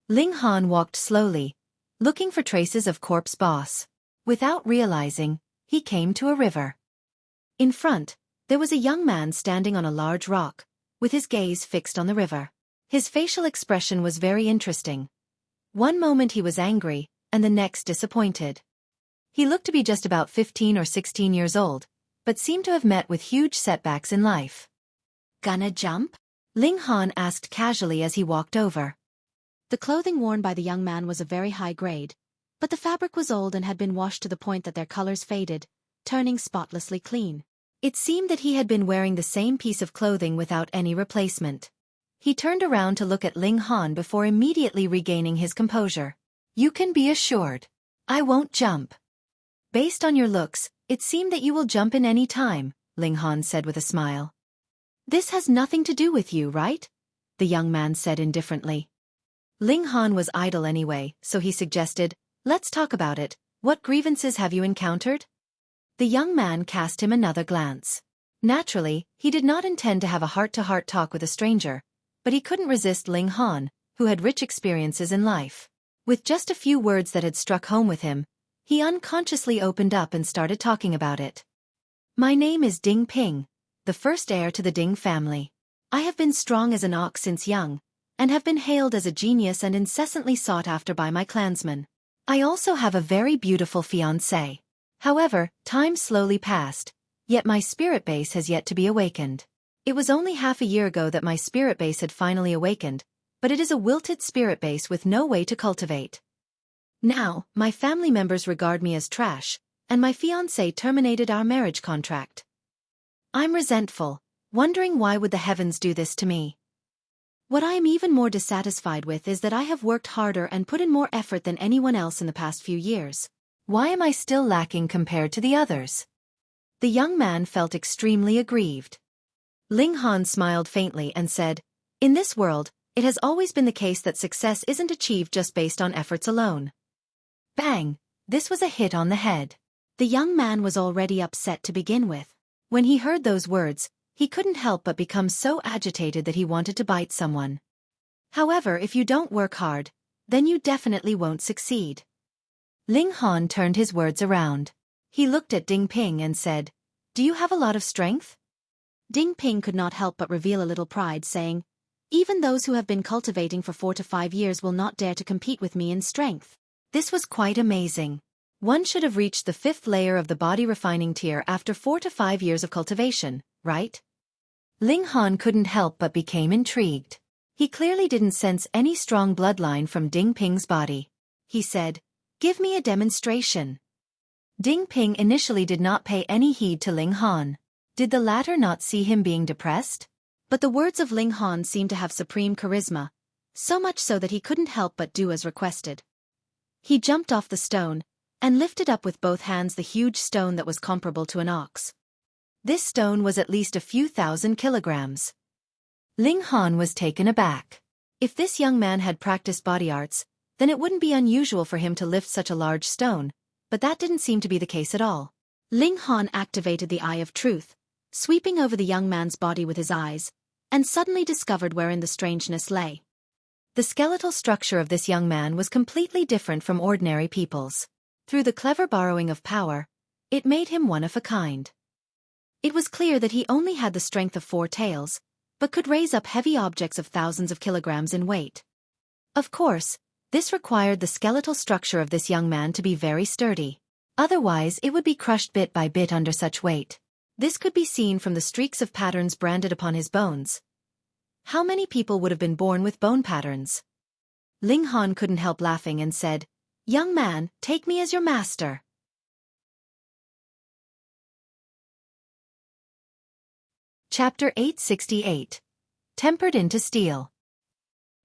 Ling Han walked slowly, looking for traces of Corpse Boss. Without realizing, he came to a river. In front, there was a young man standing on a large rock, with his gaze fixed on the river. His facial expression was very interesting. One moment he was angry, and the next disappointed. He looked to be just about 15 or 16 years old, but seemed to have met with huge setbacks in life. "Gonna jump?" Ling Han asked casually as he walked over. The clothing worn by the young man was of very high grade, but the fabric was old and had been washed to the point that their colors faded, turning spotlessly clean. It seemed that he had been wearing the same piece of clothing without any replacement. He turned around to look at Ling Han before immediately regaining his composure. "You can be assured. I won't jump." "Based on your looks, it seemed that you will jump in any time," Ling Han said with a smile. "This has nothing to do with you, right?" the young man said indifferently. Ling Han was idle anyway, so he suggested, "Let's talk about it. What grievances have you encountered?" The young man cast him another glance. Naturally, he did not intend to have a heart-to-heart talk with a stranger, but he couldn't resist Ling Han, who had rich experiences in life. With just a few words that had struck home with him, he unconsciously opened up and started talking about it. "My name is Ding Ping, the first heir to the Ding family. I have been strong as an ox since young, and have been hailed as a genius and incessantly sought after by my clansmen. I also have a very beautiful fiancée. However, time slowly passed, yet my spirit base has yet to be awakened. It was only half a year ago that my spirit base had finally awakened, but it is a wilted spirit base with no way to cultivate. Now, my family members regard me as trash, and my fiancé terminated our marriage contract. I'm resentful, wondering why would the heavens do this to me. What I am even more dissatisfied with is that I have worked harder and put in more effort than anyone else in the past few years. Why am I still lacking compared to the others?" The young man felt extremely aggrieved. Ling Han smiled faintly and said, "In this world, it has always been the case that success isn't achieved just based on efforts alone." Bang! This was a hit on the head. The young man was already upset to begin with. When he heard those words, he couldn't help but become so agitated that he wanted to bite someone. However, if you don't work hard, then you definitely won't succeed. Ling Han turned his words around. He looked at Ding Ping and said, "Do you have a lot of strength?" Ding Ping could not help but reveal a little pride, saying, "Even those who have been cultivating for 4 to 5 years will not dare to compete with me in strength." This was quite amazing. One should have reached the 5th layer of the body refining tier after 4 to 5 years of cultivation, right? Ling Han couldn't help but became intrigued. He clearly didn't sense any strong bloodline from Ding Ping's body. He said, "Give me a demonstration." Ding Ping initially did not pay any heed to Ling Han. Did the latter not see him being depressed? But the words of Ling Han seemed to have supreme charisma, so much so that he couldn't help but do as requested. He jumped off the stone, and lifted up with both hands the huge stone that was comparable to an ox. This stone was at least a few thousand kilograms. Ling Han was taken aback. If this young man had practiced body arts, then it wouldn't be unusual for him to lift such a large stone, but that didn't seem to be the case at all. Ling Han activated the Eye of Truth, sweeping over the young man's body with his eyes, and suddenly discovered wherein the strangeness lay. The skeletal structure of this young man was completely different from ordinary people's. Through the clever borrowing of power, it made him one of a kind. It was clear that he only had the strength of 4 tails, but could raise up heavy objects of thousands of kilograms in weight. Of course, this required the skeletal structure of this young man to be very sturdy. Otherwise, it would be crushed bit by bit under such weight. This could be seen from the streaks of patterns branded upon his bones. How many people would have been born with bone patterns? Ling Han couldn't help laughing and said, "Young man, take me as your master." Chapter 868. Tempered into Steel.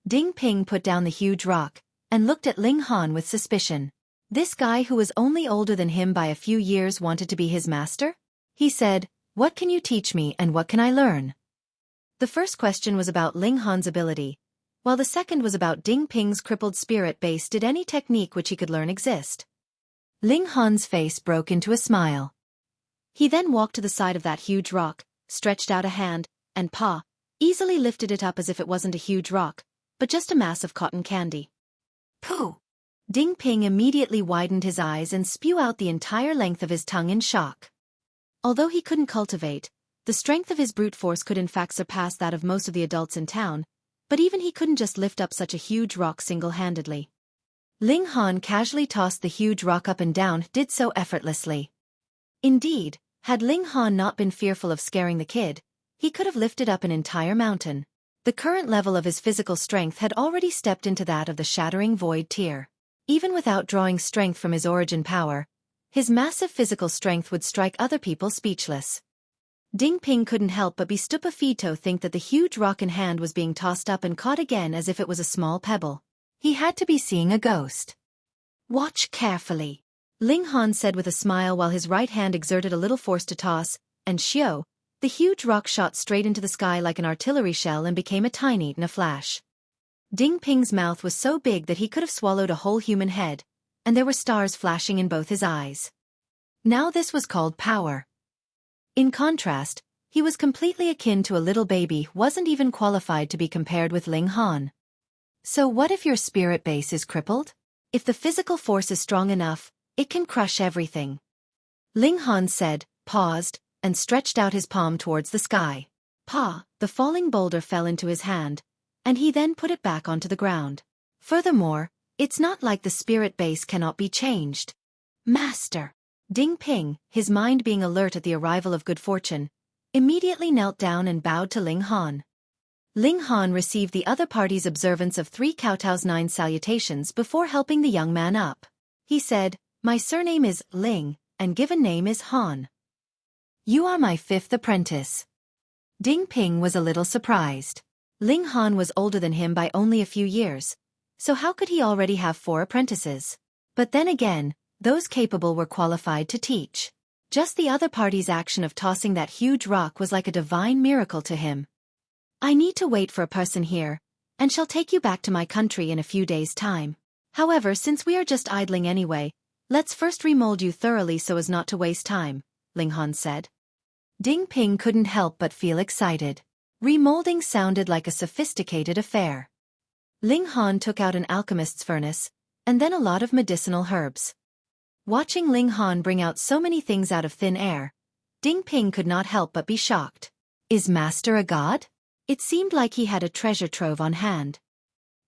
Ding Ping put down the huge rock, and looked at Ling Han with suspicion. This guy who was only older than him by a few years wanted to be his master? He said, "What can you teach me and what can I learn?" The first question was about Ling Han's ability, while the second was about Ding Ping's crippled spirit base. Did any technique which he could learn exist? Ling Han's face broke into a smile. He then walked to the side of that huge rock, stretched out a hand, and easily lifted it up as if it wasn't a huge rock, but just a mass of cotton candy. Pooh! Ding Ping immediately widened his eyes and spewed out the entire length of his tongue in shock. Although he couldn't cultivate, the strength of his brute force could in fact surpass that of most of the adults in town, but even he couldn't just lift up such a huge rock single-handedly. Ling Han casually tossed the huge rock up and down, did so effortlessly. Indeed, had Ling Han not been fearful of scaring the kid, he could have lifted up an entire mountain. The current level of his physical strength had already stepped into that of the Shattering Void tier. Even without drawing strength from his origin power, his massive physical strength would strike other people speechless. Ding Ping couldn't help but be stupefito think that the huge rock in hand was being tossed up and caught again as if it was a small pebble. He had to be seeing a ghost. "Watch carefully," Ling Han said with a smile while his right hand exerted a little force to toss, and shio, the huge rock shot straight into the sky like an artillery shell and became a tiny in a flash. Ding Ping's mouth was so big that he could have swallowed a whole human head, and there were stars flashing in both his eyes. Now this was called power. In contrast, he was completely akin to a little baby, wasn't even qualified to be compared with Ling Han. So what if your spirit base is crippled? If the physical force is strong enough, it can crush everything. Ling Han said, paused, and stretched out his palm towards the sky. The falling boulder fell into his hand, and he then put it back onto the ground. Furthermore, it's not like the spirit base cannot be changed. Master! Ding Ping, his mind being alert at the arrival of good fortune, immediately knelt down and bowed to Ling Han. Ling Han received the other party's observance of 3 kowtows 9 salutations before helping the young man up. He said, "My surname is Ling, and given name is Han. You are my 5th apprentice." Ding Ping was a little surprised. Ling Han was older than him by only a few years, so how could he already have 4 apprentices? But then again, those capable were qualified to teach. Just the other party's action of tossing that huge rock was like a divine miracle to him. "I need to wait for a person here, and shall take you back to my country in a few days' time. However, since we are just idling anyway, let's first remold you thoroughly so as not to waste time," Ling Han said. Ding Ping couldn't help but feel excited. Remolding sounded like a sophisticated affair. Ling Han took out an alchemist's furnace, and then a lot of medicinal herbs. Watching Ling Han bring out so many things out of thin air, Ding Ping could not help but be shocked. Is Master a god? It seemed like he had a treasure trove on hand.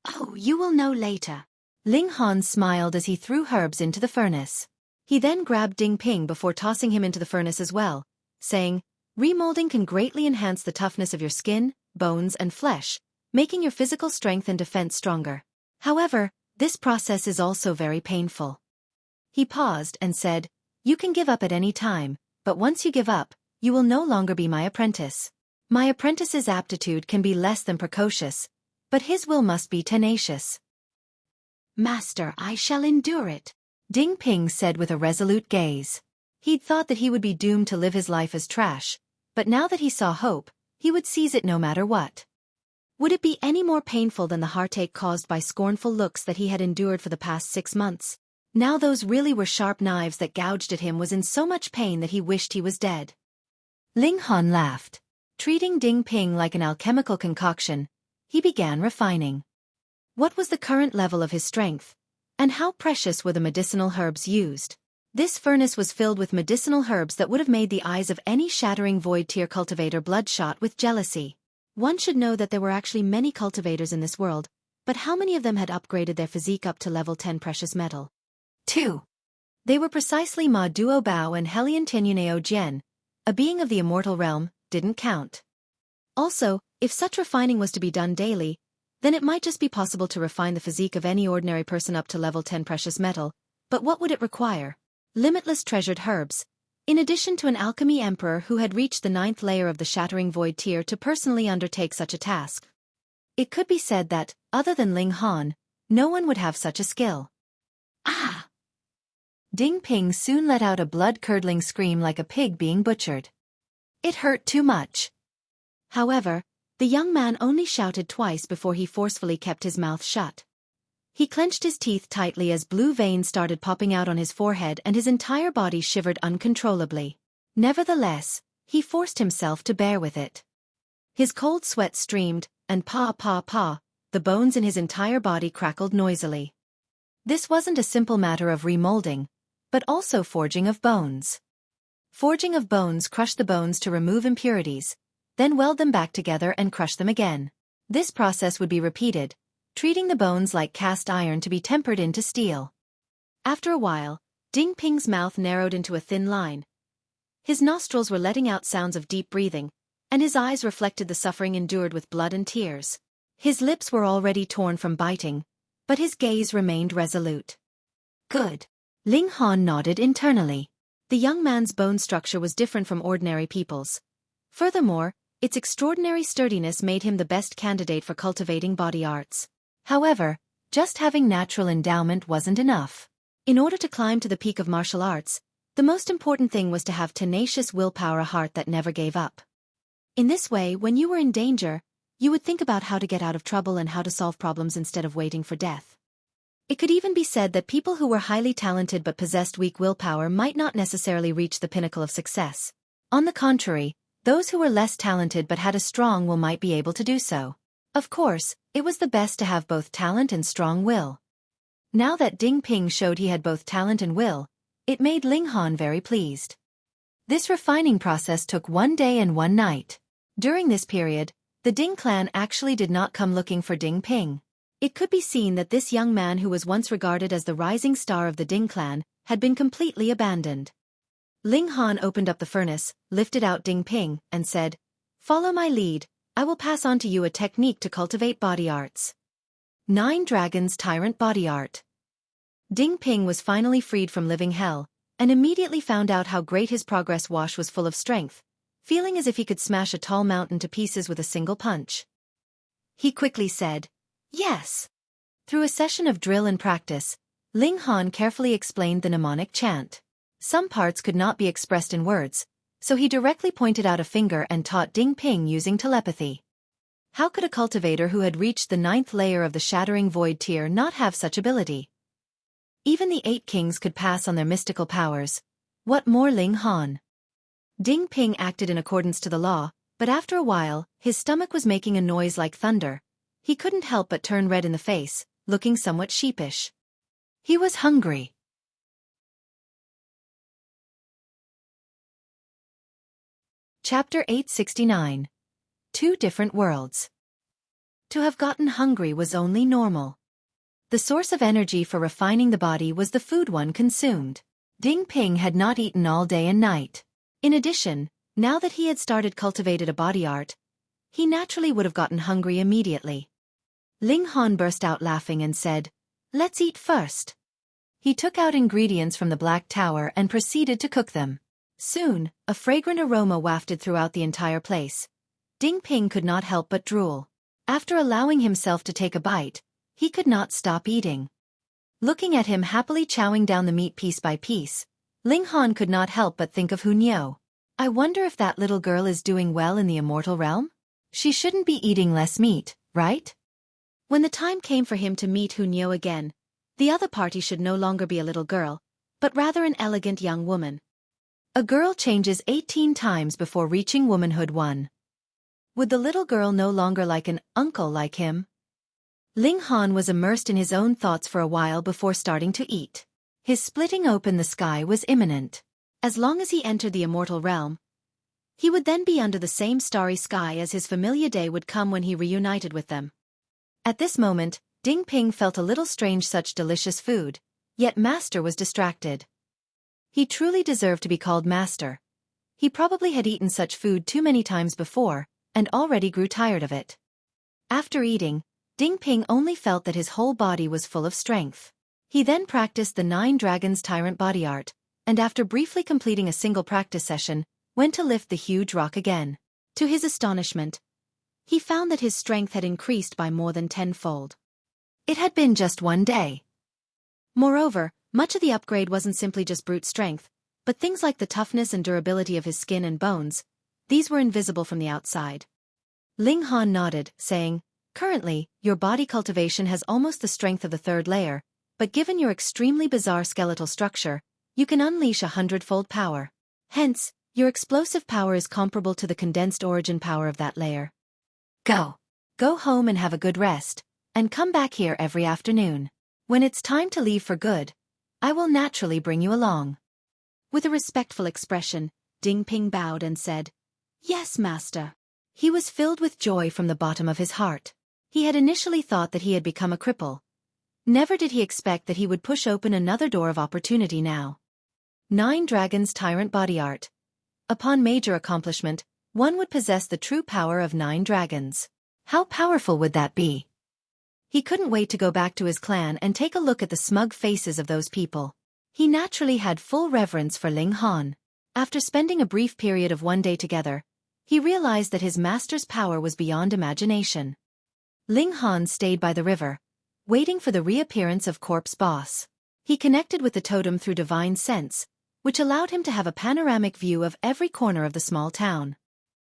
"Oh, you will know later." Ling Han smiled as he threw herbs into the furnace. He then grabbed Ding Ping before tossing him into the furnace as well, saying, "Remolding can greatly enhance the toughness of your skin, bones and flesh, making your physical strength and defense stronger. However, this process is also very painful." He paused and said, "You can give up at any time, but once you give up, you will no longer be my apprentice. My apprentice's aptitude can be less than precocious, but his will must be tenacious." "Master, I shall endure it," Ding Ping said with a resolute gaze. He'd thought that he would be doomed to live his life as trash, but now that he saw hope, he would seize it no matter what. Would it be any more painful than the heartache caused by scornful looks that he had endured for the past 6 months? Now those really were sharp knives that gouged at him was in so much pain that he wished he was dead. Ling Han laughed. Treating Ding Ping like an alchemical concoction, he began refining. What was the current level of his strength? And how precious were the medicinal herbs used? This furnace was filled with medicinal herbs that would have made the eyes of any shattering void tier cultivator bloodshot with jealousy. One should know that there were actually many cultivators in this world, but how many of them had upgraded their physique up to level 10 precious metal? 2. They were precisely Ma Duo Bao and Helian Tianyuneo Jian, a being of the immortal realm, didn't count. Also, if such refining was to be done daily, then it might just be possible to refine the physique of any ordinary person up to level 10 precious metal, but what would it require? Limitless treasured herbs, in addition to an alchemy emperor who had reached the 9th layer of the shattering void tier to personally undertake such a task. It could be said that, other than Ling Han, no one would have such a skill. Ah! Ding Ping soon let out a blood-curdling scream like a pig being butchered. It hurt too much. However, the young man only shouted twice before he forcefully kept his mouth shut. He clenched his teeth tightly as blue veins started popping out on his forehead and his entire body shivered uncontrollably. Nevertheless, he forced himself to bear with it. His cold sweat streamed, and the bones in his entire body crackled noisily. This wasn't a simple matter of remolding, but also forging of bones. Forging of bones crushed the bones to remove impurities, then weld them back together and crush them again. This process would be repeated, treating the bones like cast iron to be tempered into steel. After a while, Ding Ping's mouth narrowed into a thin line. His nostrils were letting out sounds of deep breathing, and his eyes reflected the suffering endured with blood and tears. His lips were already torn from biting, but his gaze remained resolute. Good. Ling Han nodded internally. The young man's bone structure was different from ordinary people's. Furthermore, its extraordinary sturdiness made him the best candidate for cultivating body arts. However, just having natural endowment wasn't enough. In order to climb to the peak of martial arts, the most important thing was to have tenacious willpower, a heart that never gave up. In this way, when you were in danger, you would think about how to get out of trouble and how to solve problems instead of waiting for death. It could even be said that people who were highly talented but possessed weak willpower might not necessarily reach the pinnacle of success. On the contrary, those who were less talented but had a strong will might be able to do so. Of course, it was the best to have both talent and strong will. Now that Ding Ping showed he had both talent and will, it made Ling Han very pleased. This refining process took 1 day and 1 night. During this period, the Ding clan actually did not come looking for Ding Ping. It could be seen that this young man, who was once regarded as the rising star of the Ding clan, had been completely abandoned. Ling Han opened up the furnace, lifted out Ding Ping, and said, "Follow my lead, I will pass on to you a technique to cultivate body arts. 9 Dragons Tyrant Body Art." Ding Ping was finally freed from living hell, and immediately found out how great his progress wash was, full of strength, feeling as if he could smash a tall mountain to pieces with a single punch. He quickly said, "Yes." Through a session of drill and practice, Ling Han carefully explained the mnemonic chant. Some parts could not be expressed in words, so he directly pointed out a finger and taught Ding Ping using telepathy. How could a cultivator who had reached the 9th layer of the Shattering Void tier not have such ability? Even the 8 kings could pass on their mystical powers. What more Ling Han? Ding Ping acted in accordance to the law, but after a while, his stomach was making a noise like thunder. He couldn't help but turn red in the face, looking somewhat sheepish. He was hungry. Chapter 869. 2 Different Worlds. To have gotten hungry was only normal. The source of energy for refining the body was the food one consumed. Ding Ping had not eaten all day and night. In addition, now that he had started cultivated a body art, he naturally would have gotten hungry immediately. Ling Han burst out laughing and said, "Let's eat first." He took out ingredients from the Black Tower and proceeded to cook them. Soon, a fragrant aroma wafted throughout the entire place. Ding Ping could not help but drool. After allowing himself to take a bite, he could not stop eating. Looking at him happily chowing down the meat piece by piece, Ling Han could not help but think of Hunyeo. I wonder if that little girl is doing well in the immortal realm? She shouldn't be eating less meat, right? When the time came for him to meet Hunyeo again, the other party should no longer be a little girl, but rather an elegant young woman. A girl changes 18 times before reaching womanhood 1. Would the little girl no longer like an uncle like him? Ling Han was immersed in his own thoughts for a while before starting to eat. His splitting open the sky was imminent. As long as he entered the immortal realm, he would then be under the same starry sky as his familiar day would come when he reunited with them. At this moment, Ding Ping felt a little strange, such delicious food, yet Master was distracted. He truly deserved to be called Master. He probably had eaten such food too many times before, and already grew tired of it. After eating, Ding Ping only felt that his whole body was full of strength. He then practiced the 9 Dragons Tyrant Body Art, and after briefly completing a single practice session, went to lift the huge rock again. To his astonishment, he found that his strength had increased by more than 10-fold. It had been just 1 day. Moreover, much of the upgrade wasn't simply just brute strength, but things like the toughness and durability of his skin and bones. These were invisible from the outside. Ling Han nodded, saying, "Currently, your body cultivation has almost the strength of the 3rd layer, but given your extremely bizarre skeletal structure, you can unleash 100-fold power. Hence, your explosive power is comparable to the condensed origin power of that layer. Go home and have a good rest, and come back here every afternoon. When it's time to leave for good, I will naturally bring you along." With a respectful expression, Ding Ping bowed and said, "Yes, Master." He was filled with joy from the bottom of his heart. He had initially thought that he had become a cripple. Never did he expect that he would push open another door of opportunity now. 9 Dragons Tyrant Body Art. Upon major accomplishment, one would possess the true power of 9 dragons. How powerful would that be? He couldn't wait to go back to his clan and take a look at the smug faces of those people. He naturally had full reverence for Ling Han. After spending a brief period of one day together, he realized that his master's power was beyond imagination. Ling Han stayed by the river, waiting for the reappearance of Corpse Boss. He connected with the totem through divine sense, which allowed him to have a panoramic view of every corner of the small town.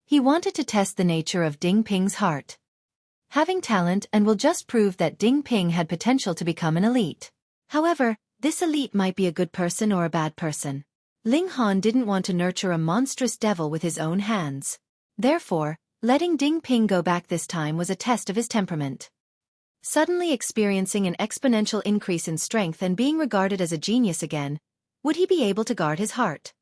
He wanted to test the nature of Ding Ping's heart. Having talent and will just prove that Ding Ping had potential to become an elite. However, this elite might be a good person or a bad person. Ling Han didn't want to nurture a monstrous devil with his own hands. Therefore, letting Ding Ping go back this time was a test of his temperament. Suddenly experiencing an exponential increase in strength and being regarded as a genius again, would he be able to guard his heart?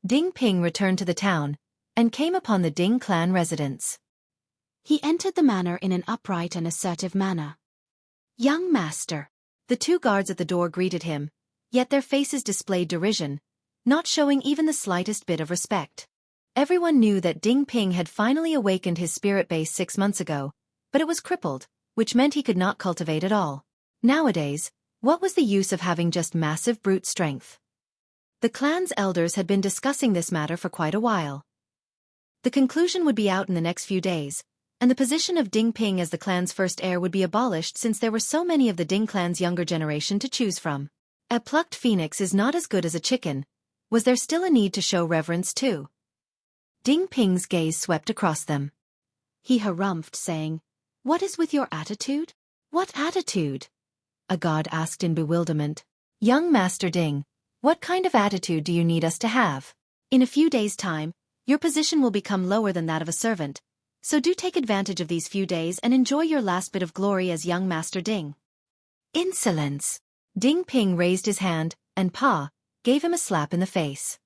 Ding Ping returned to the town, and came upon the Ding clan residence. He entered the manor in an upright and assertive manner. "Young master." The two guards at the door greeted him, yet their faces displayed derision, not showing even the slightest bit of respect. Everyone knew that Ding Ping had finally awakened his spirit base 6 months ago, but it was crippled, which meant he could not cultivate at all. Nowadays, what was the use of having just massive brute strength? The clan's elders had been discussing this matter for quite a while. The conclusion would be out in the next few days, and the position of Ding Ping as the clan's first heir would be abolished since there were so many of the Ding clan's younger generation to choose from. A plucked phoenix is not as good as a chicken. Was there still a need to show reverence too? Ding Ping's gaze swept across them. He harumphed, saying, "What is with your attitude?" "What attitude?" a god asked in bewilderment. "Young Master Ding, what kind of attitude do you need us to have? In a few days' time, your position will become lower than that of a servant, so do take advantage of these few days and enjoy your last bit of glory as young Master Ding." "Insolence!" Ding Ping raised his hand, and Pa gave him a slap in the face.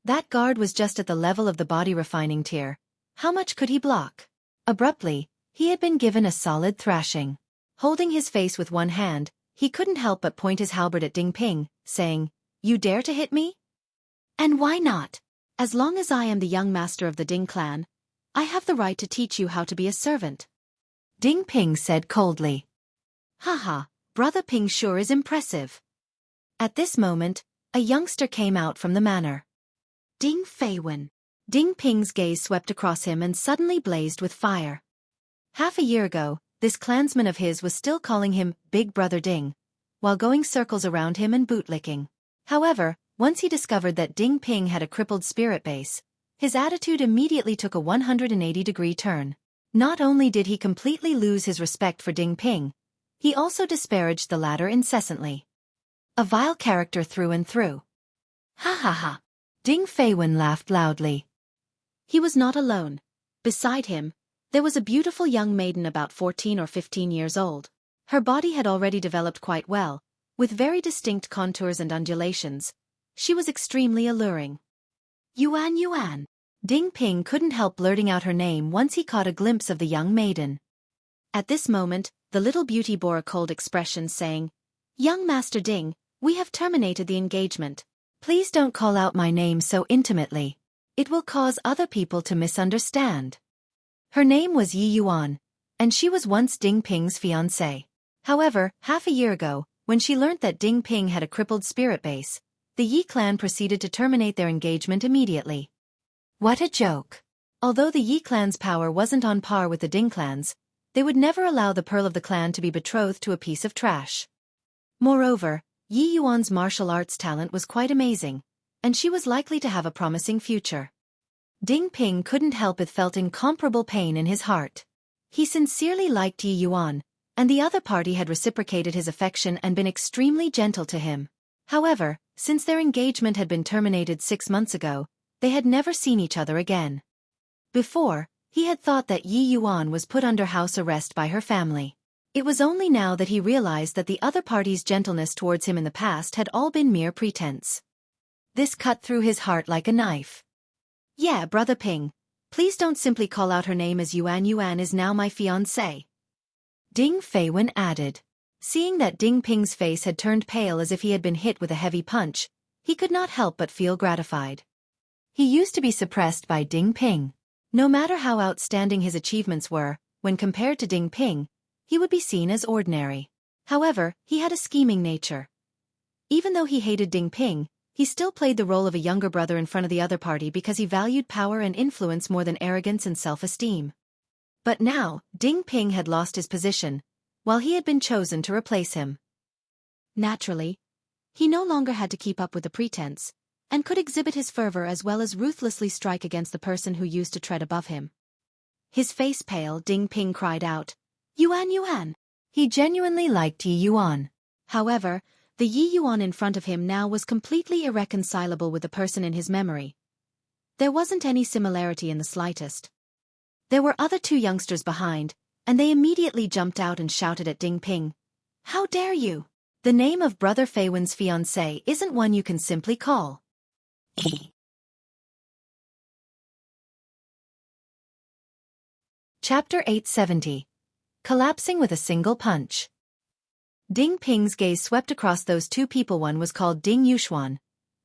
That guard was just at the level of the body refining tier. How much could he block? Abruptly, he had been given a solid thrashing. Holding his face with one hand, he couldn't help but point his halberd at Ding Ping, saying, "You dare to hit me? And why not? As long as I am the young master of the Ding clan, I have the right to teach you how to be a servant." Ding Ping said coldly. "Haha, Brother Ping sure is impressive." At this moment, a youngster came out from the manor. Ding Feiwen. Ding Ping's gaze swept across him and suddenly blazed with fire. Half a year ago, this clansman of his was still calling him Big Brother Ding, while going circles around him and bootlicking. However, once he discovered that Ding Ping had a crippled spirit base, his attitude immediately took a 180-degree turn. Not only did he completely lose his respect for Ding Ping, he also disparaged the latter incessantly. A vile character through and through. Ha ha ha! Ding Feiwen laughed loudly. He was not alone. Beside him, there was a beautiful young maiden about 14 or 15 years old. Her body had already developed quite well, with very distinct contours and undulations. She was extremely alluring. Yuan. Ding Ping couldn't help blurting out her name once he caught a glimpse of the young maiden. At this moment, the little beauty bore a cold expression, saying, "Young Master Ding, we have terminated the engagement. Please don't call out my name so intimately. It will cause other people to misunderstand." Her name was Yi Yuan, and she was once Ding Ping's fiancée. However, half a year ago, when she learnt that Ding Ping had a crippled spirit base, the Yi clan proceeded to terminate their engagement immediately. What a joke! Although the Yi clan's power wasn't on par with the Ding clan's, they would never allow the pearl of the clan to be betrothed to a piece of trash. Moreover, Yi Yuan's martial arts talent was quite amazing, and she was likely to have a promising future. Ding Ping couldn't help but felt incomparable pain in his heart. He sincerely liked Yi Yuan, and the other party had reciprocated his affection and been extremely gentle to him. However, since their engagement had been terminated 6 months ago, they had never seen each other again. Before, he had thought that Yi Yuan was put under house arrest by her family. It was only now that he realized that the other party's gentleness towards him in the past had all been mere pretense. This cut through his heart like a knife. "Yeah, Brother Ping, please don't simply call out her name as Yuan. Yuan is now my fiancée," Ding Feiwen added. Seeing that Ding Ping's face had turned pale as if he had been hit with a heavy punch, he could not help but feel gratified. He used to be suppressed by Ding Ping. No matter how outstanding his achievements were, when compared to Ding Ping, he would be seen as ordinary. However, he had a scheming nature. Even though he hated Ding Ping, he still played the role of a younger brother in front of the other party because he valued power and influence more than arrogance and self-esteem. But now, Ding Ping had lost his position, while he had been chosen to replace him. Naturally, he no longer had to keep up with the pretense, and could exhibit his fervor as well as ruthlessly strike against the person who used to tread above him. His face pale, Ding Ping cried out, "Yuan, Yuan!" He genuinely liked Yi Yuan. However, the Yi Yuan in front of him now was completely irreconcilable with the person in his memory. There wasn't any similarity in the slightest. There were other two youngsters behind, and they immediately jumped out and shouted at Ding Ping, "How dare you! The name of Brother Fei Wen's fiancé isn't one you can simply call." Chapter 870. Collapsing with a Single Punch. Ding Ping's gaze swept across those two people. One was called Ding Yuxuan,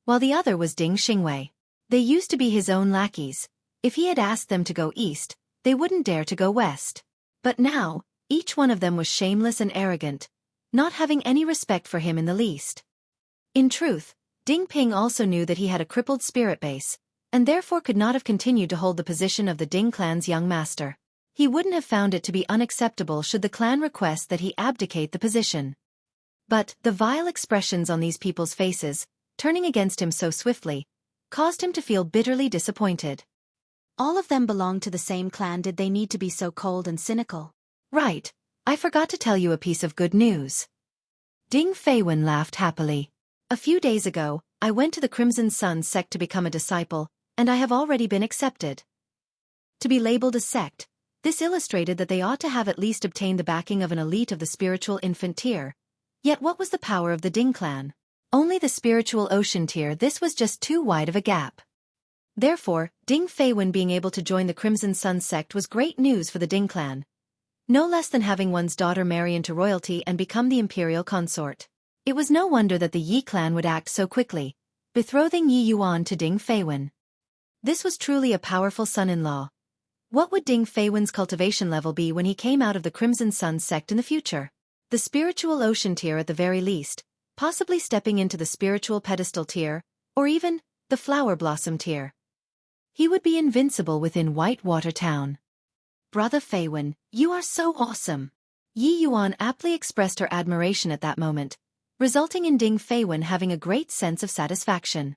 while the other was Ding Xingwei. They used to be his own lackeys. If he had asked them to go east, they wouldn't dare to go west. But now, each one of them was shameless and arrogant, not having any respect for him in the least. In truth, Ding Ping also knew that he had a crippled spirit base, and therefore could not have continued to hold the position of the Ding clan's young master. He wouldn't have found it to be unacceptable should the clan request that he abdicate the position. But the vile expressions on these people's faces, turning against him so swiftly, caused him to feel bitterly disappointed. All of them belonged to the same clan. Did they need to be so cold and cynical? Right, I forgot to tell you a piece of good news. Ding Feiwen laughed happily. A few days ago, I went to the Crimson Sun Sect to become a disciple, and I have already been accepted. To be labeled a sect, this illustrated that they ought to have at least obtained the backing of an elite of the spiritual infant tier. Yet what was the power of the Ding clan? Only the spiritual ocean tier. This was just too wide of a gap. Therefore, Ding Feiwen being able to join the Crimson Sun Sect was great news for the Ding clan. No less than having one's daughter marry into royalty and become the imperial consort. It was no wonder that the Yi clan would act so quickly, betrothing Yi Yuan to Ding Feiwen. This was truly a powerful son-in-law. What would Ding Feiwen's cultivation level be when he came out of the Crimson Sun Sect in the future? The spiritual ocean tier at the very least, possibly stepping into the spiritual pedestal tier, or even the flower blossom tier. He would be invincible within Whitewater Town. Brother Feiwen, you are so awesome. Yi Yuan aptly expressed her admiration at that moment, resulting in Ding Feiwen having a great sense of satisfaction.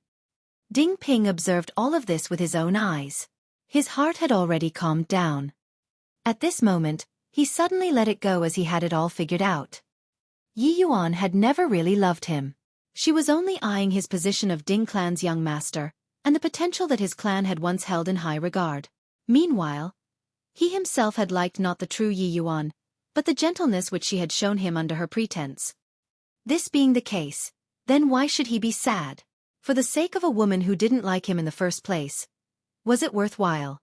Ding Ping observed all of this with his own eyes. His heart had already calmed down. At this moment, he suddenly let it go as he had it all figured out. Yi Yuan had never really loved him. She was only eyeing his position of Ding clan's young master, and the potential that his clan had once held in high regard. Meanwhile, he himself had liked not the true Yi Yuan, but the gentleness which she had shown him under her pretense. This being the case, then why should he be sad? For the sake of a woman who didn't like him in the first place. Was it worthwhile?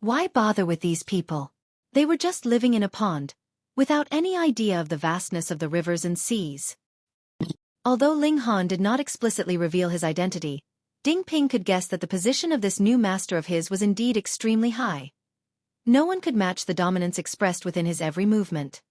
Why bother with these people? They were just living in a pond, without any idea of the vastness of the rivers and seas. Although Ling Han did not explicitly reveal his identity, Ding Ping could guess that the position of this new master of his was indeed extremely high. No one could match the dominance expressed within his every movement.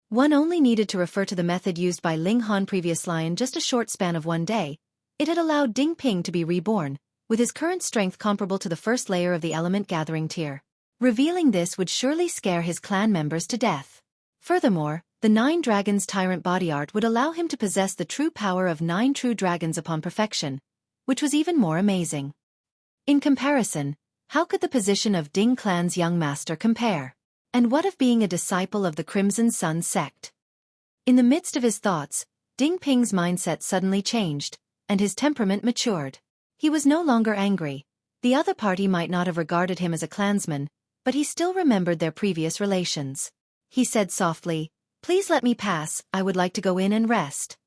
One only needed to refer to the method used by Ling Han previously. In just a short span of one day, it had allowed Ding Ping to be reborn, with his current strength comparable to the first layer of the element gathering tier. Revealing this would surely scare his clan members to death. Furthermore, the 9 Dragons Tyrant body art would allow him to possess the true power of 9 true dragons upon perfection, which was even more amazing. In comparison, how could the position of Ding clan's young master compare? And what of being a disciple of the Crimson Sun Sect? In the midst of his thoughts, Ding Ping's mindset suddenly changed, and his temperament matured. He was no longer angry. The other party might not have regarded him as a clansman, but he still remembered their previous relations. He said softly, "Please let me pass, I would like to go in and rest."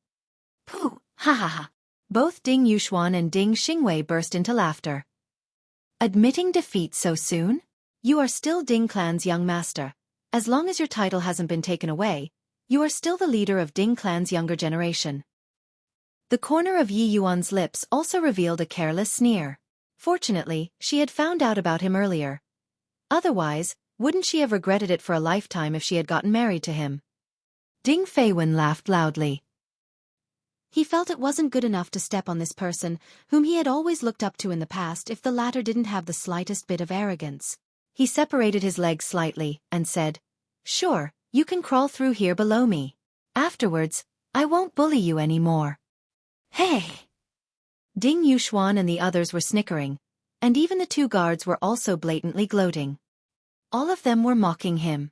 Pooh, ha ha ha. Both Ding Yuxuan and Ding Xingwei burst into laughter. Admitting defeat so soon? You are still Ding clan's young master. As long as your title hasn't been taken away, you are still the leader of Ding clan's younger generation. The corner of Yi Yuan's lips also revealed a careless sneer. Fortunately, she had found out about him earlier. Otherwise, Wouldn't she have regretted it for a lifetime if she had gotten married to him? Ding Feiwen laughed loudly. He felt it wasn't good enough to step on this person, whom he had always looked up to in the past, if the latter didn't have the slightest bit of arrogance. He separated his legs slightly and said, "Sure, you can crawl through here below me. Afterwards, I won't bully you anymore." Hey! Ding Yuxuan and the others were snickering, and even the two guards were also blatantly gloating. All of them were mocking him.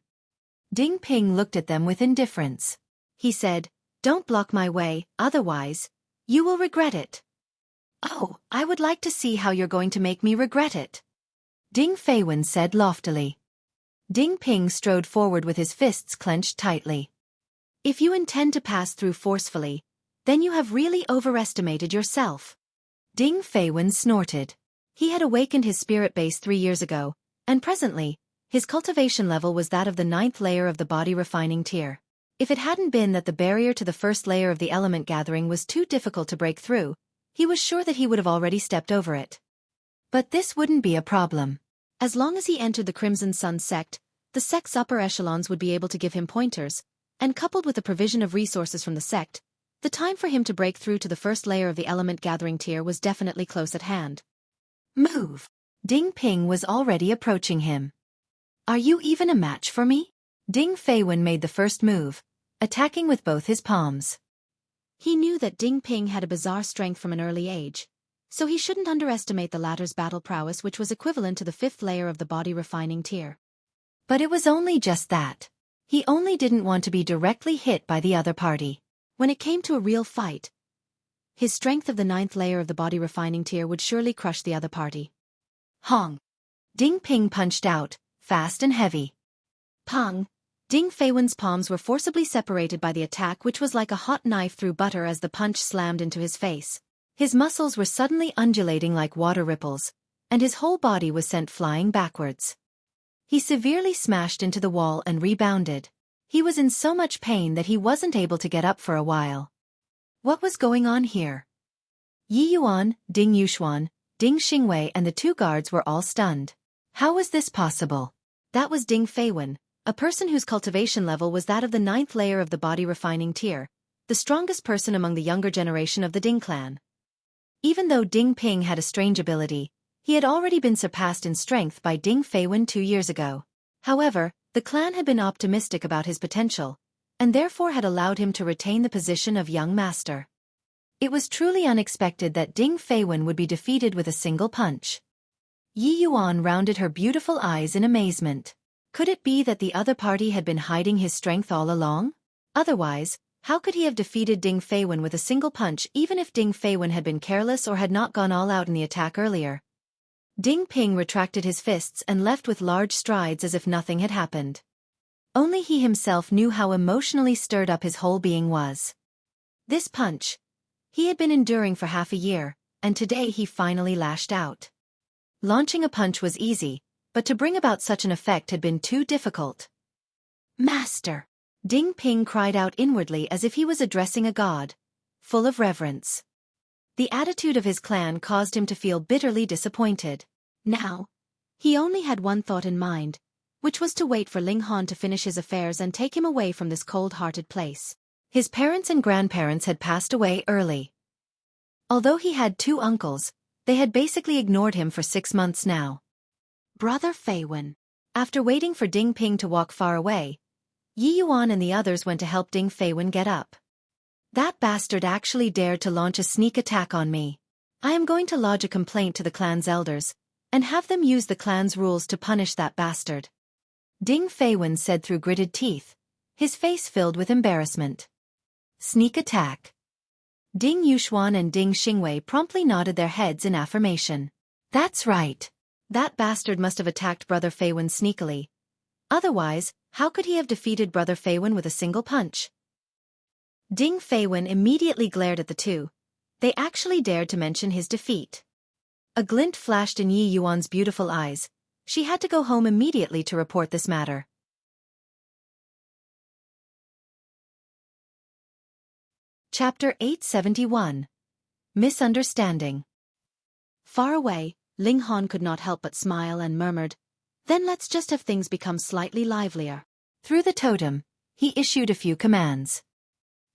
Ding Ping looked at them with indifference. He said, "Don't block my way, otherwise, you will regret it." "Oh, I would like to see how you're going to make me regret it," Ding Feiwen said loftily. Ding Ping strode forward with his fists clenched tightly. "If you intend to pass through forcefully, then you have really overestimated yourself." Ding Feiwen snorted. He had awakened his spirit base 3 years ago, and presently, his cultivation level was that of the 9th layer of the body refining tier. If it hadn't been that the barrier to the first layer of the element gathering was too difficult to break through, he was sure that he would have already stepped over it. But this wouldn't be a problem. As long as he entered the Crimson Sun sect, the sect's upper echelons would be able to give him pointers, and coupled with the provision of resources from the sect, the time for him to break through to the first layer of the element gathering tier was definitely close at hand. "Move!" Ding Ping was already approaching him. "Are you even a match for me?" Ding Feiwen made the first move, attacking with both his palms. He knew that Ding Ping had a bizarre strength from an early age, so he shouldn't underestimate the latter's battle prowess, which was equivalent to the 5th layer of the body refining tier. But it was only just that. He only didn't want to be directly hit by the other party. When it came to a real fight, his strength of the 9th layer of the body refining tier would surely crush the other party. Hong! Ding Ping punched out, fast and heavy. Pong! Ding Feiwen's palms were forcibly separated by the attack, which was like a hot knife through butter as the punch slammed into his face. His muscles were suddenly undulating like water ripples, and his whole body was sent flying backwards. He severely smashed into the wall and rebounded. He was in so much pain that he wasn't able to get up for a while. What was going on here? Yi Yuan, Ding Yuxuan, Ding Xingwei and the two guards were all stunned. How was this possible? That was Ding Feiwen, a person whose cultivation level was that of the 9th layer of the body refining tier, the strongest person among the younger generation of the Ding clan. Even though Ding Ping had a strange ability, he had already been surpassed in strength by Ding Feiwen 2 years ago. However, the clan had been optimistic about his potential, and therefore had allowed him to retain the position of young master. It was truly unexpected that Ding Feiwen would be defeated with a single punch. Yi Yuan rounded her beautiful eyes in amazement. Could it be that the other party had been hiding his strength all along? Otherwise, how could he have defeated Ding Feiwen with a single punch even if Ding Feiwen had been careless or had not gone all out in the attack earlier? Ding Ping retracted his fists and left with large strides as if nothing had happened. Only he himself knew how emotionally stirred up his whole being was. This punch he had been enduring for half a year, and today he finally lashed out. Launching a punch was easy, but to bring about such an effect had been too difficult. "Master!" Ding Ping cried out inwardly as if he was addressing a god, full of reverence. The attitude of his clan caused him to feel bitterly disappointed. Now, he only had one thought in mind, which was to wait for Ling Han to finish his affairs and take him away from this cold-hearted place. His parents and grandparents had passed away early. Although he had 2 uncles, they had basically ignored him for 6 months now. Brother Feiwen. After waiting for Ding Ping to walk far away, Yi Yuan and the others went to help Ding Feiwen get up. "That bastard actually dared to launch a sneak attack on me. I am going to lodge a complaint to the clan's elders, and have them use the clan's rules to punish that bastard," Ding Feiwen said through gritted teeth, his face filled with embarrassment. "Sneak attack." Ding Yuxuan and Ding Xingwei promptly nodded their heads in affirmation. "That's right. That bastard must have attacked Brother Feiwen sneakily. Otherwise, how could he have defeated Brother Feiwen with a single punch?" Ding Feiwen immediately glared at the two. They actually dared to mention his defeat. A glint flashed in Yi Yuan's beautiful eyes. She had to go home immediately to report this matter. Chapter 871. Misunderstanding. Far away, Ling Han could not help but smile and murmured, Then let's just have things become slightly livelier. Through the totem, he issued a few commands.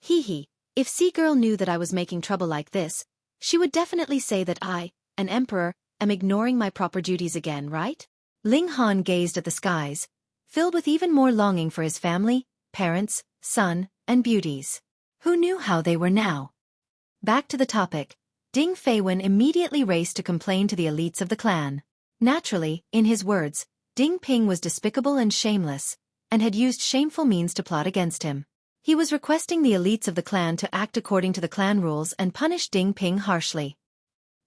Hee. If Sea-Girl knew that I was making trouble like this, she would definitely say that I, an emperor, am ignoring my proper duties again, right? Ling Han gazed at the skies, filled with even more longing for his family, parents, son, and beauties. Who knew how they were now? Back to the topic, Ding Feiwen immediately raced to complain to the elites of the clan. Naturally, in his words, Ding Ping was despicable and shameless, and had used shameful means to plot against him. He was requesting the elites of the clan to act according to the clan rules and punish Ding Ping harshly.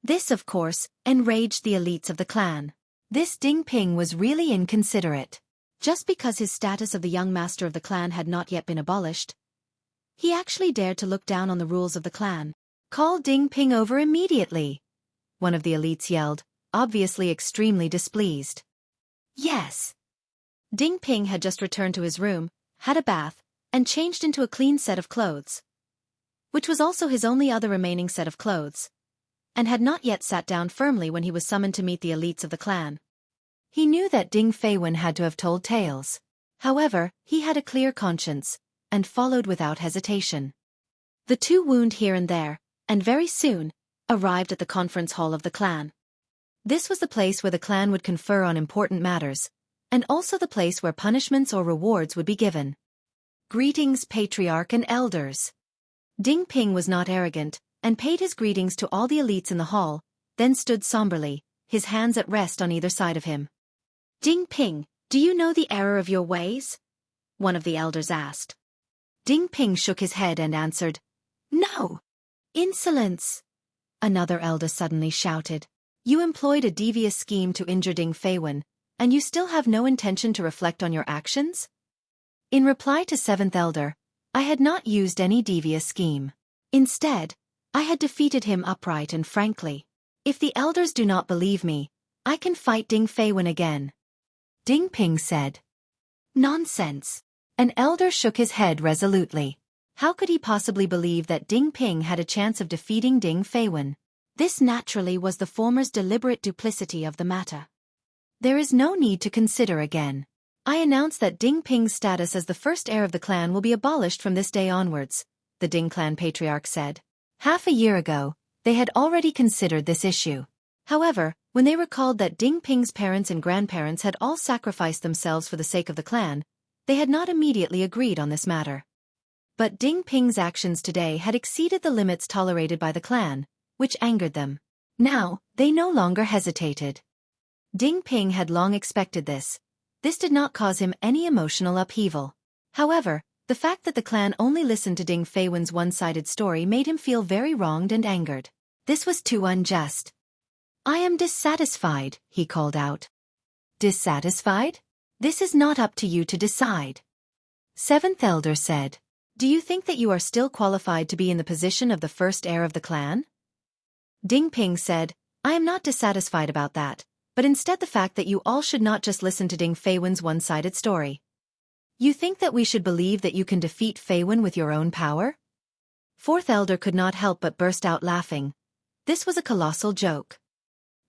This, of course, enraged the elites of the clan. This Ding Ping was really inconsiderate. Just because his status of the young master of the clan had not yet been abolished, he actually dared to look down on the rules of the clan. Call Ding Ping over immediately, one of the elites yelled, obviously extremely displeased. Yes. Ding Ping had just returned to his room, had a bath, and changed into a clean set of clothes, which was also his only other remaining set of clothes, and had not yet sat down firmly when he was summoned to meet the elites of the clan. He knew that Ding Feiwen had to have told tales. However, he had a clear conscience, and followed without hesitation. The two wound here and there, and very soon, arrived at the conference hall of the clan. This was the place where the clan would confer on important matters, and also the place where punishments or rewards would be given. Greetings, patriarch and elders. Ding Ping was not arrogant, and paid his greetings to all the elites in the hall, then stood somberly, his hands at rest on either side of him. Ding Ping, do you know the error of your ways? One of the elders asked. Ding Ping shook his head and answered, No. Insolence! Another elder suddenly shouted. You employed a devious scheme to injure Ding Feiwen, and you still have no intention to reflect on your actions? In reply to seventh elder, I had not used any devious scheme. Instead, I had defeated him upright and frankly. If the elders do not believe me, I can fight Ding Feiwen again. Ding Ping said. Nonsense. An elder shook his head resolutely. How could he possibly believe that Ding Ping had a chance of defeating Ding Feiwen? This naturally was the former's deliberate duplicity of the matter. There is no need to consider again. I announce that Ding Ping's status as the first heir of the clan will be abolished from this day onwards, the Ding clan patriarch said. Half a year ago, they had already considered this issue. However, when they recalled that Ding Ping's parents and grandparents had all sacrificed themselves for the sake of the clan, they had not immediately agreed on this matter. But Ding Ping's actions today had exceeded the limits tolerated by the clan, which angered them. Now, they no longer hesitated. Ding Ping had long expected this. This did not cause him any emotional upheaval. However, the fact that the clan only listened to Ding Feiwen's one-sided story made him feel very wronged and angered. This was too unjust. I am dissatisfied, he called out. Dissatisfied? This is not up to you to decide. Seventh elder said. Do you think that you are still qualified to be in the position of the first heir of the clan? Ding Ping said, I am not dissatisfied about that, but instead the fact that you all should not just listen to Ding Feiwen's one-sided story. You think that we should believe that you can defeat Feiwen with your own power? Fourth elder could not help but burst out laughing. This was a colossal joke.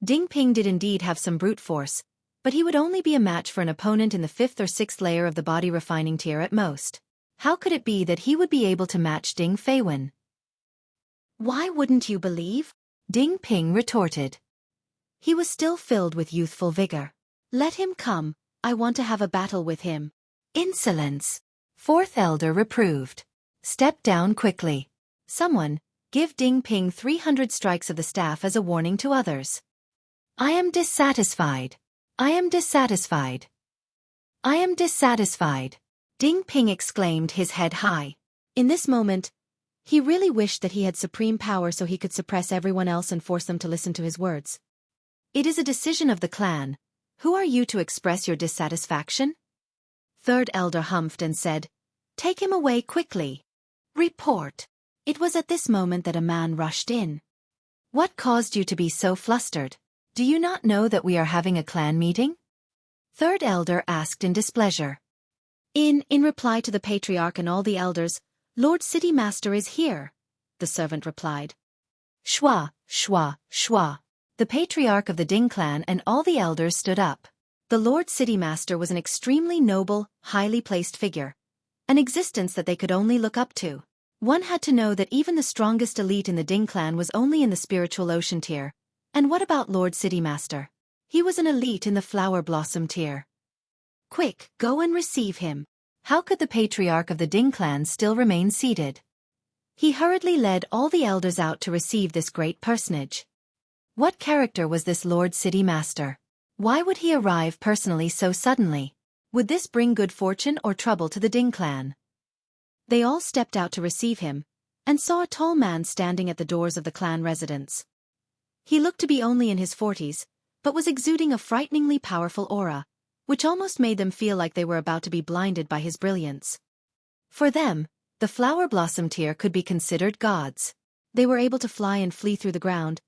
Ding Ping did indeed have some brute force, but he would only be a match for an opponent in the 5th or 6th layer of the body refining tier at most. How could it be that he would be able to match Ding Feiwen? Why wouldn't you believe? Ding Ping retorted. He was still filled with youthful vigor. Let him come, I want to have a battle with him. Insolence. Fourth elder reproved. Step down quickly. Someone, give Ding Ping 300 strikes of the staff as a warning to others. I am dissatisfied. I am dissatisfied. I am dissatisfied. Ding Ping exclaimed, his head high. In this moment, he really wished that he had supreme power so he could suppress everyone else and force them to listen to his words. It is a decision of the clan. Who are you to express your dissatisfaction? Third elder humphed and said, Take him away quickly. Report. It was at this moment that a man rushed in. What caused you to be so flustered? Do you not know that we are having a clan meeting? Third elder asked in displeasure. In reply to the patriarch and all the elders, Lord City Master is here, the servant replied. Shwa, shwa, shwa. The patriarch of the Ding clan and all the elders stood up. The Lord City Master was an extremely noble, highly placed figure. An existence that they could only look up to. One had to know that even the strongest elite in the Ding clan was only in the spiritual ocean tier. And what about Lord City Master? He was an elite in the flower blossom tier. Quick, go and receive him. How could the patriarch of the Ding clan still remain seated? He hurriedly led all the elders out to receive this great personage. What character was this Lord City Master? Why would he arrive personally so suddenly? Would this bring good fortune or trouble to the Ding clan? They all stepped out to receive him, and saw a tall man standing at the doors of the clan residence. He looked to be only in his 40s, but was exuding a frighteningly powerful aura, which almost made them feel like they were about to be blinded by his brilliance. For them, the flower blossom tier could be considered gods. They were able to fly and flee through the ground,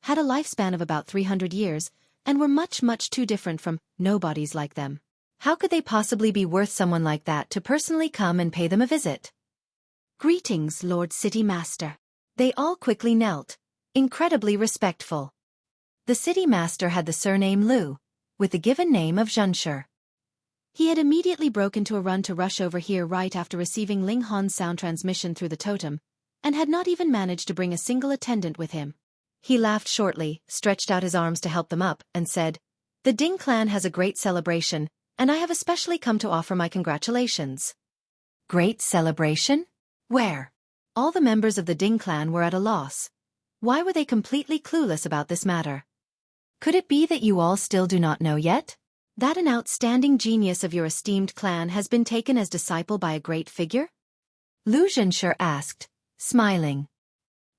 had a lifespan of about 300 years, and were much too different from nobodies like them. How could they possibly be worth someone like that to personally come and pay them a visit? Greetings, Lord City Master. They all quickly knelt, incredibly respectful. The City Master had the surname Liu, with the given name of Zhenshe. He had immediately broken into a run to rush over here right after receiving Ling Han's sound transmission through the totem, and had not even managed to bring a single attendant with him. He laughed shortly, stretched out his arms to help them up, and said, "The Ding clan has a great celebration, and I have especially come to offer my congratulations." Great celebration? Where? All the members of the Ding clan were at a loss. Why were they completely clueless about this matter? Could it be that you all still do not know yet? That an outstanding genius of your esteemed clan has been taken as disciple by a great figure? Lu Zhenshe asked, smiling.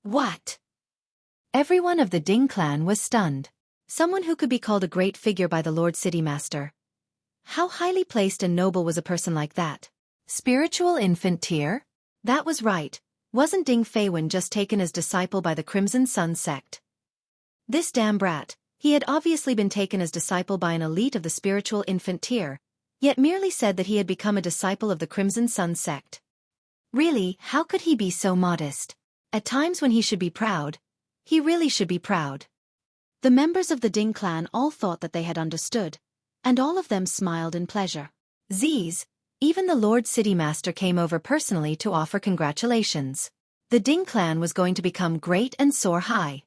What? Everyone of the Ding clan was stunned. Someone who could be called a great figure by the Lord City Master. How highly placed and noble was a person like that? Spiritual infant tier? That was right. Wasn't Ding Feiwen just taken as disciple by the Crimson Sun Sect? This damn brat, he had obviously been taken as disciple by an elite of the spiritual infant tier, yet merely said that he had become a disciple of the Crimson Sun Sect. Really, how could he be so modest? At times when he should be proud, he really should be proud. The members of the Ding clan all thought that they had understood, and all of them smiled in pleasure. Z's, even the Lord City Master came over personally to offer congratulations. The Ding clan was going to become great and soar high.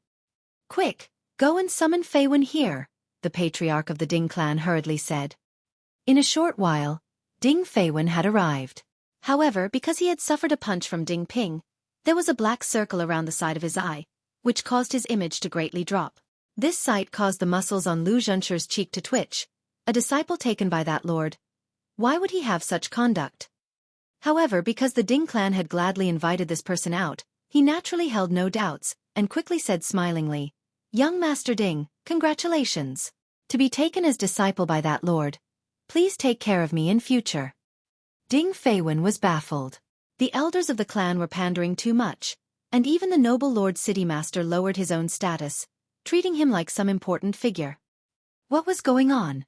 Quick, go and summon Feiwen here, the patriarch of the Ding clan hurriedly said. In a short while, Ding Feiwen had arrived. However, because he had suffered a punch from Ding Ping, there was a black circle around the side of his eye, which caused his image to greatly drop. This sight caused the muscles on Lu Zhenshe's cheek to twitch. A disciple taken by that lord. Why would he have such conduct? However, because the Ding clan had gladly invited this person out, he naturally held no doubts, and quickly said smilingly, "Young Master Ding, congratulations. To be taken as disciple by that lord. Please take care of me in future." Ding Feiwen was baffled. The elders of the clan were pandering too much, and even the noble Lord City Master lowered his own status, treating him like some important figure. What was going on?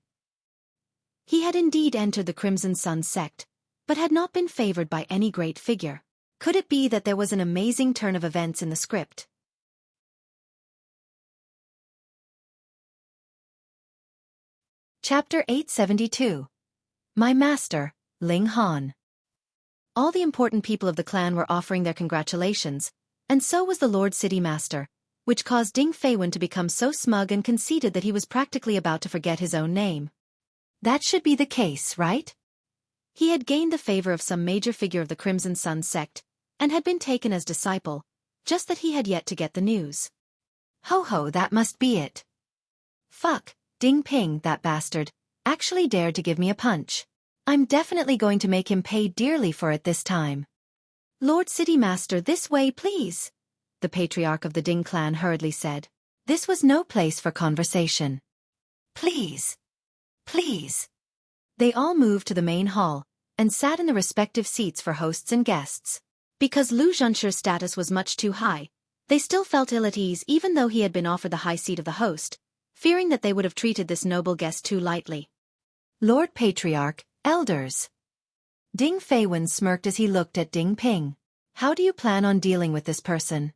He had indeed entered the Crimson Sun Sect, but had not been favored by any great figure. Could it be that there was an amazing turn of events in the script? Chapter 872. My Master, Ling Han. All the important people of the clan were offering their congratulations, and so was the Lord City Master, which caused Ding Feiwen to become so smug and conceited that he was practically about to forget his own name. That should be the case, right? He had gained the favor of some major figure of the Crimson Sun Sect, and had been taken as disciple, just that he had yet to get the news. Ho, that must be it. Fuck, Ding Ping, that bastard, actually dared to give me a punch. I'm definitely going to make him pay dearly for it this time. Lord City Master, this way please, the patriarch of the Ding clan hurriedly said. This was no place for conversation. Please. They all moved to the main hall, and sat in the respective seats for hosts and guests. Because Lu Zhenshe's status was much too high, they still felt ill at ease even though he had been offered the high seat of the host, fearing that they would have treated this noble guest too lightly. Lord Patriarch, elders. Ding Feiwen smirked as he looked at Ding Ping. How do you plan on dealing with this person?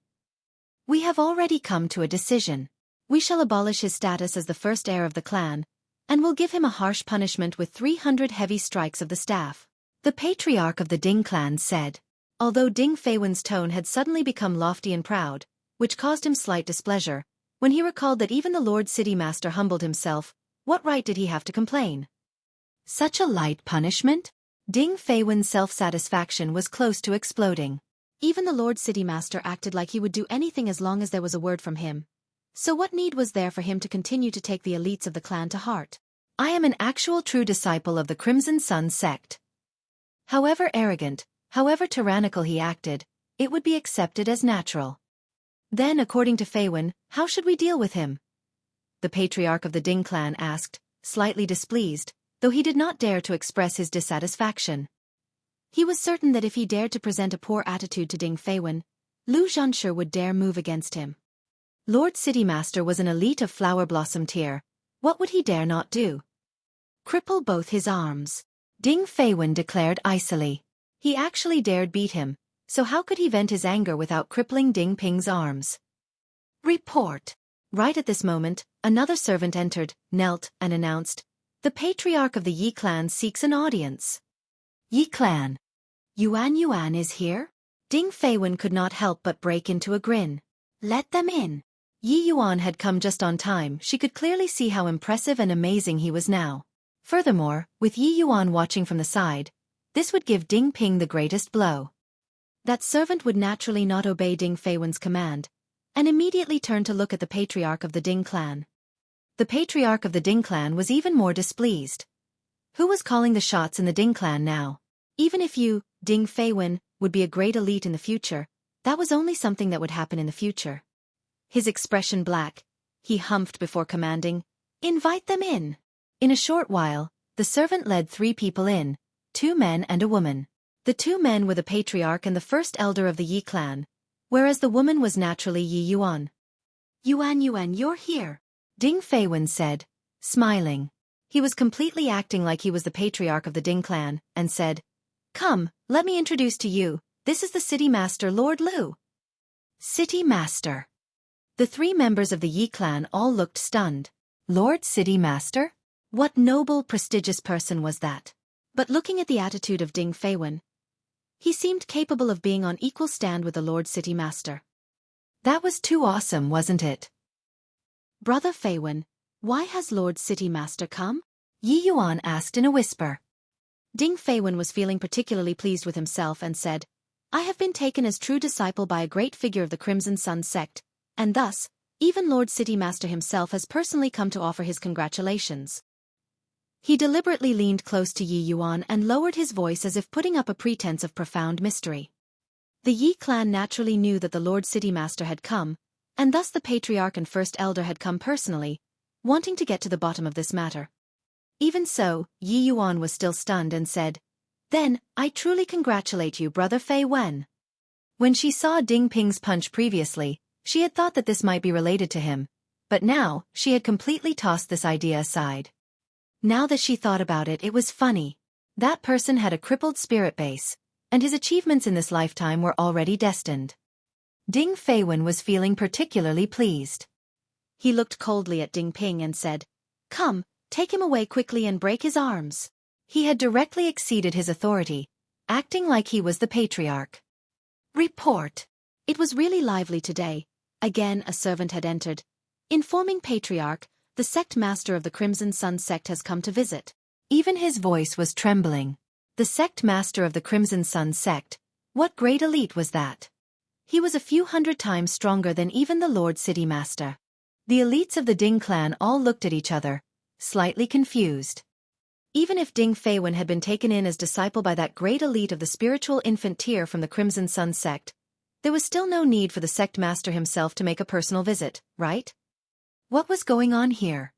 We have already come to a decision. We shall abolish his status as the first heir of the clan, and we'll give him a harsh punishment with 300 heavy strikes of the staff," the patriarch of the Ding clan said. Although Ding Feiwen's tone had suddenly become lofty and proud, which caused him slight displeasure, when he recalled that even the Lord City Master humbled himself, what right did he have to complain? Such a light punishment? Ding Feiwen's self-satisfaction was close to exploding. Even the Lord City Master acted like he would do anything as long as there was a word from him. So what need was there for him to continue to take the elites of the clan to heart? I am an actual true disciple of the Crimson Sun Sect. However arrogant, however tyrannical he acted, it would be accepted as natural. Then, according to Feiwen, how should we deal with him? The patriarch of the Ding clan asked, slightly displeased, though he did not dare to express his dissatisfaction. He was certain that if he dared to present a poor attitude to Ding Feiwen, Lu Zhanshe would dare move against him. Lord City Master was an elite of Flower Blossom tier. What would he dare not do? Cripple both his arms, Ding Feiwen declared icily. He actually dared beat him, so how could he vent his anger without crippling Ding Ping's arms? Report. Right at this moment, another servant entered, knelt, and announced, "The patriarch of the Yi clan seeks an audience." Yi clan. Yuan is here? Ding Feiwen could not help but break into a grin. Let them in. Yi Yuan had come just on time. She could clearly see how impressive and amazing he was now. Furthermore, with Yi Yuan watching from the side, this would give Ding Ping the greatest blow. That servant would naturally not obey Ding Feiwen's command, and immediately turned to look at the patriarch of the Ding clan. The patriarch of the Ding clan was even more displeased. Who was calling the shots in the Ding clan now? Even if you, Ding Feiwen, would be a great elite in the future, that was only something that would happen in the future. His expression black, he humphed before commanding, "Invite them in." In a short while, the servant led 3 people in, 2 men and a woman. The 2 men were the patriarch and the first elder of the Yi clan, whereas the woman was naturally Yi Yuan. Yuan, you're here," Ding Feiwen said, smiling. He was completely acting like he was the patriarch of the Ding clan, and said, "Come, let me introduce to you, this is the City Master Lord Lu." City Master. The 3 members of the Yi clan all looked stunned. Lord City Master? What noble, prestigious person was that? But looking at the attitude of Ding Feiwen, he seemed capable of being on equal stand with the Lord City Master. That was too awesome, wasn't it? "Brother Feiwen, why has Lord City Master come?" Yi Yuan asked in a whisper. Ding Feiwen was feeling particularly pleased with himself and said, "I have been taken as true disciple by a great figure of the Crimson Sun Sect, and thus, even Lord City Master himself has personally come to offer his congratulations." He deliberately leaned close to Yi Yuan and lowered his voice as if putting up a pretense of profound mystery. The Yi clan naturally knew that the Lord City Master had come, and thus the patriarch and first elder had come personally, wanting to get to the bottom of this matter. Even so, Yi Yuan was still stunned and said, "Then, I truly congratulate you, Brother Feiwen." When she saw Ding Ping's punch previously, she had thought that this might be related to him, but now, she had completely tossed this idea aside. Now that she thought about it, it was funny. That person had a crippled spirit base, and his achievements in this lifetime were already destined. Ding Feiwen was feeling particularly pleased. He looked coldly at Ding Ping and said, "Come, take him away quickly and break his arms." He had directly exceeded his authority, acting like he was the patriarch. Report. It was really lively today. Again a servant had entered, informing patriarch, "The sect master of the Crimson Sun Sect has come to visit." Even his voice was trembling. The sect master of the Crimson Sun Sect, what great elite was that? He was a few hundred times stronger than even the Lord City Master. The elites of the Ding clan all looked at each other, slightly confused. Even if Ding Feiwen had been taken in as disciple by that great elite of the spiritual infant tier from the Crimson Sun Sect, there was still no need for the sect master himself to make a personal visit, right? What was going on here?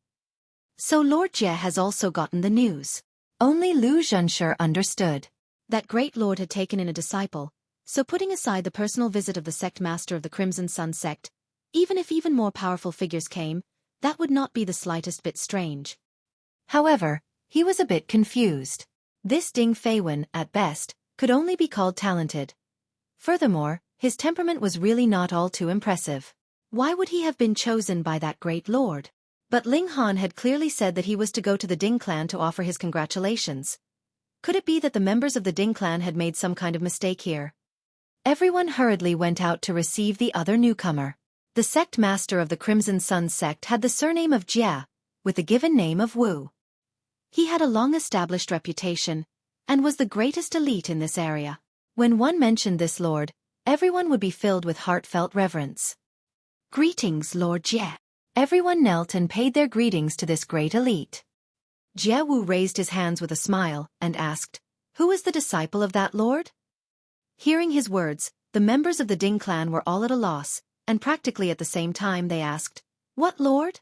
So Lord Jie has also gotten the news. Only Lu Zhanshe understood. That great lord had taken in a disciple, so putting aside the personal visit of the sect master of the Crimson Sun Sect, even if even more powerful figures came, that would not be the slightest bit strange. However, he was a bit confused. This Ding Feiwen, at best, could only be called talented. Furthermore, his temperament was really not all too impressive. Why would he have been chosen by that great lord? But Ling Han had clearly said that he was to go to the Ding clan to offer his congratulations. Could it be that the members of the Ding clan had made some kind of mistake here? Everyone hurriedly went out to receive the other newcomer. The sect master of the Crimson Sun sect had the surname of Jian, with the given name of Wu. He had a long-established reputation, and was the greatest elite in this area. When one mentioned this lord, everyone would be filled with heartfelt reverence. "Greetings, Lord Jian." Everyone knelt and paid their greetings to this great elite. Jie Wu raised his hands with a smile and asked, "Who is the disciple of that lord?" Hearing his words, the members of the Ding clan were all at a loss, and practically at the same time they asked, "What lord?"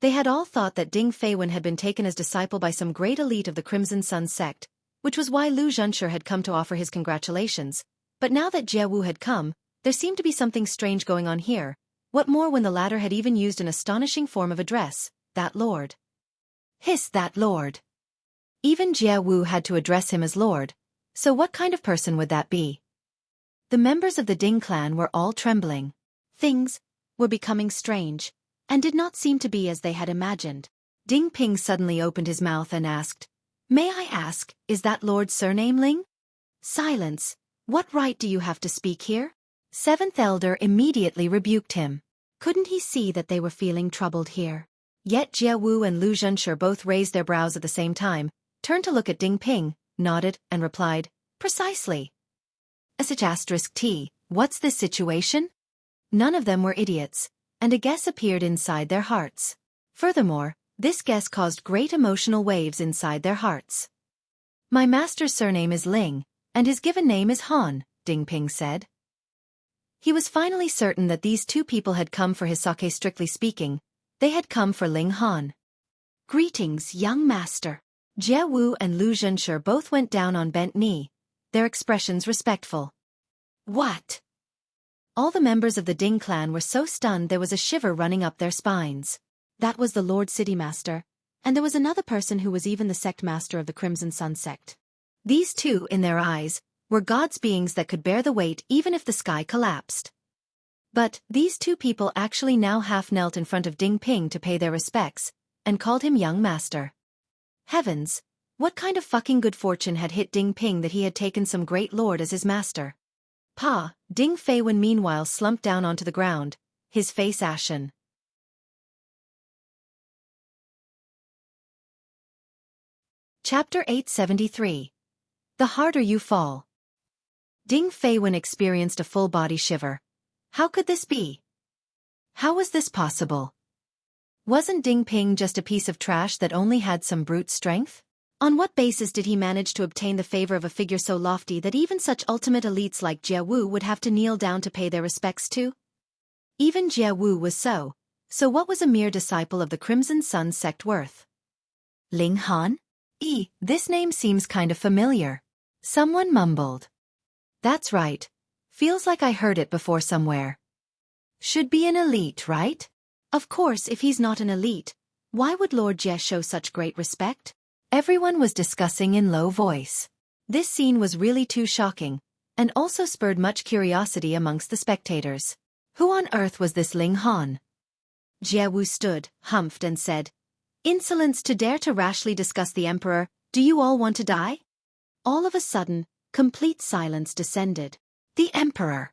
They had all thought that Ding Feiwen had been taken as disciple by some great elite of the Crimson Sun sect, which was why Lu Zhenshi had come to offer his congratulations. But now that Jie Wu had come, there seemed to be something strange going on here. What more when the latter had even used an astonishing form of address, "that lord." Hiss, that lord. Even Jie Wu had to address him as lord, so what kind of person would that be? The members of the Ding clan were all trembling. Things were becoming strange, and did not seem to be as they had imagined. Ding Ping suddenly opened his mouth and asked, "May I ask, is that lord's surname Ling?" "Silence, what right do you have to speak here?" Seventh Elder immediately rebuked him. Couldn't he see that they were feeling troubled here? Yet Jie Wu and Lu Zhenshi both raised their brows at the same time, turned to look at Ding Ping, nodded, and replied, "Precisely." *T, what's this situation? None of them were idiots, and a guess appeared inside their hearts. Furthermore, this guess caused great emotional waves inside their hearts. "My master's surname is Ling, and his given name is Han," Ding Ping said. He was finally certain that these two people had come for his sake. Strictly speaking, they had come for Ling Han. "Greetings, young master." Jie Wu and Lu Zhenshi both went down on bent knee, their expressions respectful. "What?" All the members of the Ding clan were so stunned there was a shiver running up their spines. That was the Lord City Master, and there was another person who was even the sect master of the Crimson Sun sect. These two, in their eyes, were God's beings that could bear the weight even if the sky collapsed. But these two people actually now half knelt in front of Ding Ping to pay their respects, and called him young master. Heavens, what kind of fucking good fortune had hit Ding Ping that he had taken some great lord as his master? Ding Feiwen meanwhile slumped down onto the ground, his face ashen. Chapter 873. The Harder You Fall. Ding Feiwen experienced a full-body shiver. How could this be? How was this possible? Wasn't Ding Ping just a piece of trash that only had some brute strength? On what basis did he manage to obtain the favor of a figure so lofty that even such ultimate elites like Jie Wu would have to kneel down to pay their respects to? Even Jie Wu was so what was a mere disciple of the Crimson Sun sect worth? Ling Han? This name seems kind of familiar. Someone mumbled. That's right. Feels like I heard it before somewhere. Should be an elite, right? Of course, if he's not an elite, why would Lord Jie show such great respect? Everyone was discussing in low voice. This scene was really too shocking, and also spurred much curiosity amongst the spectators. Who on earth was this Ling Han? Jie Wu stood, humphed, and said, "Insolence to dare to rashly discuss the emperor, do you all want to die?" All of a sudden, complete silence descended. The emperor.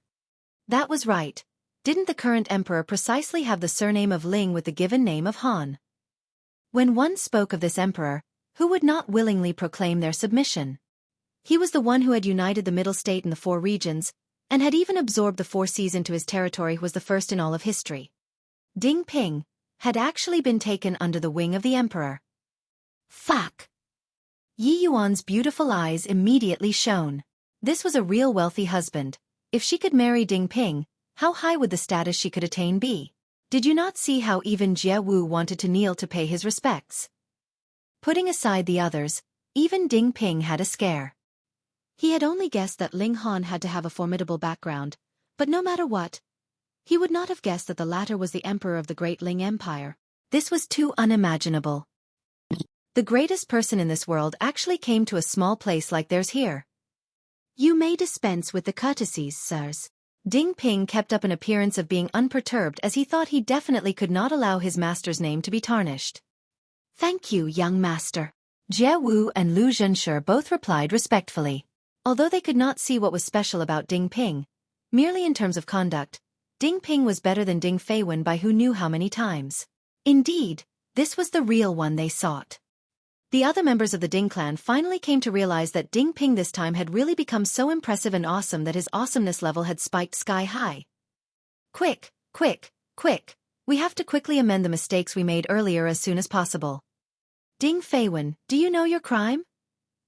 That was right. Didn't the current emperor precisely have the surname of Ling with the given name of Han? When one spoke of this emperor, who would not willingly proclaim their submission? He was the one who had united the Middle State in the 4 regions, and had even absorbed the 4 seas into his territory, was the first in all of history. Ding Ping had actually been taken under the wing of the emperor. Fuck! Yi Yuan's beautiful eyes immediately shone. This was a real wealthy husband. If she could marry Ding Ping, how high would the status she could attain be? Did you not see how even Jie Wu wanted to kneel to pay his respects? Putting aside the others, even Ding Ping had a scare. He had only guessed that Ling Han had to have a formidable background, but no matter what, he would not have guessed that the latter was the emperor of the great Ling Empire. This was too unimaginable. The greatest person in this world actually came to a small place like theirs here. "You may dispense with the courtesies, sirs." Ding Ping kept up an appearance of being unperturbed as he thought he definitely could not allow his master's name to be tarnished. Thank you, young master. Jie Wu and Lu Zhenshi both replied respectfully. Although they could not see what was special about Ding Ping, merely in terms of conduct, Ding Ping was better than Ding Feiwen by who knew how many times. Indeed, this was the real one they sought. The other members of the Ding clan finally came to realize that Ding Ping this time had really become so impressive and awesome that his awesomeness level had spiked sky high. Quick, quick, quick, we have to quickly amend the mistakes we made earlier as soon as possible. Ding Feiwen, do you know your crime?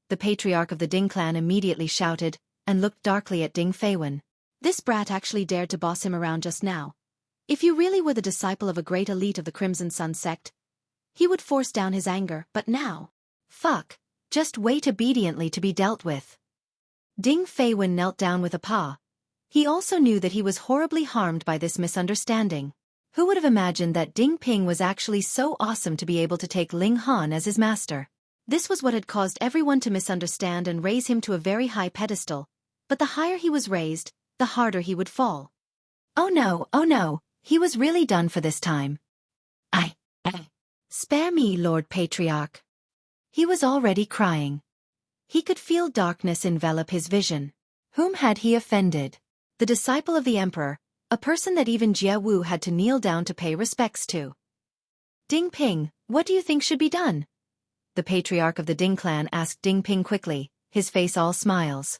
The patriarch of the Ding clan immediately shouted, and looked darkly at Ding Feiwen. This brat actually dared to boss him around just now. If you really were the disciple of a great elite of the Crimson Sun sect, he would force down his anger, but now... Fuck, just wait obediently to be dealt with. Ding Feiwen knelt down with a paw. He also knew that he was horribly harmed by this misunderstanding. Who would have imagined that Ding Ping was actually so awesome to be able to take Ling Han as his master? This was what had caused everyone to misunderstand and raise him to a very high pedestal, but the higher he was raised, the harder he would fall. Oh no, he was really done for this time. Spare me, Lord Patriarch. He was already crying. He could feel darkness envelop his vision. Whom had he offended? The disciple of the Emperor, a person that even Jie Wu had to kneel down to pay respects to. Ding Ping, what do you think should be done? The patriarch of the Ding clan asked Ding Ping quickly, his face all smiles.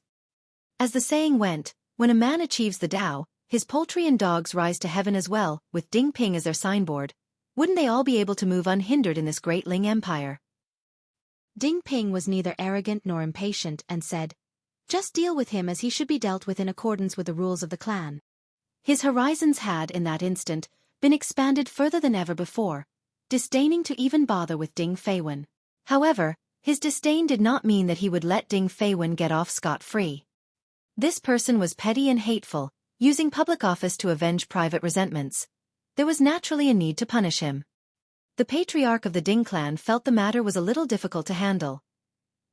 As the saying went, when a man achieves the Tao, his poultry and dogs rise to heaven as well, with Ding Ping as their signboard. Wouldn't they all be able to move unhindered in this great Ling Empire? Ding Ping was neither arrogant nor impatient and said, just deal with him as he should be dealt with in accordance with the rules of the clan. His horizons had, in that instant, been expanded further than ever before, disdaining to even bother with Ding Feiwen. However, his disdain did not mean that he would let Ding Feiwen get off scot-free. This person was petty and hateful, using public office to avenge private resentments. There was naturally a need to punish him. The patriarch of the Ding clan felt the matter was a little difficult to handle.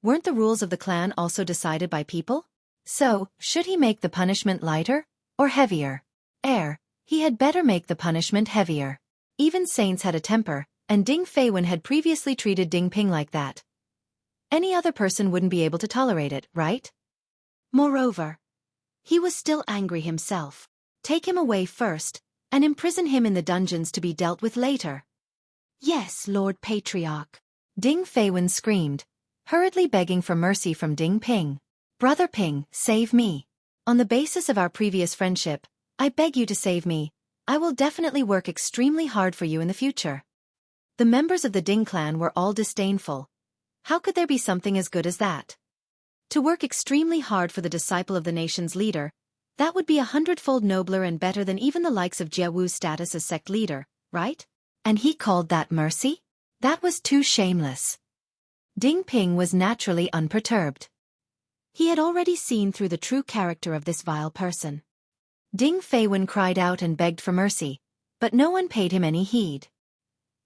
Weren't the rules of the clan also decided by people? So, should he make the punishment lighter or heavier? He had better make the punishment heavier. Even saints had a temper, and Ding Feiwen had previously treated Ding Ping like that. Any other person wouldn't be able to tolerate it, right? Moreover, he was still angry himself. Take him away first, and imprison him in the dungeons to be dealt with later. Yes, Lord Patriarch. Ding Feiwen screamed, hurriedly begging for mercy from Ding Ping. Brother Ping, save me. On the basis of our previous friendship, I beg you to save me. I will definitely work extremely hard for you in the future. The members of the Ding clan were all disdainful. How could there be something as good as that? To work extremely hard for the disciple of the nation's leader, that would be 100-fold nobler and better than even the likes of Jie Wu's status as sect leader, right? And he called that mercy? That was too shameless. Ding Ping was naturally unperturbed. He had already seen through the true character of this vile person. Ding Feiwen cried out and begged for mercy, but no one paid him any heed.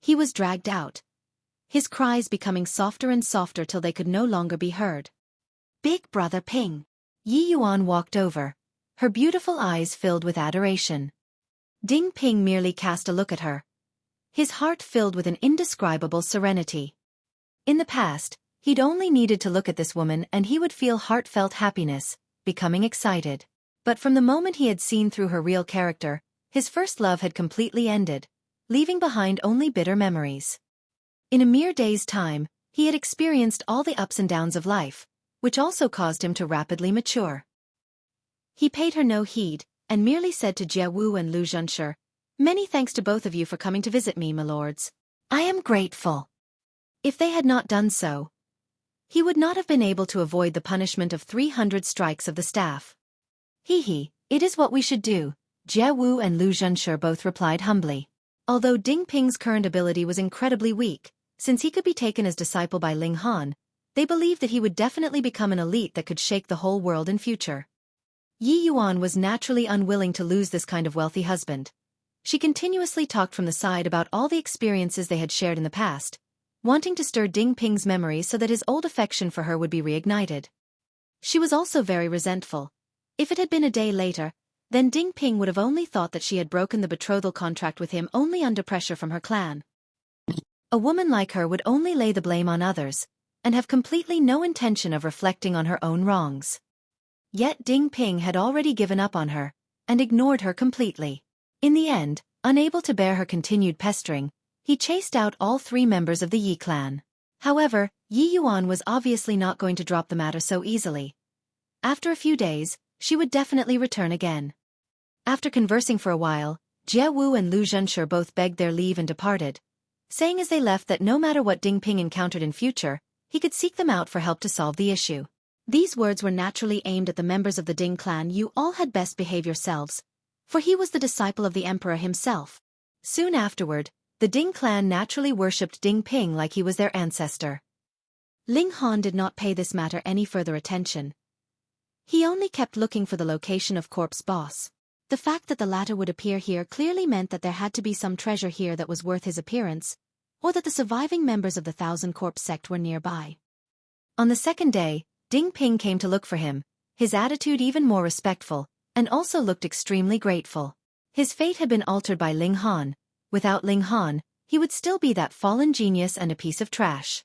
He was dragged out, his cries becoming softer and softer till they could no longer be heard. Big Brother Ping. Yi Yuan walked over, her beautiful eyes filled with adoration. Ding Ping merely cast a look at her, his heart filled with an indescribable serenity. In the past, he'd only needed to look at this woman and he would feel heartfelt happiness, becoming excited. But from the moment he had seen through her real character, his first love had completely ended, leaving behind only bitter memories. In a mere day's time, he had experienced all the ups and downs of life, which also caused him to rapidly mature. He paid her no heed, and merely said to Jie Wu and Lu Zhenshi, "Many thanks to both of you for coming to visit me, my lords. I am grateful." If they had not done so, he would not have been able to avoid the punishment of 300 strikes of the staff. It is what we should do, Jie Wu and Lu Zhenshi both replied humbly. Although Ding Ping's current ability was incredibly weak, since he could be taken as disciple by Ling Han, they believed that he would definitely become an elite that could shake the whole world in future. Yi Yuan was naturally unwilling to lose this kind of wealthy husband. She continuously talked from the side about all the experiences they had shared in the past, wanting to stir Ding Ping's memory so that his old affection for her would be reignited. She was also very resentful. If it had been a day later, then Ding Ping would have only thought that she had broken the betrothal contract with him only under pressure from her clan. A woman like her would only lay the blame on others, and have completely no intention of reflecting on her own wrongs. Yet Ding Ping had already given up on her, and ignored her completely. In the end, unable to bear her continued pestering, he chased out all 3 members of the Yi clan. However, Yi Yuan was obviously not going to drop the matter so easily. After a few days, she would definitely return again. After conversing for a while, Jie Wu and Lu Zhenshe both begged their leave and departed, saying as they left that no matter what Ding Ping encountered in future, he could seek them out for help to solve the issue. These words were naturally aimed at the members of the Ding clan. You all had best behave yourselves, for he was the disciple of the emperor himself. Soon afterward, the Ding clan naturally worshipped Ding Ping like he was their ancestor. Ling Han did not pay this matter any further attention. He only kept looking for the location of Corp's boss. The fact that the latter would appear here clearly meant that there had to be some treasure here that was worth his appearance, or that the surviving members of the Thousand Corpse sect were nearby. On the second day, Ding Ping came to look for him, his attitude even more respectful, and also looked extremely grateful. His fate had been altered by Ling Han. Without Ling Han, he would still be that fallen genius and a piece of trash.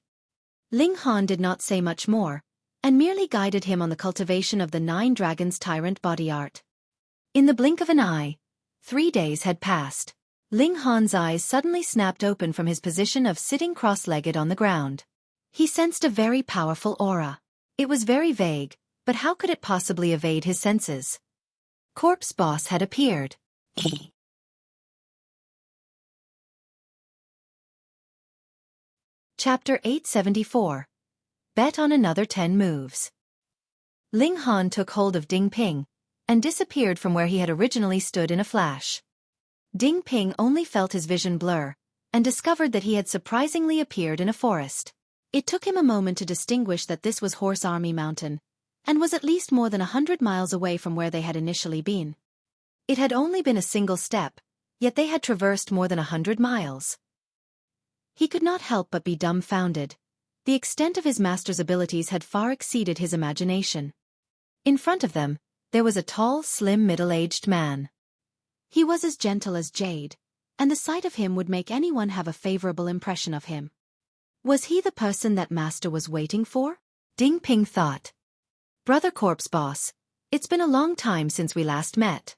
Ling Han did not say much more, and merely guided him on the cultivation of the 9 Dragons Tyrant body art. In the blink of an eye, 3 days had passed. Ling Han's eyes suddenly snapped open from his position of sitting cross-legged on the ground. He sensed a very powerful aura. It was very vague, but how could it possibly evade his senses? Corp's boss had appeared. Chapter 874. Bet on another 10 moves. Ling Han took hold of Ding Ping, and disappeared from where he had originally stood in a flash. Ding Ping only felt his vision blur, and discovered that he had surprisingly appeared in a forest. It took him a moment to distinguish that this was Horse Army Mountain, and was at least more than 100 miles away from where they had initially been. It had only been a single step, yet they had traversed more than 100 miles. He could not help but be dumbfounded. The extent of his master's abilities had far exceeded his imagination. In front of them, there was a tall, slim, middle-aged man. He was as gentle as jade, and the sight of him would make anyone have a favorable impression of him. Was he the person that master was waiting for? Ding Ping thought. Brother Corp's boss, it's been a long time since we last met.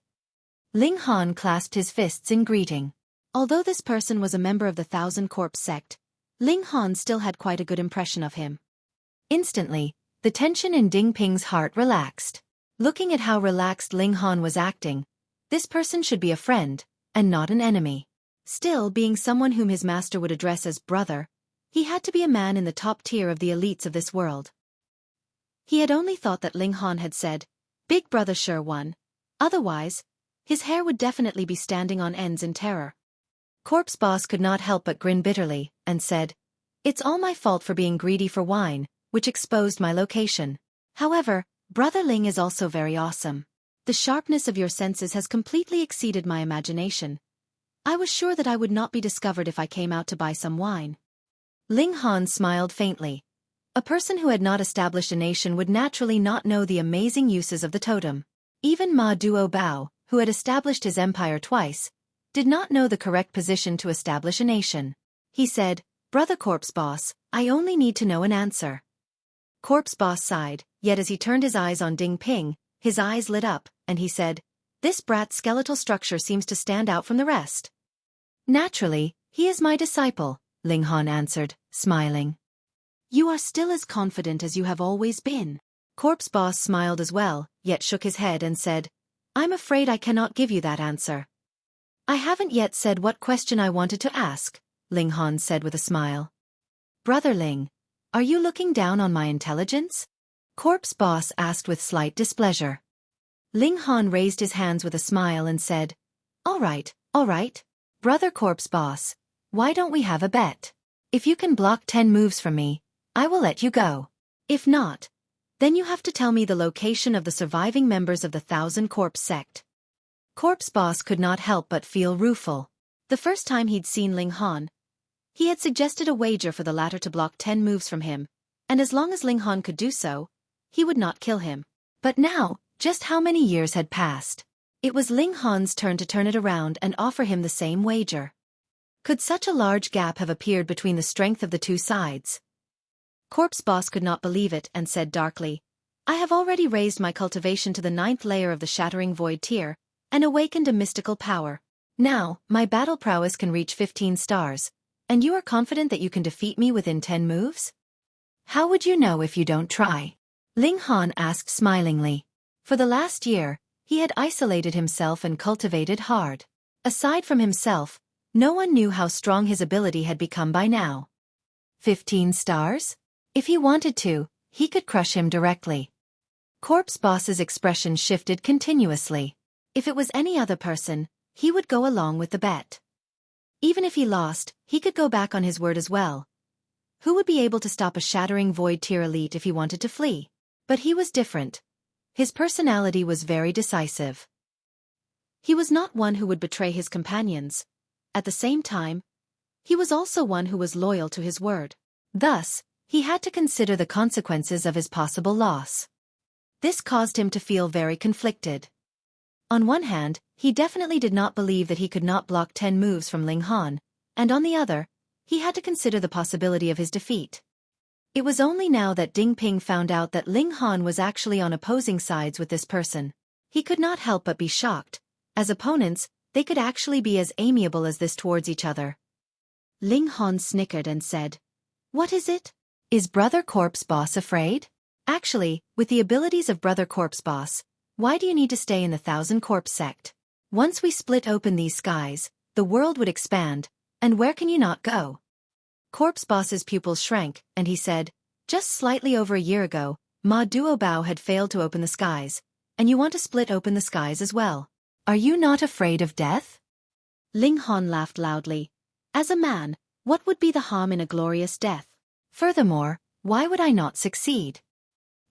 Ling Han clasped his fists in greeting. Although this person was a member of the Thousand Corpse sect, Ling Han still had quite a good impression of him. Instantly, the tension in Ding Ping's heart relaxed. Looking at how relaxed Ling Han was acting, this person should be a friend, and not an enemy. Still, being someone whom his master would address as brother, he had to be a man in the top tier of the elites of this world. He had only thought that Ling Han had said, "Big brother sure won." Otherwise, his hair would definitely be standing on ends in terror. Corp's boss could not help but grin bitterly, and said, "It's all my fault for being greedy for wine, which exposed my location. However, Brother Ling is also very awesome. The sharpness of your senses has completely exceeded my imagination. I was sure that I would not be discovered if I came out to buy some wine." Ling Han smiled faintly. A person who had not established a nation would naturally not know the amazing uses of the totem. Even Ma Duo Bao, who had established his empire twice, did not know the correct position to establish a nation. He said, "Brother Corp's boss, I only need to know an answer." Corp's boss sighed, yet as he turned his eyes on Ding Ping, his eyes lit up, and he said, "This brat's skeletal structure seems to stand out from the rest." "Naturally, he is my disciple," Ling Han answered, smiling. "You are still as confident as you have always been." Corp's boss smiled as well, yet shook his head and said, "I'm afraid I cannot give you that answer." "I haven't yet said what question I wanted to ask," Ling Han said with a smile. "Brother Ling, are you looking down on my intelligence?" Corp's boss asked with slight displeasure. Ling Han raised his hands with a smile and said, all right. Brother Corp's boss, why don't we have a bet? If you can block 10 moves from me, I will let you go. If not, then you have to tell me the location of the surviving members of the Thousand Corpse sect." Corp's boss could not help but feel rueful. The first time he'd seen Ling Han, he had suggested a wager for the latter to block 10 moves from him, and as long as Ling Han could do so, he would not kill him. But now, just how many years had passed? It was Ling Han's turn to turn it around and offer him the same wager. Could such a large gap have appeared between the strength of the two sides? Corpse Boss could not believe it and said darkly, I have already raised my cultivation to the 9th layer of the Shattering Void tier, and awakened a mystical power. Now, my battle prowess can reach 15 stars, and you are confident that you can defeat me within 10 moves? How would you know if you don't try? Ling Han asked smilingly. For the last year, he had isolated himself and cultivated hard. Aside from himself, no one knew how strong his ability had become by now. 15 stars? If he wanted to, he could crush him directly. Corpse Boss's expression shifted continuously. If it was any other person, he would go along with the bet. Even if he lost, he could go back on his word as well. Who would be able to stop a Shattering Void tier elite if he wanted to flee? But he was different. His personality was very decisive. He was not one who would betray his companions. At the same time, he was also one who was loyal to his word. Thus, he had to consider the consequences of his possible loss. This caused him to feel very conflicted. On one hand, he definitely did not believe that he could not block 10 moves from Ling Han, and on the other, he had to consider the possibility of his defeat. It was only now that Ding Ping found out that Ling Han was actually on opposing sides with this person. He could not help but be shocked. As opponents, they could actually be as amiable as this towards each other. Ling Han snickered and said, What is it? Is Brother Corpse Boss afraid? Actually, with the abilities of Brother Corpse Boss, why do you need to stay in the 1000 Corpse Sect? Once we split open these skies, the world would expand, and where can you not go? Corpse Boss's pupils shrank, and he said, Just slightly over a year ago, Ma Duo Bao had failed to open the skies, and you want to split open the skies as well. Are you not afraid of death? Ling Han laughed loudly. As a man, what would be the harm in a glorious death? Furthermore, why would I not succeed?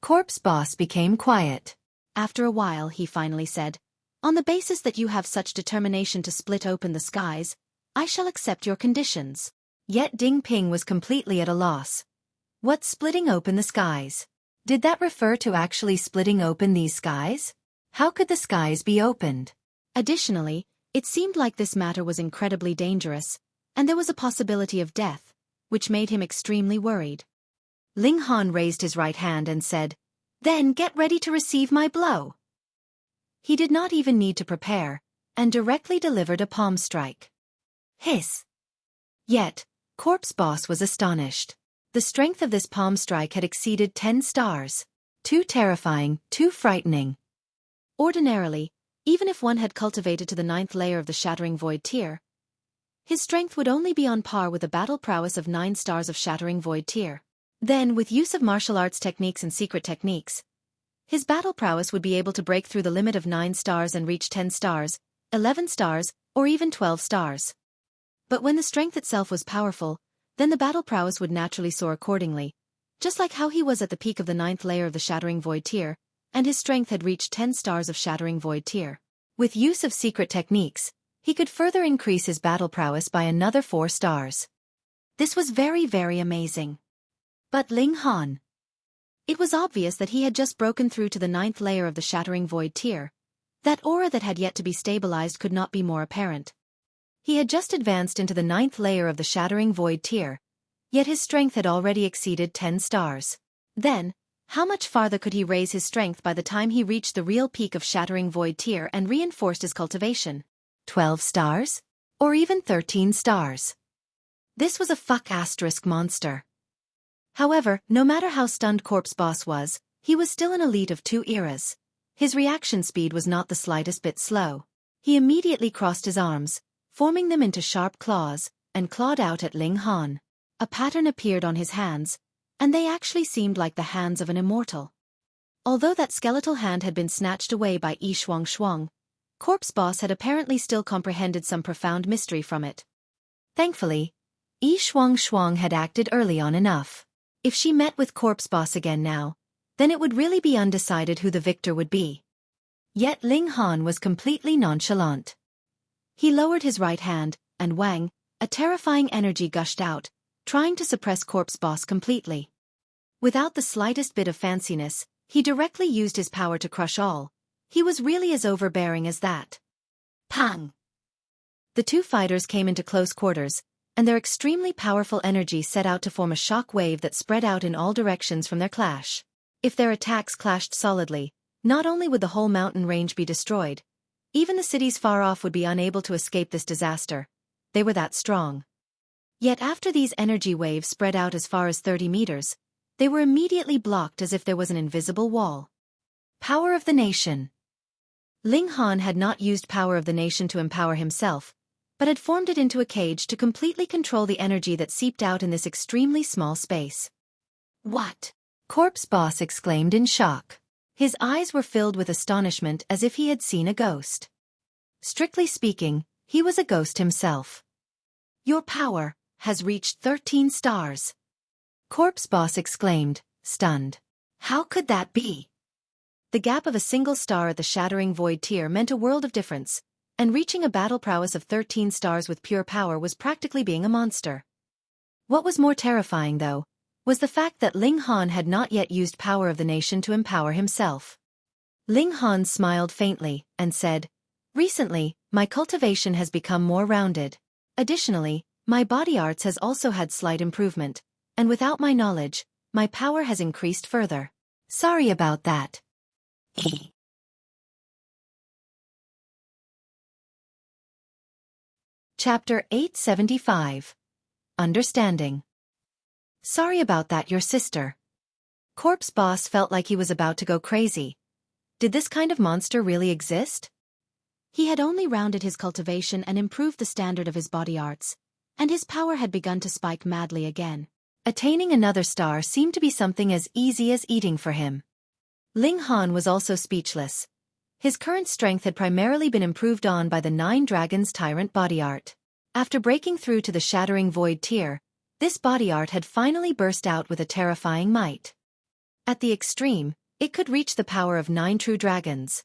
Corpse Boss became quiet. After a while he finally said, On the basis that you have such determination to split open the skies, I shall accept your conditions. Yet Ding Ping was completely at a loss. What's splitting open the skies? Did that refer to actually splitting open these skies? How could the skies be opened? Additionally, it seemed like this matter was incredibly dangerous, and there was a possibility of death, which made him extremely worried. Ling Han raised his right hand and said, Then get ready to receive my blow. He did not even need to prepare, and directly delivered a palm strike. Hiss! Yet, Corpse Boss was astonished. The strength of this palm strike had exceeded 10 stars. Too terrifying, too frightening. Ordinarily, even if one had cultivated to the 9th layer of the Shattering Void tier, his strength would only be on par with a battle prowess of 9 stars of Shattering Void tier. Then, with use of martial arts techniques and secret techniques, his battle prowess would be able to break through the limit of 9 stars and reach 10 stars, 11 stars, or even 12 stars. But when the strength itself was powerful, then the battle prowess would naturally soar accordingly, just like how he was at the peak of the 9th layer of the Shattering Void tier, and his strength had reached 10 stars of Shattering Void tier. With use of secret techniques, he could further increase his battle prowess by another 4 stars. This was very, very amazing. But Ling Han. It was obvious that he had just broken through to the 9th layer of the Shattering Void tier. That aura that had yet to be stabilized could not be more apparent. He had just advanced into the 9th layer of the Shattering Void tier, yet his strength had already exceeded 10 stars. Then, how much farther could he raise his strength by the time he reached the real peak of Shattering Void tier and reinforced his cultivation? 12 stars? Or even 13 stars? This was a fuck-asterisk monster. However, no matter how stunned Corpse Boss was, he was still an elite of 2 eras. His reaction speed was not the slightest bit slow. He immediately crossed his arms, forming them into sharp claws, and clawed out at Ling Han. A pattern appeared on his hands, and they actually seemed like the hands of an immortal. Although that skeletal hand had been snatched away by Yi Shuang, Corpse Boss had apparently still comprehended some profound mystery from it. Thankfully, Yi Shuang had acted early on enough. If she met with Corpse Boss again now, then it would really be undecided who the victor would be. Yet Ling Han was completely nonchalant. He lowered his right hand, and wang, a terrifying energy gushed out, trying to suppress Corpse Boss completely. Without the slightest bit of fanciness, he directly used his power to crush all, He was really as overbearing as that. Pang! The two fighters came into close quarters, and their extremely powerful energy set out to form a shock wave that spread out in all directions from their clash. If their attacks clashed solidly, not only would the whole mountain range be destroyed, even the cities far off would be unable to escape this disaster. They were that strong. Yet after these energy waves spread out as far as 30 meters, they were immediately blocked as if there was an invisible wall. Power of the Nation. Ling Han had not used Power of the Nation to empower himself, but had formed it into a cage to completely control the energy that seeped out in this extremely small space. What? Corpse Boss exclaimed in shock. His eyes were filled with astonishment as if he had seen a ghost. Strictly speaking, he was a ghost himself. Your power has reached 13 stars. Corpse Boss exclaimed, stunned. How could that be? The gap of a single star at the shattering void tier meant a world of difference, and reaching a battle prowess of 13 stars with pure power was practically being a monster. What was more terrifying, though, was the fact that Ling Han had not yet used Power of the Nation to empower himself. Ling Han smiled faintly and said, recently, my cultivation has become more rounded. Additionally, my body arts has also had slight improvement, and without my knowledge, my power has increased further. Sorry about that. Chapter 875. Understanding. Sorry about that, your sister. Corpse Boss felt like he was about to go crazy. Did this kind of monster really exist? He had only rounded his cultivation and improved the standard of his body arts, and his power had begun to spike madly again. Attaining another star seemed to be something as easy as eating for him. Ling Han was also speechless. His current strength had primarily been improved on by the 9 Dragons Tyrant body art. After breaking through to the shattering void tier, this body art had finally burst out with a terrifying might. At the extreme, it could reach the power of 9 true dragons.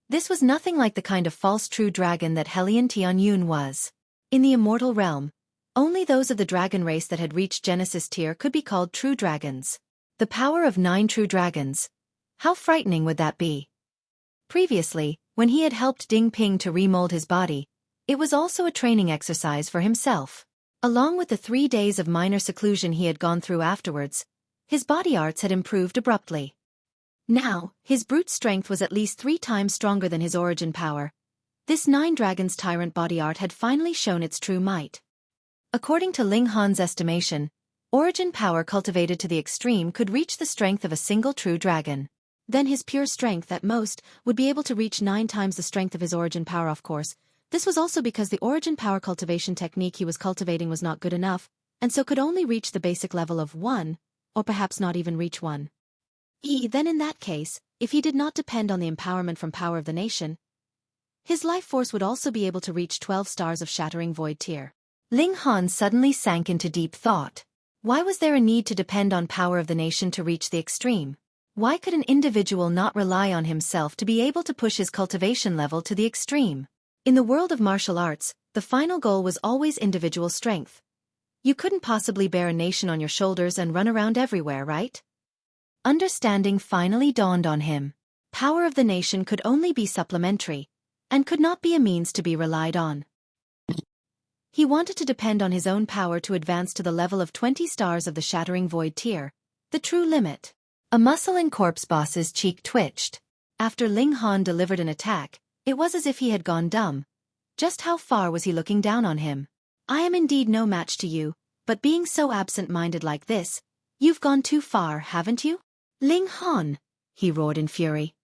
This was nothing like the kind of false true dragon that Hellion Tianyun was. In the immortal realm, only those of the dragon race that had reached Genesis tier could be called true dragons. The power of 9 true dragons. How frightening would that be? Previously, when he had helped Ding Ping to remold his body, it was also a training exercise for himself. Along with the 3 days of minor seclusion he had gone through afterwards, his body arts had improved abruptly. Now, his brute strength was at least 3 times stronger than his origin power. This 9 Dragons Tyrant body art had finally shown its true might. According to Ling Han's estimation, origin power cultivated to the extreme could reach the strength of a single true dragon. Then his pure strength, at most, would be able to reach 9 times the strength of his origin power, of course. This was also because the origin power cultivation technique he was cultivating was not good enough, and so could only reach the basic level of 1, or perhaps not even reach 1. Then in that case, if he did not depend on the empowerment from Power of the Nation, his life force would also be able to reach 12 stars of shattering void tier. Ling Han suddenly sank into deep thought. Why was there a need to depend on Power of the Nation to reach the extreme? Why could an individual not rely on himself to be able to push his cultivation level to the extreme? In the world of martial arts, the final goal was always individual strength. You couldn't possibly bear a nation on your shoulders and run around everywhere, right? Understanding finally dawned on him. Power of the Nation could only be supplementary, and could not be a means to be relied on. He wanted to depend on his own power to advance to the level of 20 stars of the shattering void tier, the true limit. A muscle in Corpse Boss's cheek twitched. After Ling Han delivered an attack, it was as if he had gone dumb. Just how far was he looking down on him? I am indeed no match to you, but being so absent-minded like this, you've gone too far, haven't you? Ling Han! He roared in fury.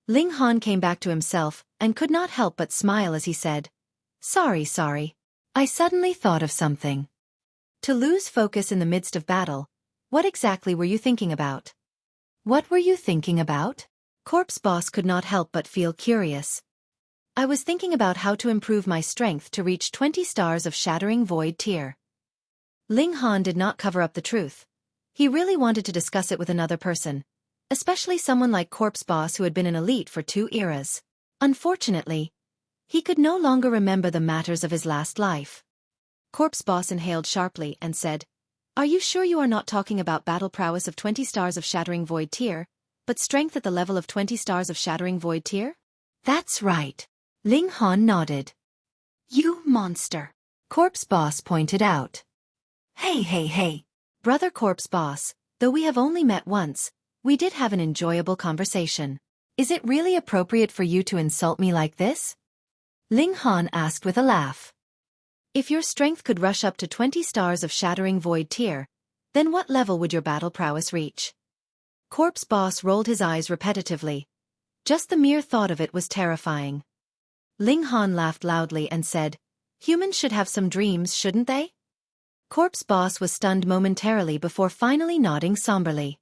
Ling Han came back to himself, and could not help but smile as he said, Sorry. I suddenly thought of something. To lose focus in the midst of battle, what exactly were you thinking about? What were you thinking about? Corpse Boss could not help but feel curious. I was thinking about how to improve my strength to reach 20 stars of shattering void tier. Ling Han did not cover up the truth. He really wanted to discuss it with another person, especially someone like Corpse Boss who had been an elite for 2 eras. Unfortunately, he could no longer remember the matters of his last life. Corpse Boss inhaled sharply and said, Are you sure you are not talking about battle prowess of 20 stars of shattering void tier? but strength at the level of 20 stars of Shattering Void tier? That's right. Ling Han nodded. You monster, Corpse Boss pointed out. Hey. Brother Corpse Boss, though we have only met once, we did have an enjoyable conversation. Is it really appropriate for you to insult me like this? Ling Han asked with a laugh. If your strength could rush up to 20 stars of Shattering Void tier, then what level would your battle prowess reach? Corpse Boss rolled his eyes repetitively. Just the mere thought of it was terrifying. Ling Han laughed loudly and said, "Humans should have some dreams, shouldn't they?" Corpse Boss was stunned momentarily before finally nodding somberly.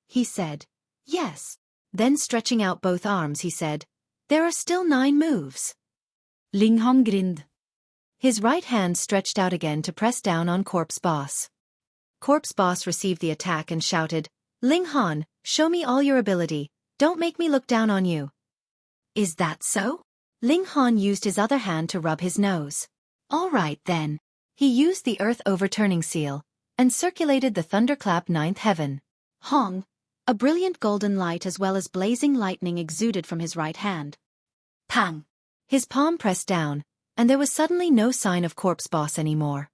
He said, "Yes." Then stretching out both arms he said, "There are still 9 moves." Ling Han grinned. His right hand stretched out again to press down on Corpse Boss. Corpse Boss received the attack and shouted, "Ling Han, show me all your ability, don't make me look down on you." Is that so? Ling Han used his other hand to rub his nose. All right then. He used the Earth Overturning Seal, and circulated the Thunderclap 9th Heaven. Hong! A brilliant golden light as well as blazing lightning exuded from his right hand. Pang! His palm pressed down, and there was suddenly no sign of Corpse Boss anymore.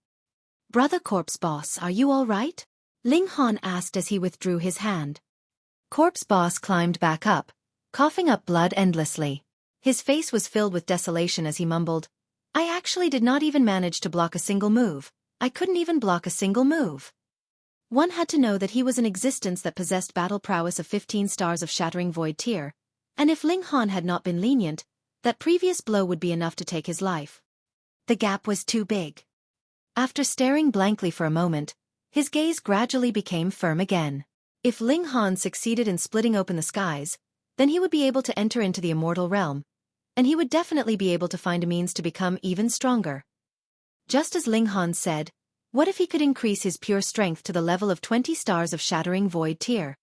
"Brother Corpse Boss, are you all right?" Ling Han asked as he withdrew his hand. Corpse Boss climbed back up, coughing up blood endlessly. His face was filled with desolation as he mumbled, "I actually did not even manage to block a single move. I couldn't even block a single move." One had to know that he was an existence that possessed battle prowess of 15 stars of Shattering Void tier, and if Ling Han had not been lenient, that previous blow would be enough to take his life. The gap was too big. After staring blankly for a moment, his gaze gradually became firm again. If Ling Han succeeded in splitting open the skies, then he would be able to enter into the Immortal realm, and he would definitely be able to find a means to become even stronger. Just as Ling Han said, what if he could increase his pure strength to the level of 20 stars of Shattering Void tier?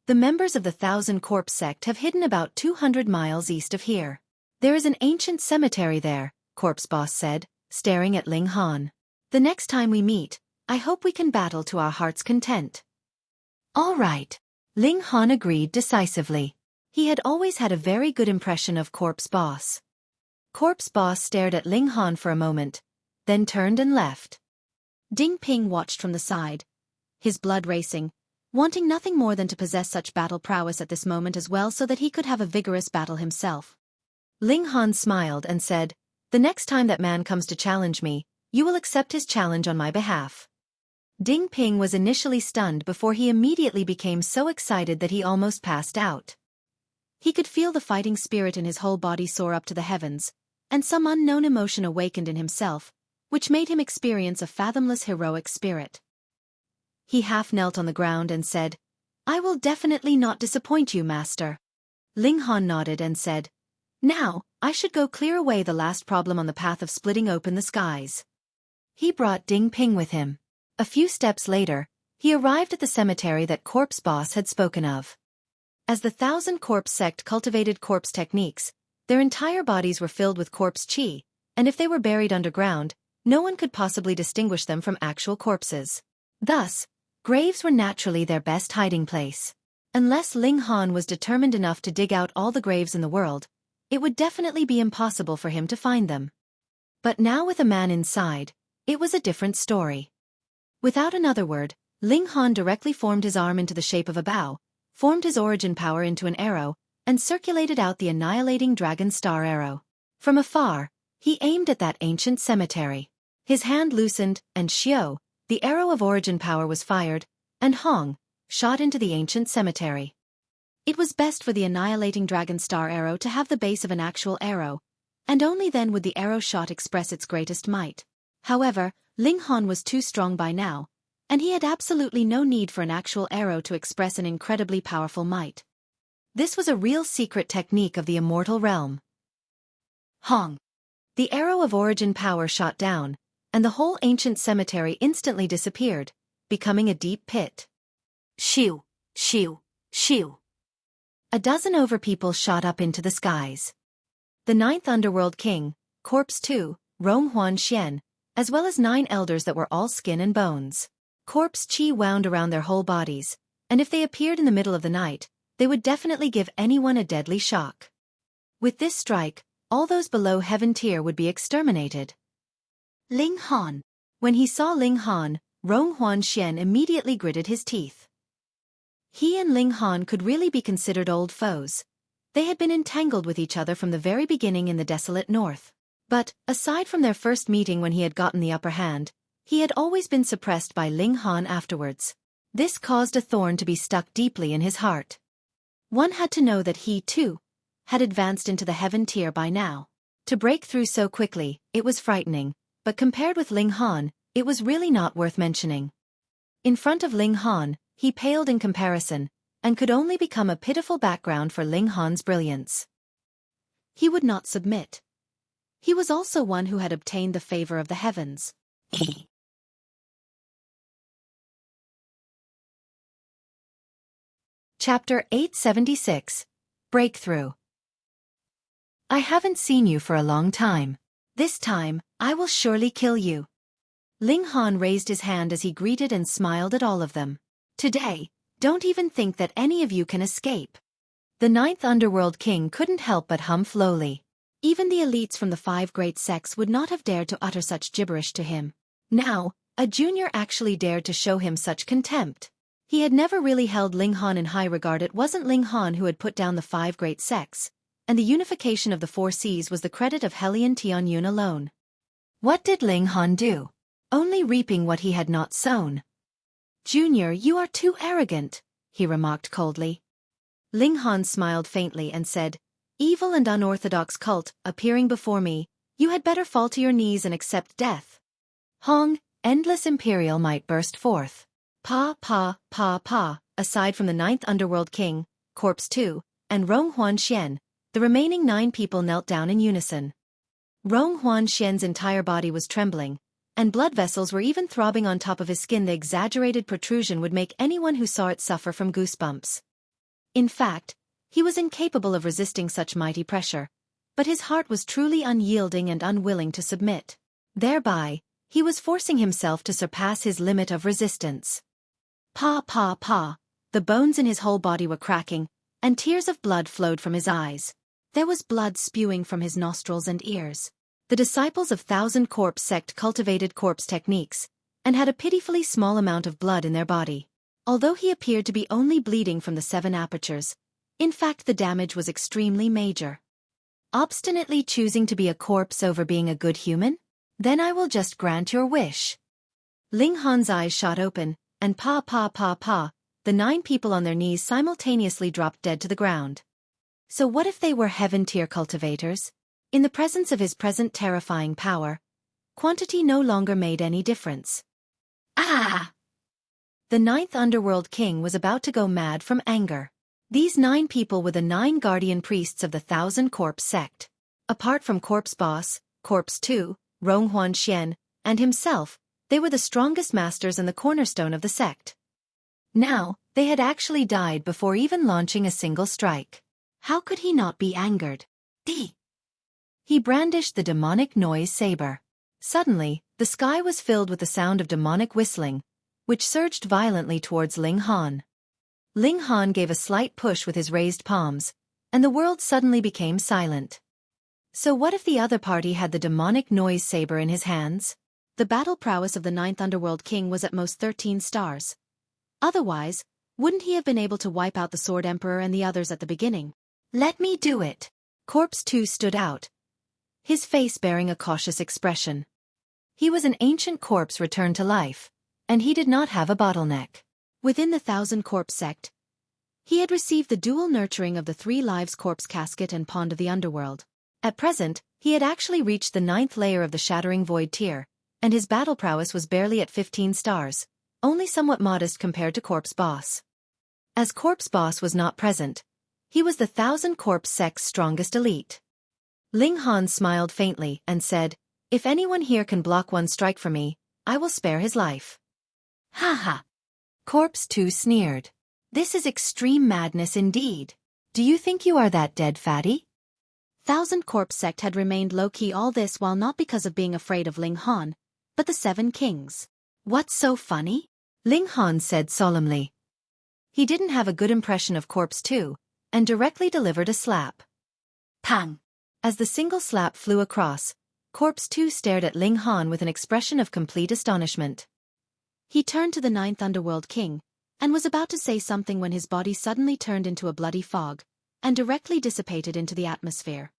The members of the 1,000 Corpse Sect have hidden about 200 miles east of here. There is an ancient cemetery there, Corpse Boss said, staring at Ling Han. "The next time we meet, I hope we can battle to our heart's content." All right. Ling Han agreed decisively. He had always had a very good impression of Corpse Boss. Corpse Boss stared at Ling Han for a moment, then turned and left. Ding Ping watched from the side, his blood racing, wanting nothing more than to possess such battle prowess at this moment as well so that he could have a vigorous battle himself. Ling Han smiled and said, "The next time that man comes to challenge me, you will accept his challenge on my behalf." Ding Ping was initially stunned before he immediately became so excited that he almost passed out. He could feel the fighting spirit in his whole body soar up to the heavens, and some unknown emotion awakened in himself, which made him experience a fathomless heroic spirit. He half knelt on the ground and said, "I will definitely not disappoint you, Master." Ling Han nodded and said, "Now, I should go clear away the last problem on the path of splitting open the skies." He brought Ding Ping with him. A few steps later, he arrived at the cemetery that Corpse Boss had spoken of. As the 1,000 Corpse Sect cultivated corpse techniques, their entire bodies were filled with corpse chi, and if they were buried underground, no one could possibly distinguish them from actual corpses. Thus, graves were naturally their best hiding place. Unless Ling Han was determined enough to dig out all the graves in the world, it would definitely be impossible for him to find them. But now with a man inside, it was a different story. Without another word, Ling Han directly formed his arm into the shape of a bow, formed his origin power into an arrow, and circulated out the annihilating dragon star arrow. From afar, he aimed at that ancient cemetery. His hand loosened, and Xiao, the arrow of origin power was fired, and Hong, shot into the ancient cemetery. It was best for the annihilating dragon star arrow to have the base of an actual arrow, and only then would the arrow shot express its greatest might. However, Ling Han was too strong by now, and he had absolutely no need for an actual arrow to express an incredibly powerful might. This was a real secret technique of the Immortal realm. Hong! The arrow of origin power shot down, and the whole ancient cemetery instantly disappeared, becoming a deep pit. Shiu, shiu, shiu. A dozen overpeople shot up into the skies. The 9th Underworld King, Corpse 2, Rong Huan Xian, as well as 9 elders that were all skin and bones. Corpse chi wound around their whole bodies, and if they appeared in the middle of the night, they would definitely give anyone a deadly shock. With this strike, all those below heaven tier would be exterminated. Ling Han. When he saw Ling Han, Rong Huanxian immediately gritted his teeth. He and Ling Han could really be considered old foes. They had been entangled with each other from the very beginning in the desolate north. But, aside from their first meeting when he had gotten the upper hand, he had always been suppressed by Ling Han afterwards. This caused a thorn to be stuck deeply in his heart. One had to know that he, too, had advanced into the heaven tier by now. To break through so quickly, it was frightening, but compared with Ling Han, it was really not worth mentioning. In front of Ling Han, he paled in comparison, and could only become a pitiful background for Ling Han's brilliance. He would not submit. He was also one who had obtained the favor of the heavens. Chapter 876. Breakthrough. I haven't seen you for a long time. This time, I will surely kill you. Ling Han raised his hand as he greeted and smiled at all of them. Today, don't even think that any of you can escape. The 9th Underworld King couldn't help but humph lowly. Even the elites from the 5 great sects would not have dared to utter such gibberish to him. Now, a junior actually dared to show him such contempt. He had never really held Ling Han in high regard. It wasn't Ling Han who had put down the 5 great sects, and the unification of the 4 seas was the credit of Hellion Tianyun alone. What did Ling Han do? Only reaping what he had not sown. Junior, you are too arrogant, he remarked coldly. Ling Han smiled faintly and said, Evil and unorthodox cult, appearing before me, you had better fall to your knees and accept death. Hong, endless imperial might burst forth. Pa, pa, pa, pa, aside from the 9th Underworld King, Corpse 2, and Rong Huanxian, the remaining 9 people knelt down in unison. Rong Huanxian's entire body was trembling, and blood vessels were even throbbing on top of his skin. The exaggerated protrusion would make anyone who saw it suffer from goosebumps. In fact, he was incapable of resisting such mighty pressure, but his heart was truly unyielding and unwilling to submit. Thereby, he was forcing himself to surpass his limit of resistance. Pa pa pa, the bones in his whole body were cracking, and tears of blood flowed from his eyes. There was blood spewing from his nostrils and ears. The disciples of Thousand Corpse Sect cultivated corpse techniques, and had a pitifully small amount of blood in their body. Although he appeared to be only bleeding from the 7 apertures, in fact the damage was extremely major. Obstinately choosing to be a corpse over being a good human? Then I will just grant your wish. Ling Han's eyes shot open, and pa pa pa pa, the 9 people on their knees simultaneously dropped dead to the ground. So what if they were heaven tier cultivators? In the presence of his present terrifying power, quantity no longer made any difference. Ah! The 9th Underworld King was about to go mad from anger. These 9 people were the 9 guardian priests of the Thousand Corpse Sect. Apart from Corpse Boss, Corpse 2, Rong Huanxian, and himself, they were the strongest masters and the cornerstone of the sect. Now, they had actually died before even launching a single strike. How could he not be angered? He brandished the demonic noise saber. Suddenly, the sky was filled with the sound of demonic whistling, which surged violently towards Ling Han. Ling Han gave a slight push with his raised palms, and the world suddenly became silent. So what if the other party had the demonic noise saber in his hands? The battle prowess of the 9th Underworld King was at most 13 stars. Otherwise, wouldn't he have been able to wipe out the Sword Emperor and the others at the beginning? Let me do it. Corpse 2 stood out, his face bearing a cautious expression. He was an ancient corpse returned to life, and he did not have a bottleneck. Within the Thousand Corpse Sect, he had received the dual nurturing of the 3 lives corpse casket and pond of the underworld. At present, he had actually reached the 9th layer of the Shattering Void tier, and his battle prowess was barely at 15 stars, only somewhat modest compared to Corpse Boss. As Corpse Boss was not present, he was the Thousand Corpse Sect's strongest elite. Ling Han smiled faintly and said, If anyone here can block one strike for me, I will spare his life. Ha ha! Corpse 2 sneered. This is extreme madness indeed. Do you think you are that dead fatty? Thousand Corpse Sect had remained low-key all this while not because of being afraid of Ling Han, but the 7 kings. What's so funny? Ling Han said solemnly. He didn't have a good impression of Corpse 2, and directly delivered a slap. Pang! As the single slap flew across, Corpse 2 stared at Ling Han with an expression of complete astonishment. He turned to the 9th Underworld King, and was about to say something when his body suddenly turned into a bloody fog, and directly dissipated into the atmosphere.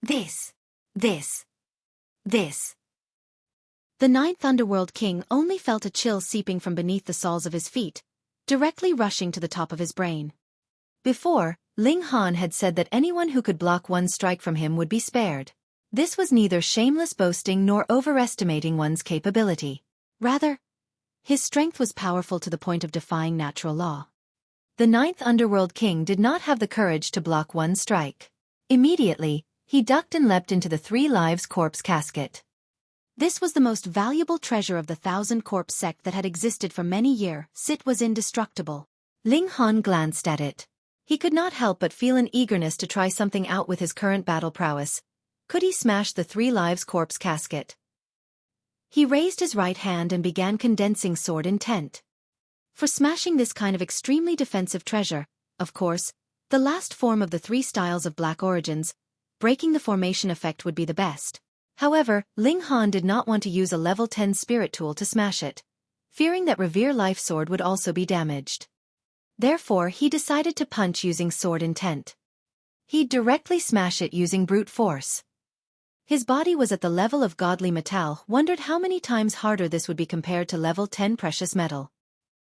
This. The 9th Underworld King only felt a chill seeping from beneath the soles of his feet, directly rushing to the top of his brain. Before, Ling Han had said that anyone who could block one strike from him would be spared. This was neither shameless boasting nor overestimating one's capability. Rather, his strength was powerful to the point of defying natural law. The 9th Underworld King did not have the courage to block one strike. Immediately, he ducked and leapt into the 3 lives corpse casket. This was the most valuable treasure of the 1,000 corpse sect that had existed for many years. It was indestructible. Ling Han glanced at it. He could not help but feel an eagerness to try something out with his current battle prowess. Could he smash the 3 lives corpse casket? He raised his right hand and began condensing sword intent. For smashing this kind of extremely defensive treasure, of course, the last form of the 3 styles of black origins, breaking the formation effect would be the best. However, Ling Han did not want to use a level 10 spirit tool to smash it, fearing that Revere Life Sword would also be damaged. Therefore, he decided to punch using sword intent. He'd directly smash it using brute force. His body was at the level of godly metal, wondered how many times harder this would be compared to level 10 precious metal.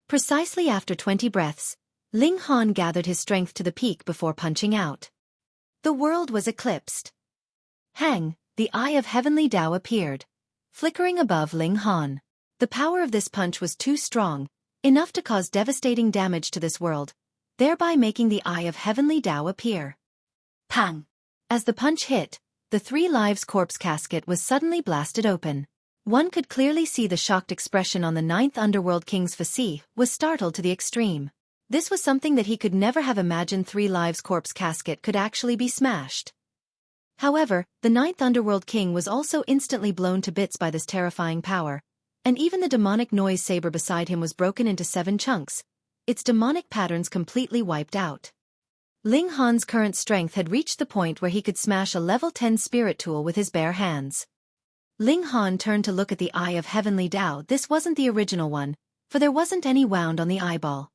Precisely after 20 breaths, Ling Han gathered his strength to the peak before punching out. The world was eclipsed. Hang, the Eye of Heavenly Tao appeared, flickering above Ling Han. The power of this punch was too strong, enough to cause devastating damage to this world, thereby making the Eye of Heavenly Tao appear. Pang! As the punch hit, the 3 lives corpse casket was suddenly blasted open. One could clearly see the shocked expression on the 9th Underworld King's face was startled to the extreme. This was something that he could never have imagined 3 lives corpse casket could actually be smashed. However, the 9th Underworld King was also instantly blown to bits by this terrifying power, and even the demonic noise saber beside him was broken into 7 chunks, its demonic patterns completely wiped out. Ling Han's current strength had reached the point where he could smash a level 10 spirit tool with his bare hands. Ling Han turned to look at the Eye of Heavenly Tao. This wasn't the original one, for there wasn't any wound on the eyeball.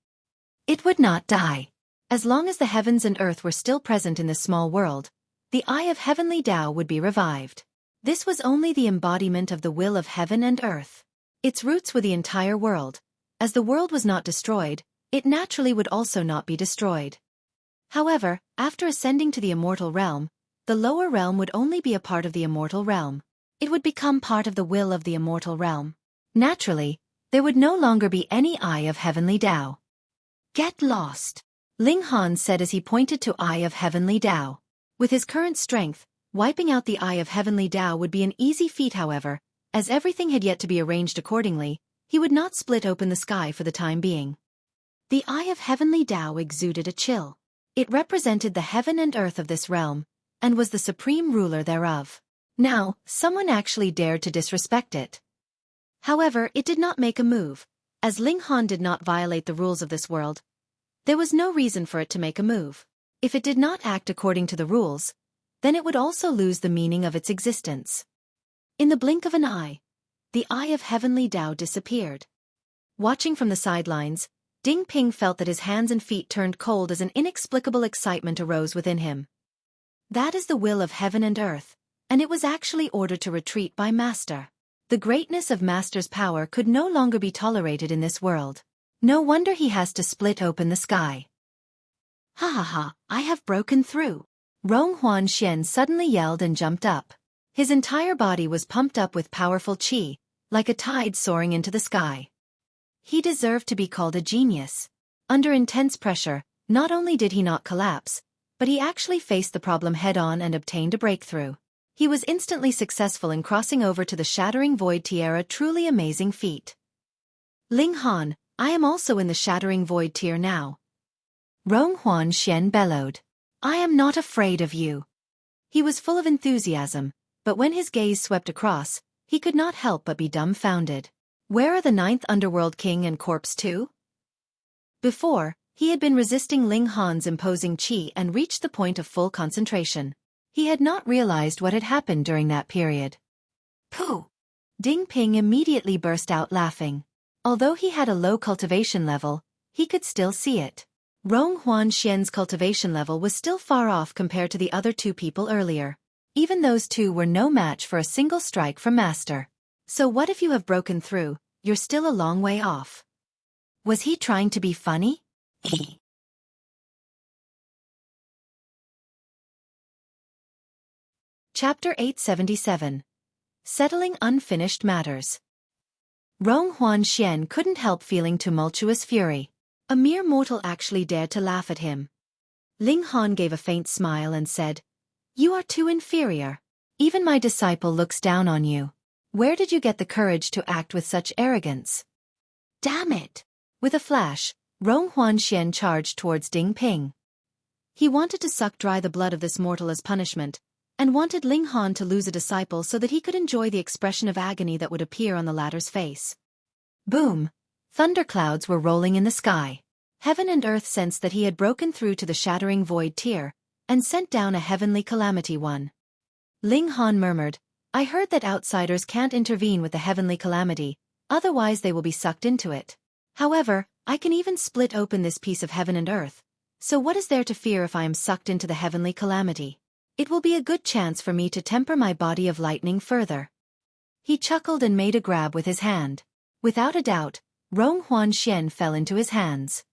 It would not die. As long as the heavens and earth were still present in this small world, the Eye of Heavenly Tao would be revived. This was only the embodiment of the will of heaven and earth. Its roots were the entire world. As the world was not destroyed, it naturally would also not be destroyed. However, after ascending to the immortal realm, the lower realm would only be a part of the immortal realm. It would become part of the will of the immortal realm. Naturally, there would no longer be any Eye of Heavenly Tao. Get lost, Ling Han said as he pointed to Eye of Heavenly Tao. With his current strength, wiping out the Eye of Heavenly Tao would be an easy feat. However, as everything had yet to be arranged accordingly, he would not split open the sky for the time being. The Eye of Heavenly Tao exuded a chill. It represented the heaven and earth of this realm, and was the supreme ruler thereof. Now, someone actually dared to disrespect it. However, it did not make a move. As Ling Han did not violate the rules of this world, there was no reason for it to make a move. If it did not act according to the rules, then it would also lose the meaning of its existence. In the blink of an eye, the Eye of Heavenly Tao disappeared. Watching from the sidelines, Ding Ping felt that his hands and feet turned cold as an inexplicable excitement arose within him. That is the will of heaven and earth, and it was actually ordered to retreat by Master. The greatness of Master's power could no longer be tolerated in this world. No wonder he has to split open the sky. Ha ha ha, I have broken through. Rong Huanxian suddenly yelled and jumped up. His entire body was pumped up with powerful qi, like a tide soaring into the sky. He deserved to be called a genius. Under intense pressure, not only did he not collapse, but he actually faced the problem head-on and obtained a breakthrough. He was instantly successful in crossing over to the Shattering Void tier, a truly amazing feat. Ling Han, I am also in the Shattering Void tier now. Rong Huanxian bellowed. I am not afraid of you. He was full of enthusiasm, but when his gaze swept across, he could not help but be dumbfounded. Where are the 9th Underworld King and Corpse 2? Before, He had been resisting Ling Han's imposing qi and reached the point of full concentration. He had not realized what had happened during that period. Pooh! Ding Ping immediately burst out laughing. Although he had a low cultivation level, he could still see it. Rong Huanxian's cultivation level was still far off compared to the other two people earlier. Even those two were no match for a single strike from Master. So what if you have broken through? You're still a long way off. Was he trying to be funny? Chapter 877. Settling Unfinished Matters. Rong Huanxian couldn't help feeling tumultuous fury. A mere mortal actually dared to laugh at him. Ling Han gave a faint smile and said, "You are too inferior. Even my disciple looks down on you. Where did you get the courage to act with such arrogance?" Damn it! With a flash, Rong Huanxian charged towards Ding Ping. He wanted to suck dry the blood of this mortal as punishment, and wanted Ling Han to lose a disciple so that he could enjoy the expression of agony that would appear on the latter's face. Boom! Thunderclouds were rolling in the sky. Heaven and earth sensed that he had broken through to the shattering void tier, and sent down a heavenly calamity one. Ling Han murmured, "I heard that outsiders can't intervene with the heavenly calamity, otherwise they will be sucked into it. However, I can even split open this piece of heaven and earth, so what is there to fear if I am sucked into the heavenly calamity? It will be a good chance for me to temper my body of lightning further." He chuckled and made a grab with his hand. Without a doubt, Rong Huanxian fell into his hands.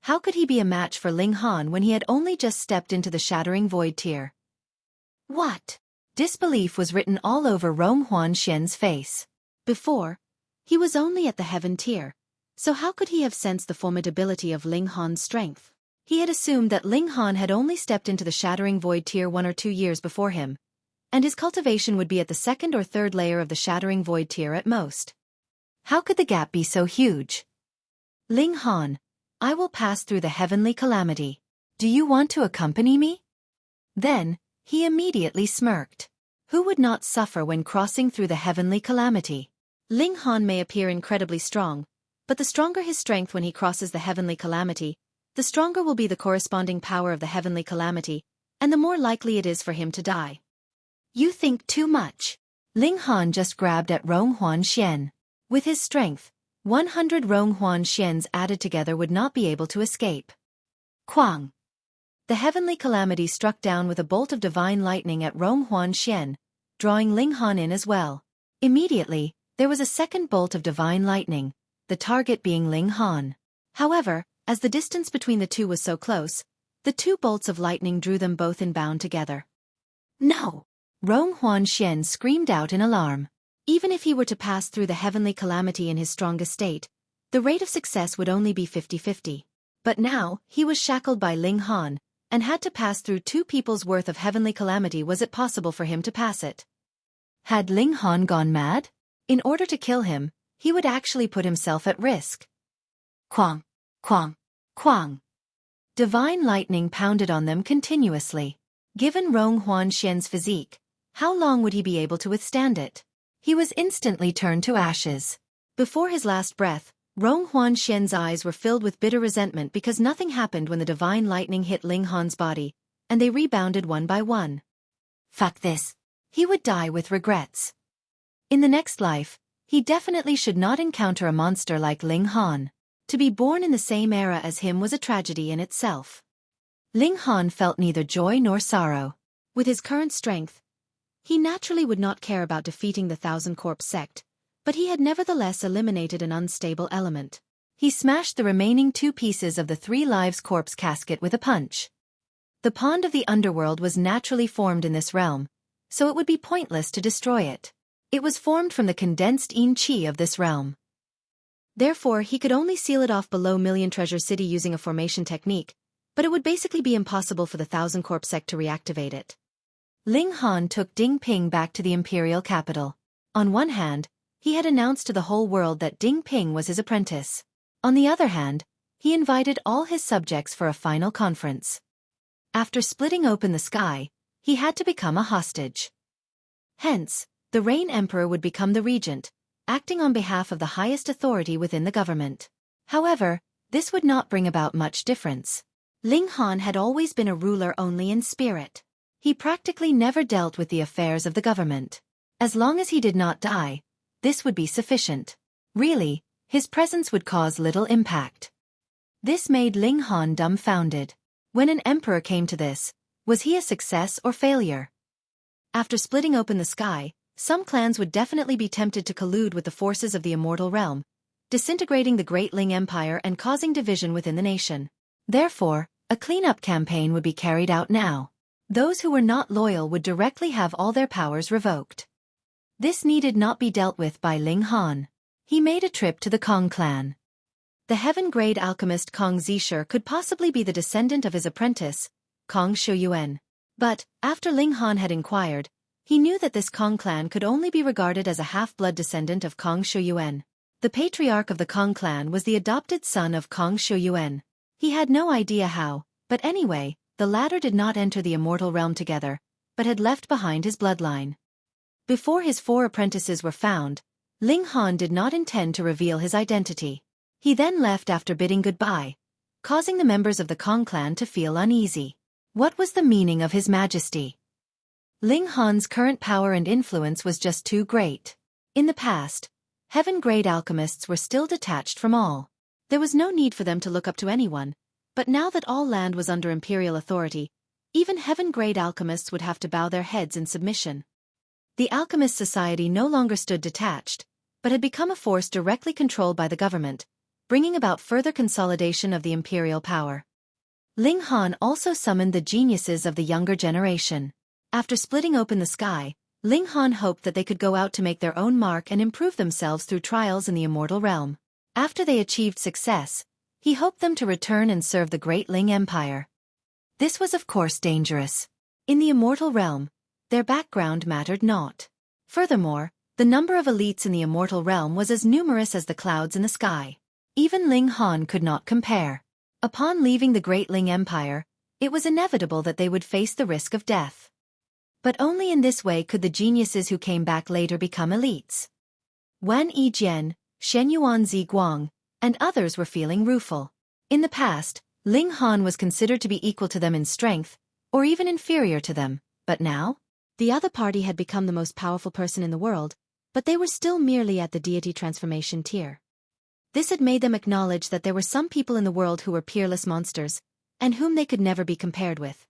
How could he be a match for Ling Han when he had only just stepped into the shattering void tier? What? Disbelief was written all over Rong Huanxian's face. Before, he was only at the heaven tier, so how could he have sensed the formidability of Ling Han's strength? He had assumed that Ling Han had only stepped into the shattering void tier 1 or 2 years before him, and his cultivation would be at the second or third layer of the shattering void tier at most. How could the gap be so huge? Ling Han, I will pass through the heavenly calamity. Do you want to accompany me? Then, he immediately smirked. Who would not suffer when crossing through the heavenly calamity? Ling Han may appear incredibly strong, but the stronger his strength when he crosses the heavenly calamity, the stronger will be the corresponding power of the heavenly calamity, and the more likely it is for him to die. You think too much. Ling Han just grabbed at Rong Huanxian. With his strength, 100 Rong Huanxians added together would not be able to escape. Quang! The heavenly calamity struck down with a bolt of divine lightning at Rong Huanxian, drawing Ling Han in as well. Immediately, there was a second bolt of divine lightning, the target being Ling Han. However, as the distance between the two was so close, the two bolts of lightning drew them both inbound together. No! Rong Huanxian screamed out in alarm. Even if he were to pass through the heavenly calamity in his strongest state, the rate of success would only be 50-50. But now, he was shackled by Ling Han, and had to pass through 2 people's worth of heavenly calamity. Was it possible for him to pass it? Had Ling Han gone mad? In order to kill him, he would actually put himself at risk. Quang! Quang! Quang! Divine lightning pounded on them continuously. Given Rong Huanxian's physique, how long would he be able to withstand it? He was instantly turned to ashes. Before his last breath, Rong Huanxian's eyes were filled with bitter resentment because nothing happened when the divine lightning hit Ling Han's body, and they rebounded one by one. Fuck this. He would die with regrets. In the next life, he definitely should not encounter a monster like Ling Han. To be born in the same era as him was a tragedy in itself. Ling Han felt neither joy nor sorrow. With his current strength, he naturally would not care about defeating the Thousand Corpse Sect, but he had nevertheless eliminated an unstable element. He smashed the remaining 2 pieces of the 3 Lives Corpse casket with a punch. The pond of the underworld was naturally formed in this realm, so it would be pointless to destroy it. It was formed from the condensed yin qi of this realm. Therefore, he could only seal it off below Million Treasure City using a formation technique, but it would basically be impossible for the Thousand Corpse Sect to reactivate it. Ling Han took Ding Ping back to the imperial capital. On one hand, he had announced to the whole world that Ding Ping was his apprentice. On the other hand, he invited all his subjects for a final conference. After splitting open the sky, he had to become a hostage. Hence, the Rain Emperor would become the regent, acting on behalf of the highest authority within the government. However, this would not bring about much difference. Ling Han had always been a ruler only in spirit. He practically never dealt with the affairs of the government. As long as he did not die, this would be sufficient. Really, his presence would cause little impact. This made Ling Han dumbfounded. When an emperor came to this, was he a success or failure? After splitting open the sky, some clans would definitely be tempted to collude with the forces of the Immortal realm, disintegrating the Great Ling Empire and causing division within the nation. Therefore, a cleanup campaign would be carried out now. Those who were not loyal would directly have all their powers revoked. This needed not be dealt with by Ling Han. He made a trip to the Kong clan. The heaven-grade alchemist Kong Zisher could possibly be the descendant of his apprentice, Kong Xueqi. But, after Ling Han had inquired, he knew that this Kong clan could only be regarded as a half-blood descendant of Kong Xueqi. The patriarch of the Kong clan was the adopted son of Kong Xueqi. He had no idea how, but anyway, the latter did not enter the Immortal realm together, but had left behind his bloodline. Before his 4 apprentices were found, Ling Han did not intend to reveal his identity. He then left after bidding goodbye, causing the members of the Kong clan to feel uneasy. What was the meaning of His Majesty? Ling Han's current power and influence was just too great. In the past, heaven-grade alchemists were still detached from all. There was no need for them to look up to anyone, but now that all land was under imperial authority, even heaven-grade alchemists would have to bow their heads in submission. The alchemist society no longer stood detached, but had become a force directly controlled by the government, bringing about further consolidation of the imperial power. Ling Han also summoned the geniuses of the younger generation. After splitting open the sky, Ling Han hoped that they could go out to make their own mark and improve themselves through trials in the Immortal realm. After they achieved success, he hoped them to return and serve the Great Ling Empire. This was of course dangerous. In the Immortal realm, their background mattered not. Furthermore, the number of elites in the Immortal realm was as numerous as the clouds in the sky. Even Ling Han could not compare. Upon leaving the Great Ling Empire, it was inevitable that they would face the risk of death. But only in this way could the geniuses who came back later become elites. Wan Yi Jian, Shenyuan Ziguang, and others were feeling rueful. In the past, Ling Han was considered to be equal to them in strength, or even inferior to them, but now? The other party had become the most powerful person in the world, but they were still merely at the deity transformation tier. This had made them acknowledge that there were some people in the world who were peerless monsters, and whom they could never be compared with.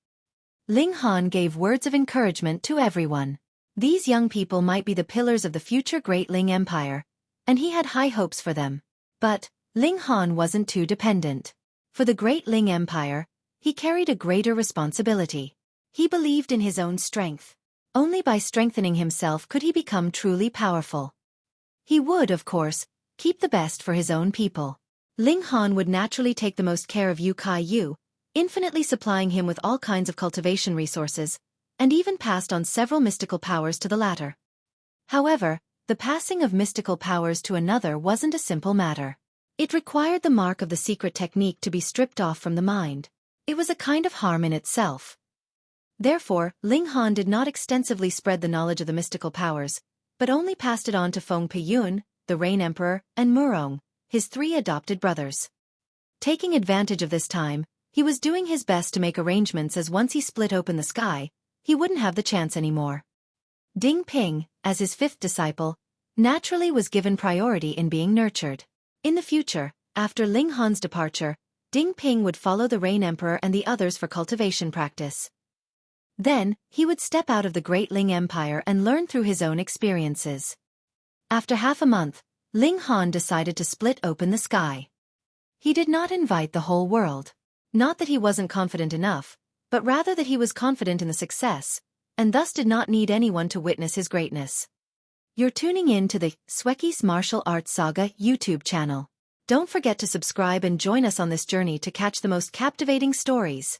Ling Han gave words of encouragement to everyone. These young people might be the pillars of the future Great Ling Empire, and he had high hopes for them. But, Ling Han wasn't too dependent. For the Great Ling Empire, he carried a greater responsibility. He believed in his own strength. Only by strengthening himself could he become truly powerful. He would, of course, keep the best for his own people. Ling Han would naturally take the most care of Yu Kai Yu, infinitely supplying him with all kinds of cultivation resources, and even passed on several mystical powers to the latter. However, the passing of mystical powers to another wasn't a simple matter. It required the mark of the secret technique to be stripped off from the mind. It was a kind of harm in itself. Therefore, Ling Han did not extensively spread the knowledge of the mystical powers, but only passed it on to Feng Piyun, the Rain Emperor, and Murong, his 3 adopted brothers. Taking advantage of this time, he was doing his best to make arrangements as once he split open the sky, he wouldn't have the chance anymore. Ding Ping, as his 5th disciple, naturally was given priority in being nurtured. In the future, after Ling Han's departure, Ding Ping would follow the Rain Emperor and the others for cultivation practice. Then, he would step out of the Great Ling Empire and learn through his own experiences. After half a month, Ling Han decided to split open the sky. He did not invite the whole world. Not that he wasn't confident enough, but rather that he was confident in the success, and thus did not need anyone to witness his greatness. You're tuning in to the Xueqi's Martial Arts Saga YouTube channel. Don't forget to subscribe and join us on this journey to catch the most captivating stories.